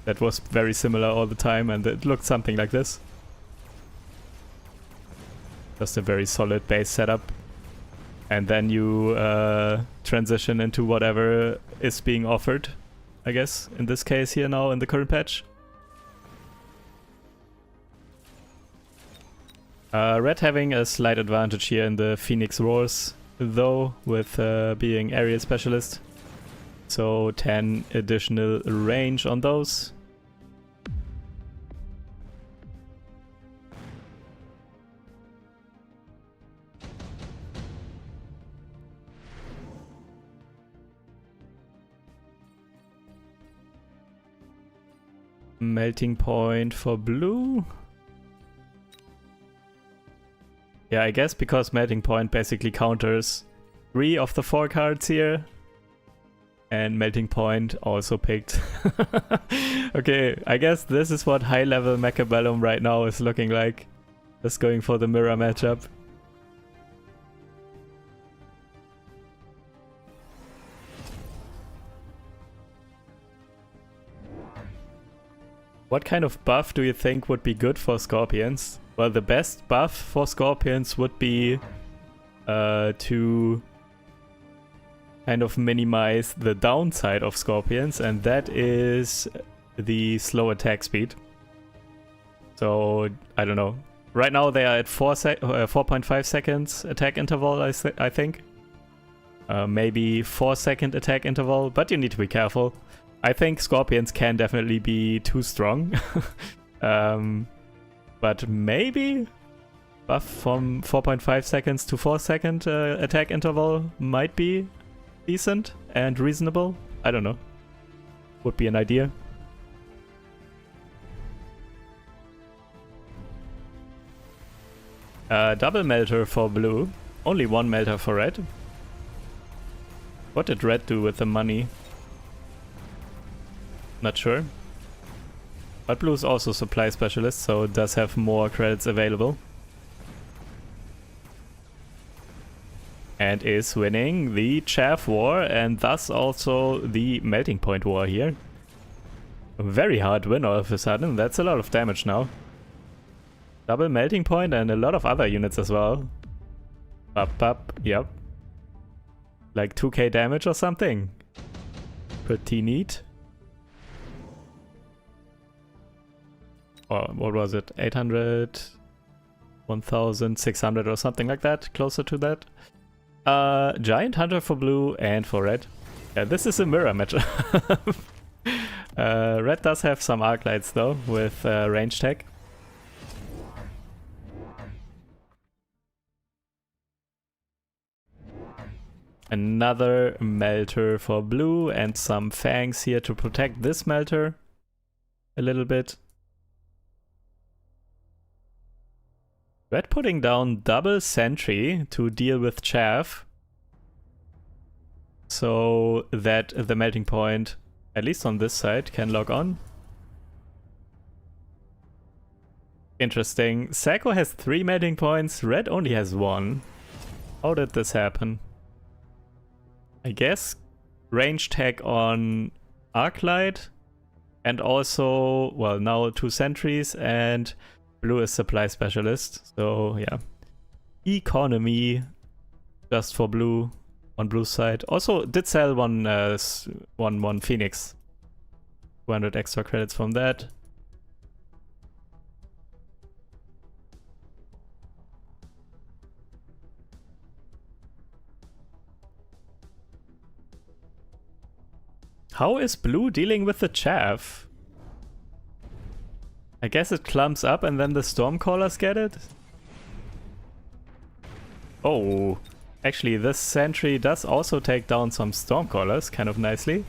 That was very similar all the time, and it looked something like this. Just a very solid base setup. And then you transition into whatever is being offered, I guess, in this case here now in the current patch. Red having a slight advantage here in the Phoenix Roars though, with being area specialist. So 10 additional range on those. Melting point for blue. Yeah, I guess because melting point basically counters 3 of the 4 cards here. And melting point also picked. Okay, I guess this is what high level Mechabellum right now is looking like. Just going for the mirror matchup. What kind of buff do you think would be good for Scorpions? Well, the best buff for Scorpions would be to kind of minimize the downside of Scorpions, and that is the slow attack speed. So, I don't know. Right now they are at 4.5 seconds attack interval, I think. Maybe 4-second attack interval, but you need to be careful. I think Scorpions can definitely be too strong. But maybe buff from 4.5 seconds to 4-second attack interval might be decent and reasonable. I don't know. Would be an idea. Double melter for blue. Only 1 melter for red. What did red do with the money? Not sure. But blue is also supply specialist, so it does have more credits available. And is winning the chaff war and thus also the melting point war here. A very hard win all of a sudden. That's a lot of damage now. Double melting point and a lot of other units as well. Up, yep. Like 2k damage or something. Pretty neat. Or what was it? 800, 1600 or something like that. Closer to that. Giant Hunter for blue and for red. Yeah, this is a mirror matchup. Red does have some arc lights though with range tech. Another melter for blue and some fangs here to protect this melter a little bit. Red putting down double sentry to deal with chaff, so that the melting point, at least on this side, can log on. Interesting. Sacco has 3 melting points, red only has 1. How did this happen? I guess range tag on Arclight and also, well, now 2 sentries, and blue is supply specialist. So yeah, economy just for blue on blue side. Also did sell one Phoenix. 200 extra credits from that. How is blue dealing with the chaff? I guess it clumps up and then the Stormcallers get it? Oh, actually this sentry does also take down some Stormcallers kind of nicely.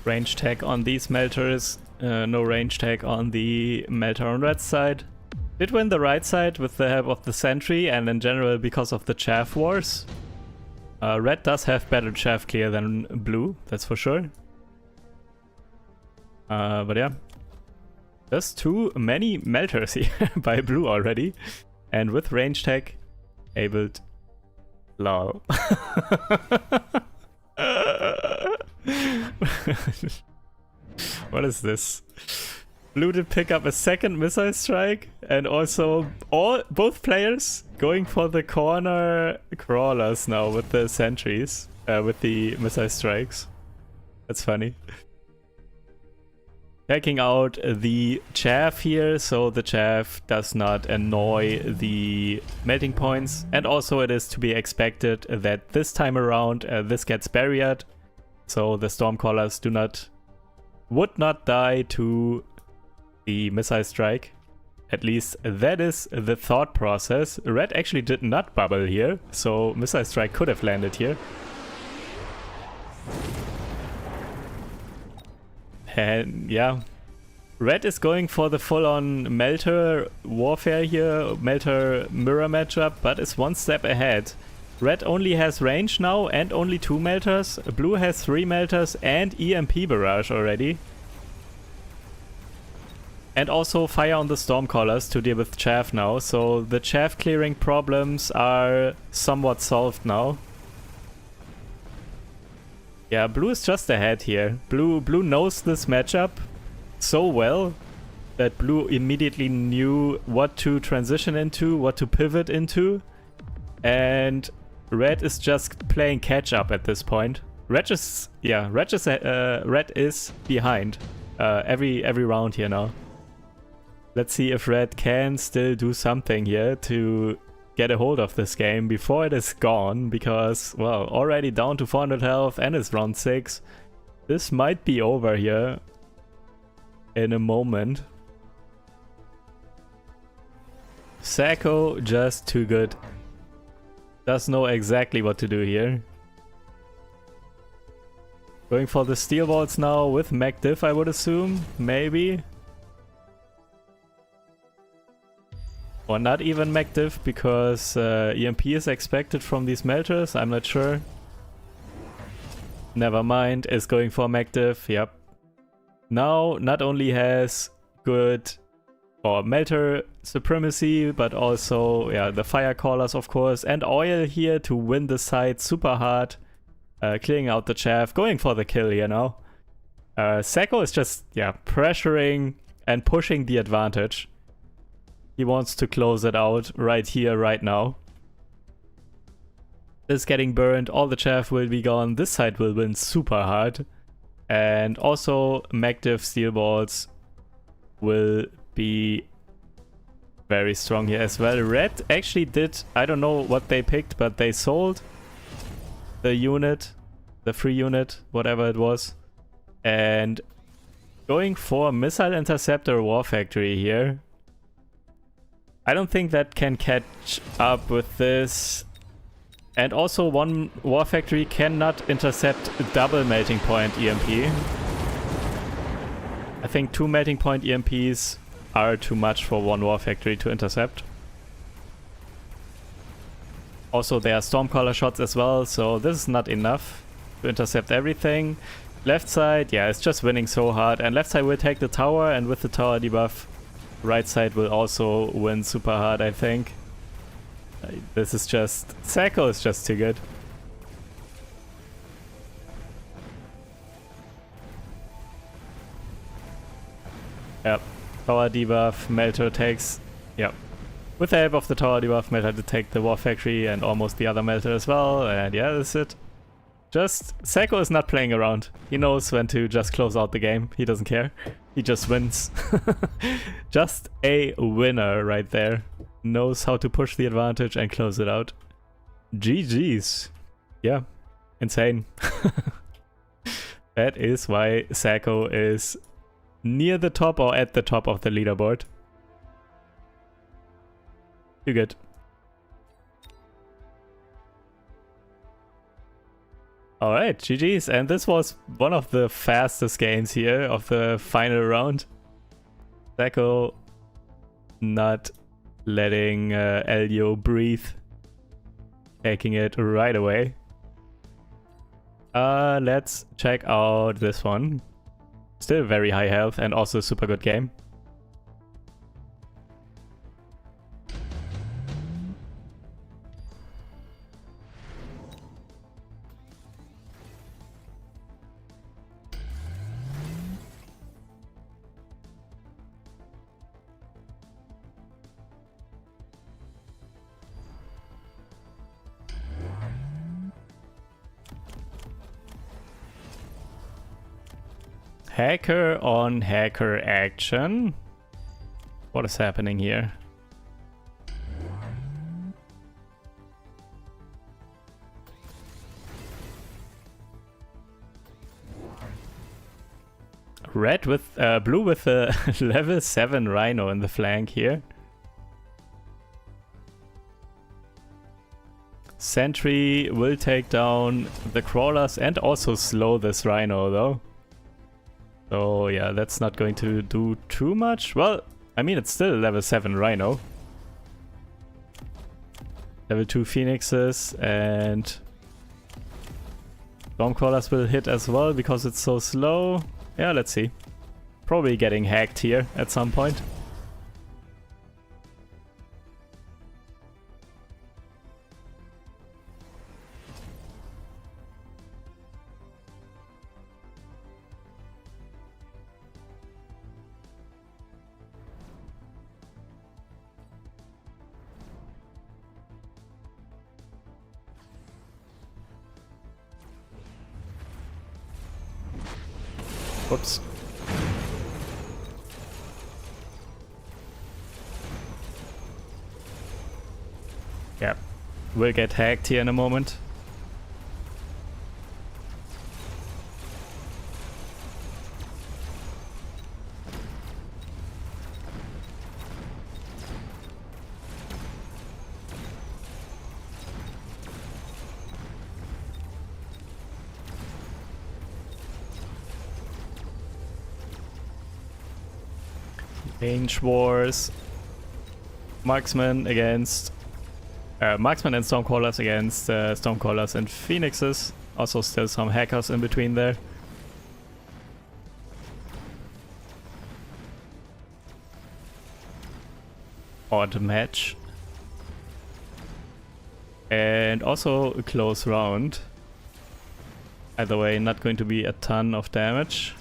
Range tag on these melters, no range tag on the melter on red side. Did win the right side with the help of the sentry and in general because of the chaff wars. Red does have better chaff clear than blue, that's for sure. But yeah, just too many melters here by blue already. And with range tech, able to... Lol. What is this? Blue did pick up a second missile strike, and also both players going for the corner crawlers now with the sentries, with the missile strikes. That's funny. Taking out the chaff here, so the chaff does not annoy the melting points. And also it is to be expected that this time around this gets barriered, so the Stormcallers would not die to the missile strike. At least that is the thought process. Red actually did not bubble here, so missile strike could have landed here. And yeah, Red is going for the full-on Melter warfare here, Melter mirror matchup, but is one step ahead. Red only has range now and only 2 Melters. Blue has 3 Melters and EMP barrage already. And also fire on the Stormcallers to deal with chaff now, so the chaff clearing problems are somewhat solved now. Yeah, blue is just ahead here. Blue knows this matchup so well that blue immediately knew what to transition into, what to pivot into, and red is just playing catch up at this point. Red is behind every round here now. Let's see if red can still do something here to get a hold of this game before it is gone, because, well, already down to 400 health and it's round 6. This might be over here in a moment. Sacco just too good. Does know exactly what to do here. Going for the steel bolts now with MacDiff, I would assume, maybe. Or not even MacDiff, because EMP is expected from these melters, I'm not sure. Never mind, is going for MacDiff, yep. Now not only has good melter supremacy, but also the fire callers of course, and oil here to win the side super hard. Clearing out the chaff, going for the kill, you know. Sacco is just pressuring and pushing the advantage. He wants to close it out right here, right now. This is getting burned, all the chaff will be gone, this side will win super hard. And also MacDiff steel balls will be very strong here as well. Red actually did, I don't know what they picked, but they sold the unit, the free unit, whatever it was. And going for Missile Interceptor War Factory here. I don't think that can catch up with this. And also one War Factory cannot intercept double melting point EMP. I think 2 melting point EMPs are too much for one War Factory to intercept. Also there are Stormcaller shots as well, so this is not enough to intercept everything. Left side, it's just winning so hard, and left side will take the tower, and with the tower debuff, right side will also win super hard, I think. This is just... Sacco is just too good. Yep. Tower debuff, Melter takes... Yep. With the help of the tower debuff, Melter to take the War Factory and almost the other Melter as well. And yeah, that's it. Just... Sacco is not playing around. He knows when to just close out the game. He doesn't care. He just wins. Just a winner right there. Knows how to push the advantage and close it out. GG's. Yeah, insane. That is why Sacco is near the top or at the top of the leaderboard. Too good. Alright, GG's, and this was one of the fastest games here of the final round. Sacco not letting Elio breathe, taking it right away. Let's check out this one. Still very high health and also super good game. Hacker on hacker action. What is happening here? Red with blue with a level 7 Rhino in the flank here. Sentry will take down the crawlers and also slow this Rhino though. So yeah, that's not going to do too much. Well, I mean, it's still a level 7 Rhino. Level 2 Phoenixes and Stormcrawlers will hit as well because it's so slow. Yeah, let's see. Probably getting hacked here at some point. Whoops. Yeah, we'll get hacked here in a moment. Range wars. Marksman against Marksman and Stormcrawlers against Stormcrawlers and Phoenixes. Also still some hackers in between there. Odd match. And also a close round. Either way, not going to be a ton of damage.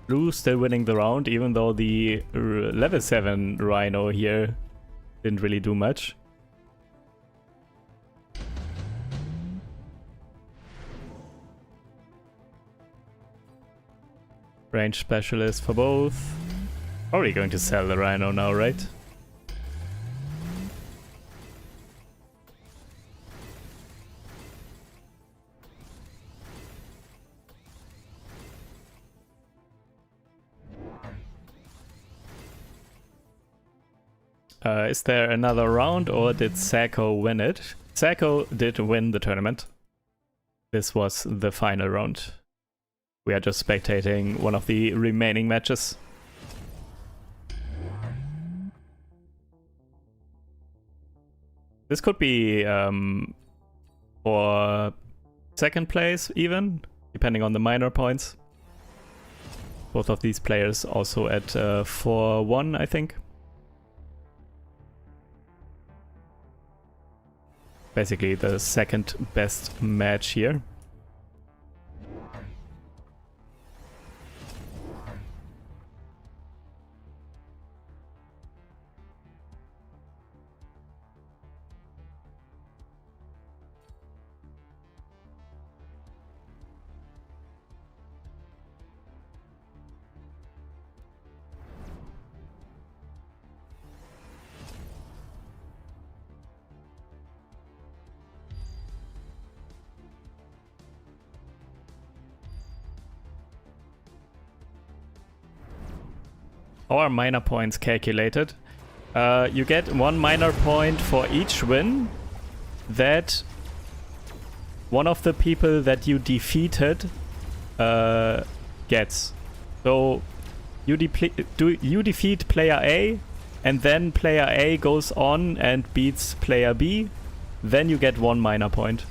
Blue still winning the round, even though the level 7 Rhino here didn't really do much. Range specialist for both. Probably going to sell the Rhino now, right? Is there another round or did Sacco win it? Sacco did win the tournament. This was the final round. We are just spectating one of the remaining matches. This could be for second place even, depending on the minor points. Both of these players also at 4-1, I think. Basically the second best match here. Our minor points calculated. You get 1 minor point for each win that one of the people that you defeated gets. So you defeat player A and then player A goes on and beats player B, then you get 1 minor point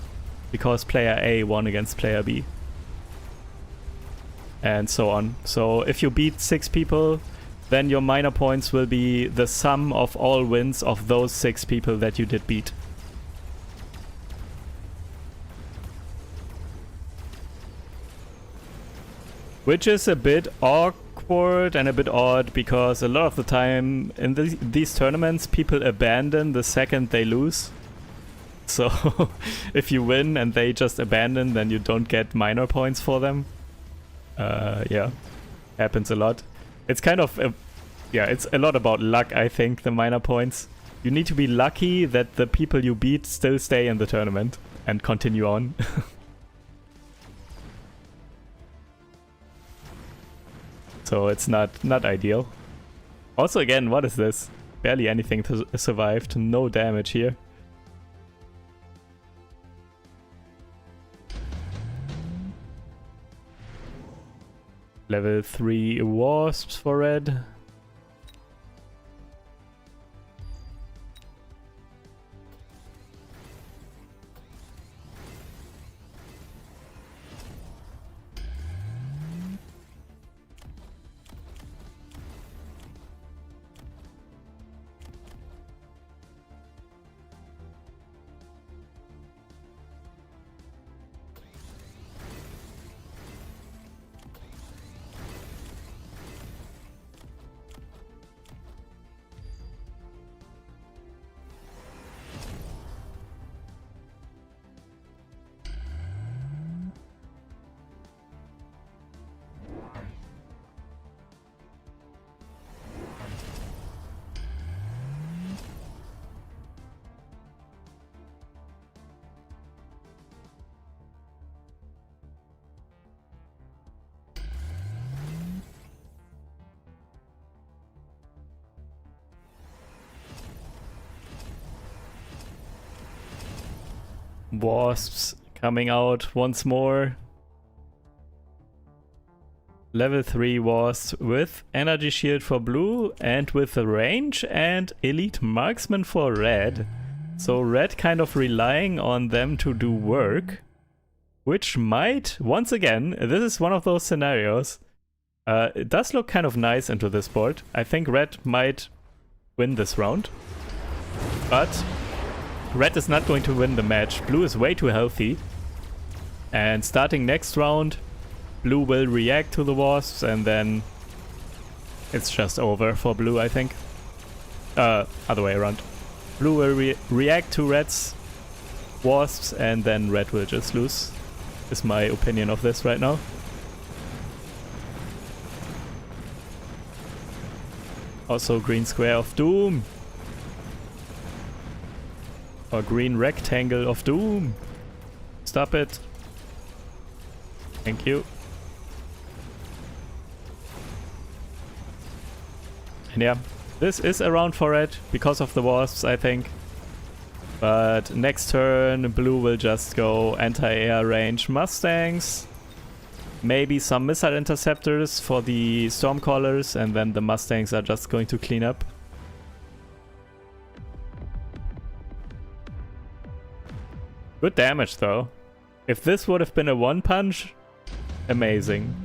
because player A won against player B. And so on. So if you beat 6 people, then your minor points will be the sum of all wins of those 6 people that you did beat. Which is a bit awkward and a bit odd because a lot of the time in these tournaments people abandon the second they lose. So if you win and they just abandon, then you don't get minor points for them. Yeah, happens a lot. It's kind of, yeah, it's a lot about luck, I think, the minor points. You need to be lucky that the people you beat still stay in the tournament and continue on. So it's not ideal. Also, again, what is this? Barely anything survived. No damage here. Level 3 wasps for red. Wasps coming out once more. Level 3 wasps with energy shield for blue and with the range and elite marksman for red. So red kind of relying on them to do work, which might, once again, this is one of those scenarios. It does look kind of nice into this board. I think red might win this round, but red is not going to win the match. Blue is way too healthy. And starting next round, blue will react to the wasps and then it's just over for blue, I think. Other way around. Blue will react to red's wasps and then red will just lose. Is my opinion of this right now. Also green square of doom. Or green rectangle of doom. Stop it. Thank you. And yeah, this is a round for red because of the wasps, I think. But next turn, blue will just go anti-air range Mustangs. Maybe some missile interceptors for the Stormcallers, and then the Mustangs are just going to clean up. Good damage though. If this would have been a one punch, amazing.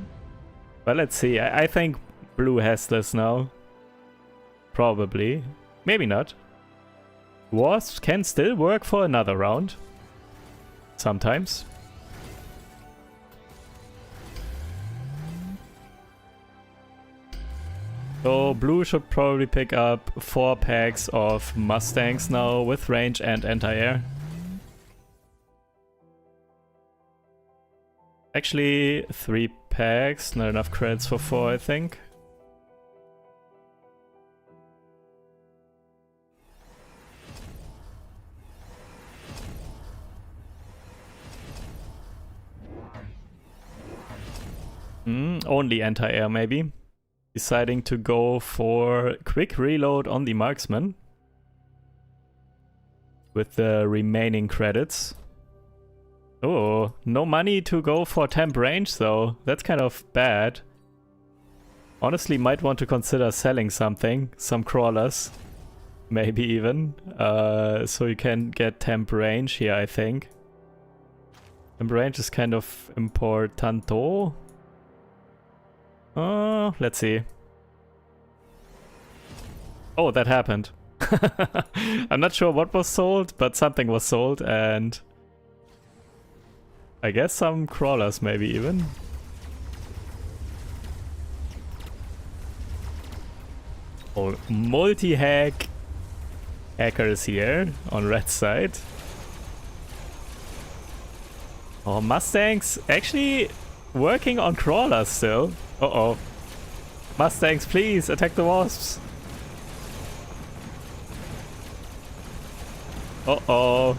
But let's see, I think blue has this now. Probably. Maybe not. Wasps can still work for another round. Sometimes. So blue should probably pick up 4 packs of Mustangs now with range and anti-air. Actually, 3 packs, not enough credits for 4, I think. Only anti-air maybe. Deciding to go for quick reload on the marksman. With the remaining credits. Oh, no money to go for temp range though. That's kind of bad. Honestly, might want to consider selling something. Some crawlers. Maybe even. So you can get temp range here, I think. Temp range is kind of importanto. Let's see. Oh, that happened. I'm not sure what was sold, but something was sold, and I guess some crawlers maybe even. Oh, multi-hack hackers here on red side. Oh, Mustangs actually working on crawlers still. Uh-oh. Mustangs, please attack the wasps. Uh-oh.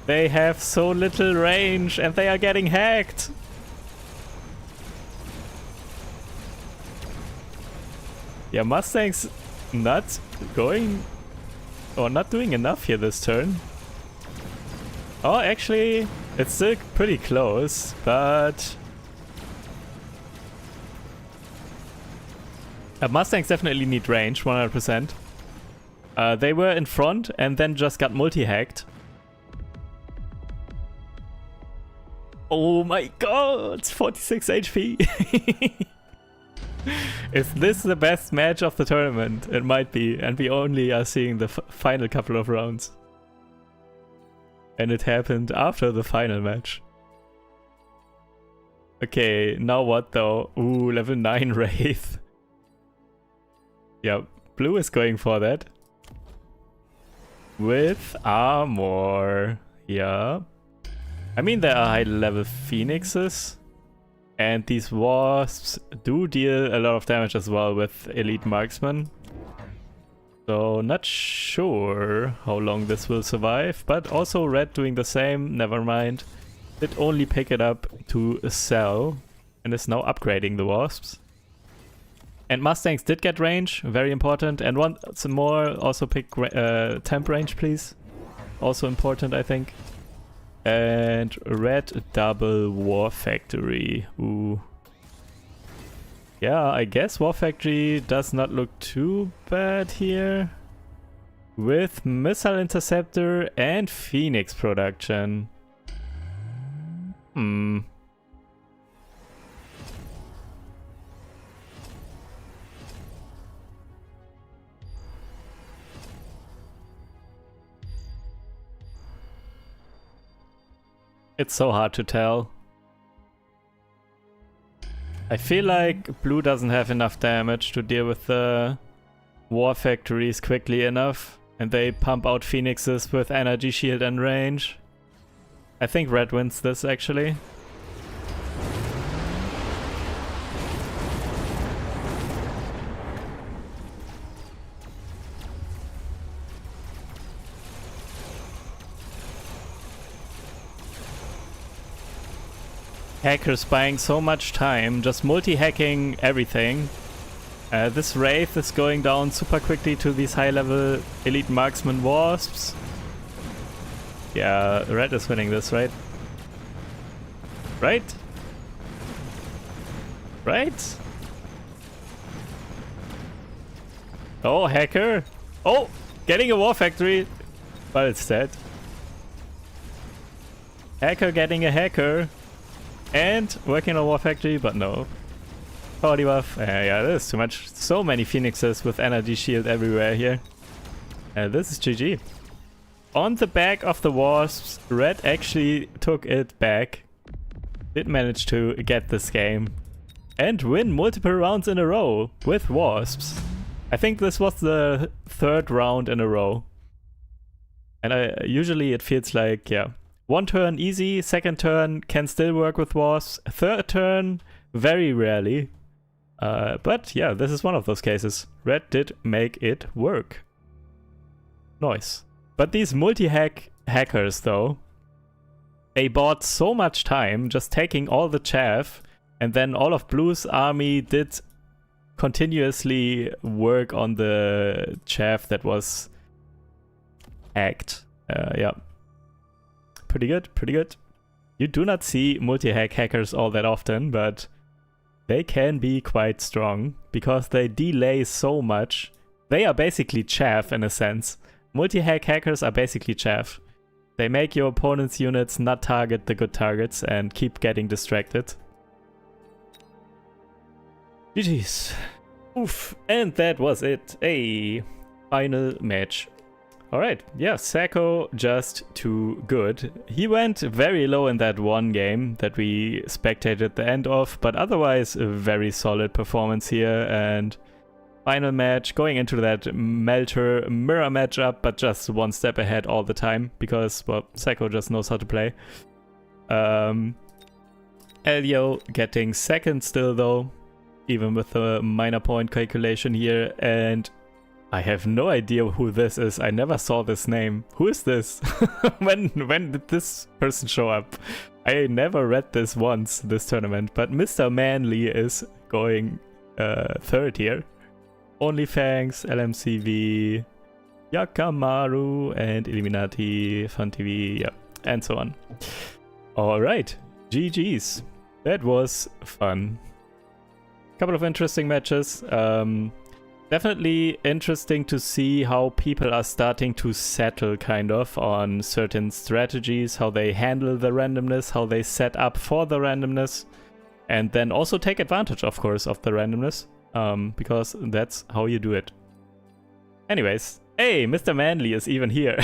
They have so little range and they are getting hacked. Yeah, Mustangs not going or not doing enough here this turn. Oh, actually, it's still pretty close, but Mustangs definitely need range, 100%. They were in front and then just got multi-hacked. Oh my god, 46 HP. Is this the best match of the tournament? It might be, and we only are seeing the final couple of rounds. And it happened after the final match. Okay, now what though? Ooh, level 9 Wraith. Yeah, blue is going for that. With armor. Yeah. I mean, there are high level phoenixes. And these wasps do deal a lot of damage as well with elite marksman. So not sure how long this will survive, but also red doing the same, never mind. Did only pick it up to sell and is now upgrading the wasps. And Mustangs did get range, very important. And once more, also pick temp range, please. Also important, I think. And red double war factory. Ooh. Yeah, I guess war factory does not look too bad here. With missile interceptor and phoenix production. It's so hard to tell. I feel like blue doesn't have enough damage to deal with the war factories quickly enough, and they pump out phoenixes with energy shield and range. I think red wins this actually. Hackers buying so much time, just multi-hacking everything. This Wraith is going down super quickly to these high-level elite marksman wasps. Yeah, red is winning this, right? Right? Right? Oh, hacker! Oh! Getting a war factory! But it's dead. Hacker getting a hacker. And working on war factory, but no. Power debuff. Yeah, this is too much. So many phoenixes with energy shield everywhere here. This is GG. On the back of the wasps, red actually took it back. Did manage to get this game. And win multiple rounds in a row with wasps. I think this was the third round in a row. And usually it feels like, yeah. One turn easy, second turn can still work with wasps, third turn very rarely. But yeah, this is one of those cases. Red did make it work. Nice. But these multi-hack hackers though, they bought so much time just taking all the chaff, and then all of blue's army did continuously work on the chaff that was hacked. Yeah. Pretty good, pretty good. You do not see multi-hack hackers all that often, but they can be quite strong because they delay so much. They are basically chaff in a sense. Multi-hack hackers are basically chaff. They make your opponent's units not target the good targets and keep getting distracted. GG's. Oof. And that was it. A final match. Alright, yeah, Sacco just too good. He went very low in that one game that we spectated the end of, but otherwise a very solid performance here. And final match, going into that Melter mirror matchup, but just one step ahead all the time because, well, Sacco just knows how to play. Elio getting second still though, even with a minor point calculation here, and I have no idea who this is. I never saw this name. Who is this? when did this person show up? I never read this once, this tournament, but Mr. Manly is going third here. OnlyFangs, LMCV, Yakamaru, and Illuminati, Fun TV, yeah, and so on. Alright, GG's. That was fun. Couple of interesting matches. Definitely interesting to see how people are starting to settle kind of on certain strategies, how they handle the randomness, how they set up for the randomness, and then also take advantage, of course, of the randomness, because that's how you do it. Anyways, hey, Mr. Manly is even here.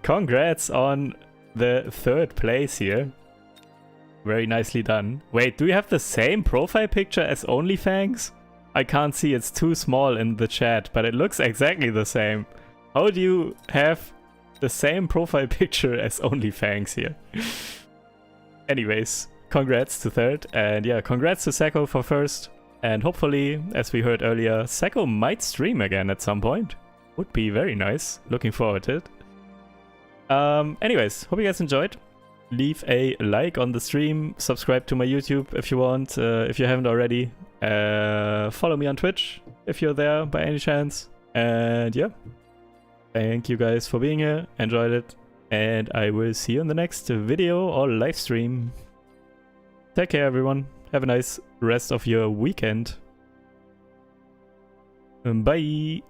Congrats on the third place here. Very nicely done. Wait, do you have the same profile picture as OnlyFangs? I can't see, it's too small in the chat, but it looks exactly the same. How do you have the same profile picture as OnlyFangs here? Anyways, congrats to third, and yeah, congrats to Seko for first. And hopefully, as we heard earlier, Seko might stream again at some point. Would be very nice. Looking forward to it. Anyways, hope you guys enjoyed. Leave a like on the stream, subscribe to my YouTube if you want, if you haven't already. Follow me on Twitch if you're there by any chance. And yeah, thank you guys for being here, enjoyed it, and I will see you in the next video or live stream. Take care everyone, have a nice rest of your weekend. Bye!